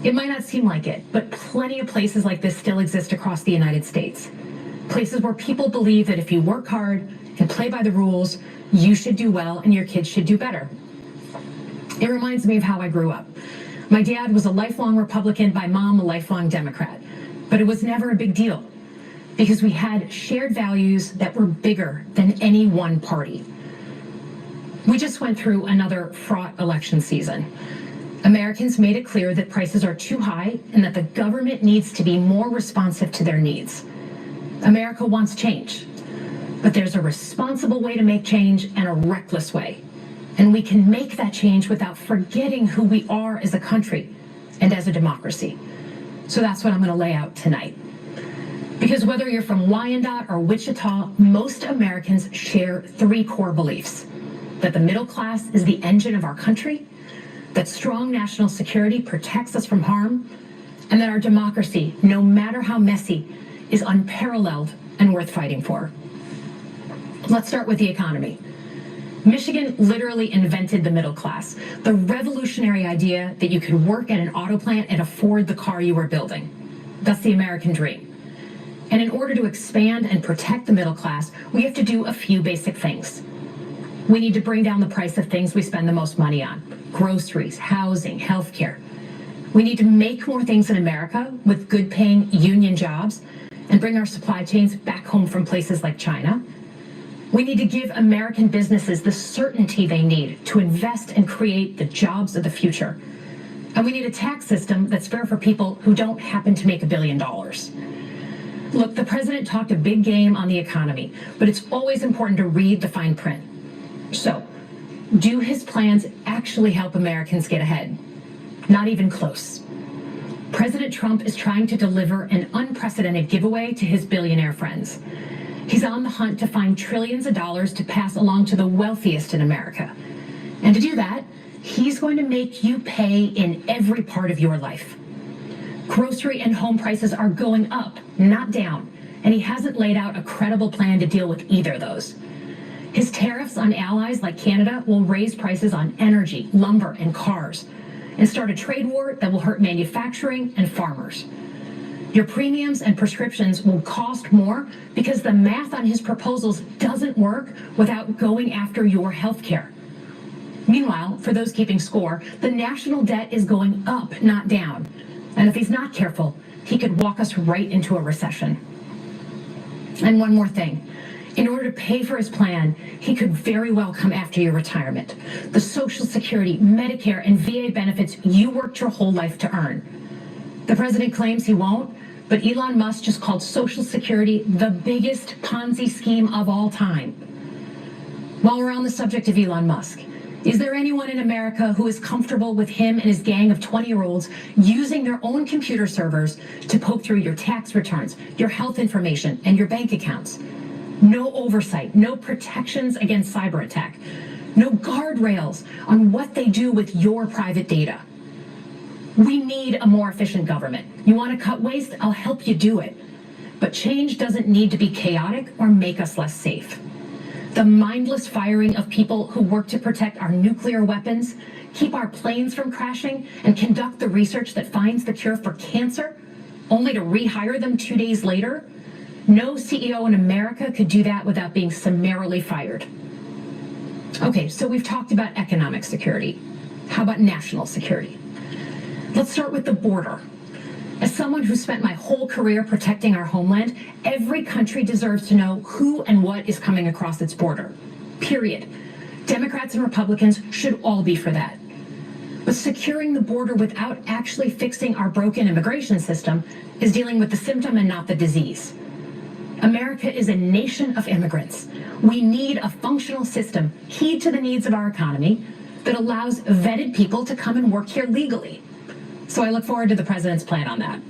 It might not seem like it, but plenty of places like this still exist across the United States. Places where people believe that if you work hard and play by the rules, you should do well and your kids should do better. It reminds me of how I grew up. My dad was a lifelong Republican, my mom a lifelong Democrat. But it was never a big deal because we had shared values that were bigger than any one party. We just went through another fraught election season. Americans made it clear that prices are too high and that the government needs to be more responsive to their needs. America wants change. But there's a responsible way to make change and a reckless way. And we can make that change without forgetting who we are as a country and as a democracy. So that's what I'm going to lay out tonight. Because whether you're from Wyandotte or Wichita, most Americans share 3 core beliefs. That the middle class is the engine of our country, that strong national security protects us from harm, and that our democracy, no matter how messy, is unparalleled and worth fighting for. Let's start with the economy. Michigan literally invented the middle class, the revolutionary idea that you could work at an auto plant and afford the car you were building. That's the American dream. And in order to expand and protect the middle class, we have to do a few basic things. We need to bring down the price of things we spend the most money on: groceries, housing, healthcare. We need to make more things in America with good-paying union jobs and bring our supply chains back home from places like China. We need to give American businesses the certainty they need to invest and create the jobs of the future. And we need a tax system that's fair for people who don't happen to make $1 billion. Look, the president talked a big game on the economy, but it's always important to read the fine print. So, do his plans actually help Americans get ahead? Not even close. President Trump is trying to deliver an unprecedented giveaway to his billionaire friends. He's on the hunt to find trillions of dollars to pass along to the wealthiest in America. And to do that, he's going to make you pay in every part of your life. Grocery and home prices are going up, not down, and he hasn't laid out a credible plan to deal with either of those. His tariffs on allies like Canada will raise prices on energy, lumber, and cars, and start a trade war that will hurt manufacturing and farmers. Your premiums and prescriptions will cost more because the math on his proposals doesn't work without going after your health care. Meanwhile, for those keeping score, the national debt is going up, not down. And if he's not careful, he could walk us right into a recession. And one more thing. In order to pay for his plan, he could very well come after your retirement. The Social Security, Medicare, and VA benefits you worked your whole life to earn. The president claims he won't, but Elon Musk just called Social Security the biggest Ponzi scheme of all time. While we're on the subject of Elon Musk, is there anyone in America who is comfortable with him and his gang of 20-year-olds using their own computer servers to poke through your tax returns, your health information, and your bank accounts? No oversight, no protections against cyber attack, no guardrails on what they do with your private data. We need a more efficient government. You want to cut waste? I'll help you do it. But change doesn't need to be chaotic or make us less safe. The mindless firing of people who work to protect our nuclear weapons, keep our planes from crashing, and conduct the research that finds the cure for cancer, only to rehire them 2 days later? No CEO in America could do that without being summarily fired. Okay, so we've talked about economic security. How about national security? Let's start with the border. As someone who spent my whole career protecting our homeland, every country deserves to know who and what is coming across its border. Period. Democrats and Republicans should all be for that. But securing the border without actually fixing our broken immigration system is dealing with the symptom and not the disease. America is a nation of immigrants. We need a functional system keyed to the needs of our economy that allows vetted people to come and work here legally. So I look forward to the president's plan on that.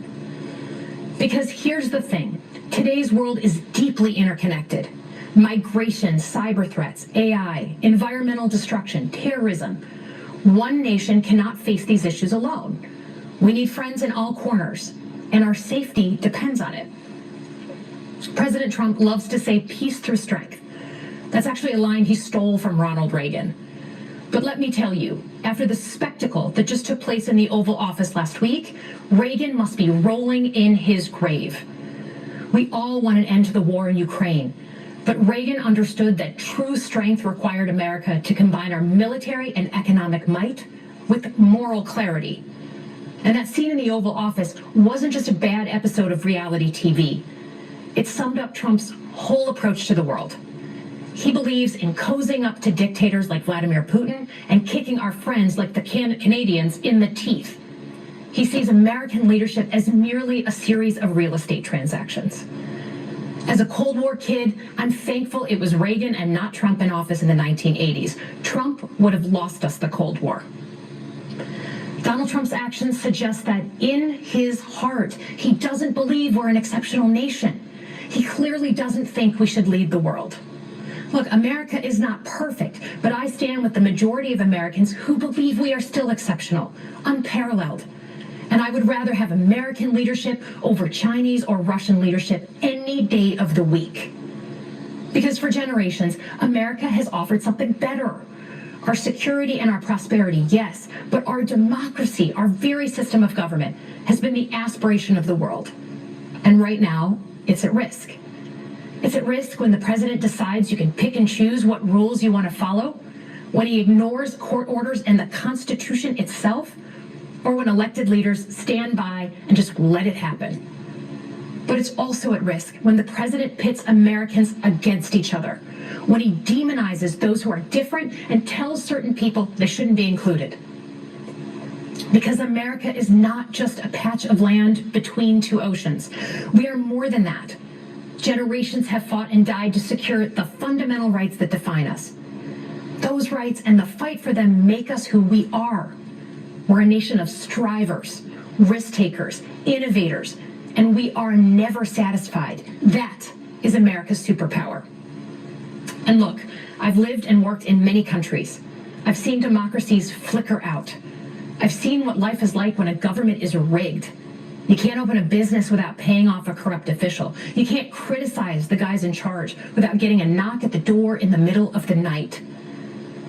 Because here's the thing. Today's world is deeply interconnected. Migration, cyber threats, AI, environmental destruction, terrorism. One nation cannot face these issues alone. We need friends in all corners, and our safety depends on it. President Trump loves to say peace through strength. That's actually a line he stole from Ronald Reagan. But let me tell you, after the spectacle that just took place in the Oval Office last week, Reagan must be rolling in his grave. We all want an end to the war in Ukraine, but Reagan understood that true strength required America to combine our military and economic might with moral clarity. And that scene in the Oval Office wasn't just a bad episode of reality TV. It summed up Trump's whole approach to the world. He believes in cozying up to dictators like Vladimir Putin and kicking our friends like the Canadians in the teeth. He sees American leadership as merely a series of real estate transactions. As a Cold War kid, I'm thankful it was Reagan and not Trump in office in the 1980s. Trump would have lost us the Cold War. Donald Trump's actions suggest that in his heart, he doesn't believe we're an exceptional nation. He clearly doesn't think we should lead the world. Look, America is not perfect, but I stand with the majority of Americans who believe we are still exceptional, unparalleled. And I would rather have American leadership over Chinese or Russian leadership any day of the week. Because for generations, America has offered something better. Our security and our prosperity, yes, but our democracy, our very system of government, has been the aspiration of the world. And right now, it's at risk. It's at risk when the president decides you can pick and choose what rules you want to follow, when he ignores court orders and the Constitution itself, or when elected leaders stand by and just let it happen. But it's also at risk when the president pits Americans against each other, when he demonizes those who are different and tells certain people they shouldn't be included. Because America is not just a patch of land between two oceans. We are more than that. Generations have fought and died to secure the fundamental rights that define us. Those rights and the fight for them make us who we are. We're a nation of strivers, risk takers, innovators, and we are never satisfied. That is America's superpower. And look, I've lived and worked in many countries. I've seen democracies flicker out. I've seen what life is like when a government is rigged. You can't open a business without paying off a corrupt official. You can't criticize the guys in charge without getting a knock at the door in the middle of the night.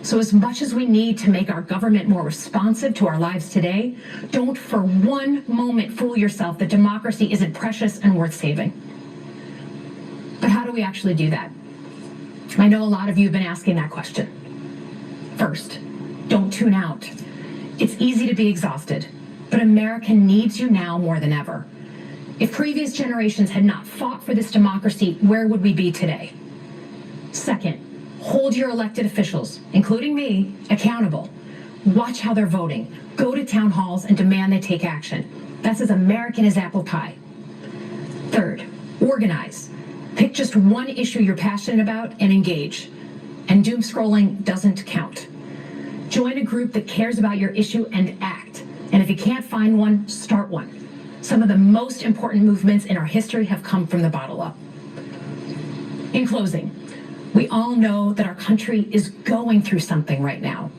So as much as we need to make our government more responsive to our lives today, don't for one moment fool yourself that democracy isn't precious and worth saving. But how do we actually do that? I know a lot of you have been asking that question. First, don't tune out. It's easy to be exhausted, but America needs you now more than ever. If previous generations had not fought for this democracy, where would we be today? Second, hold your elected officials, including me, accountable. Watch how they're voting. Go to town halls and demand they take action. That's as American as apple pie. Third, organize. Pick just one issue you're passionate about and engage. And doom scrolling doesn't count. Join a group that cares about your issue and act. And if you can't find one, start one. Some of the most important movements in our history have come from the bottom up. In closing, we all know that our country is going through something right now.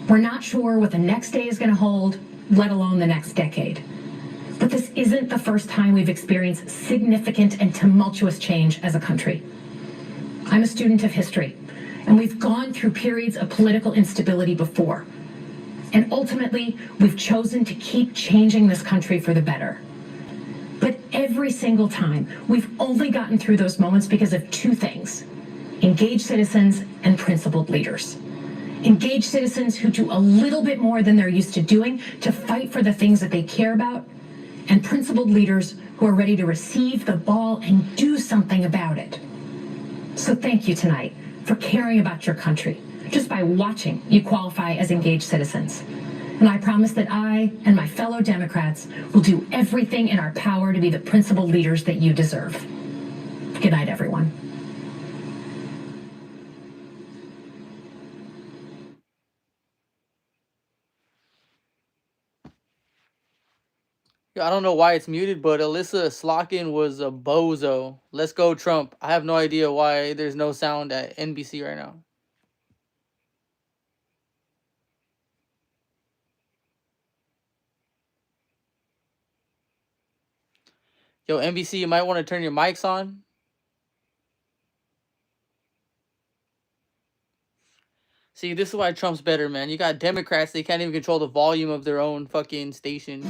We're not sure what the next day is going to hold, let alone the next decade. But this isn't the first time we've experienced significant and tumultuous change as a country. I'm a student of history, and we've gone through periods of political instability before. And ultimately, we've chosen to keep changing this country for the better. But every single time, we've only gotten through those moments because of two things: engaged citizens and principled leaders. Engaged citizens who do a little bit more than they're used to doing to fight for the things that they care about, and principled leaders who are ready to receive the ball and do something about it. So thank you tonight for caring about your country. Just by watching, you qualify as engaged citizens. And I promise that I and my fellow Democrats will do everything in our power to be the principled leaders that you deserve. Good night, everyone. I don't know why it's muted, but Alyssa Slotkin was a bozo. Let's go, Trump. I have no idea why there's no sound at NBC right now. Yo, NBC, you might want to turn your mics on. See, this is why Trump's better, man. You got Democrats, they can't even control the volume of their own fucking station.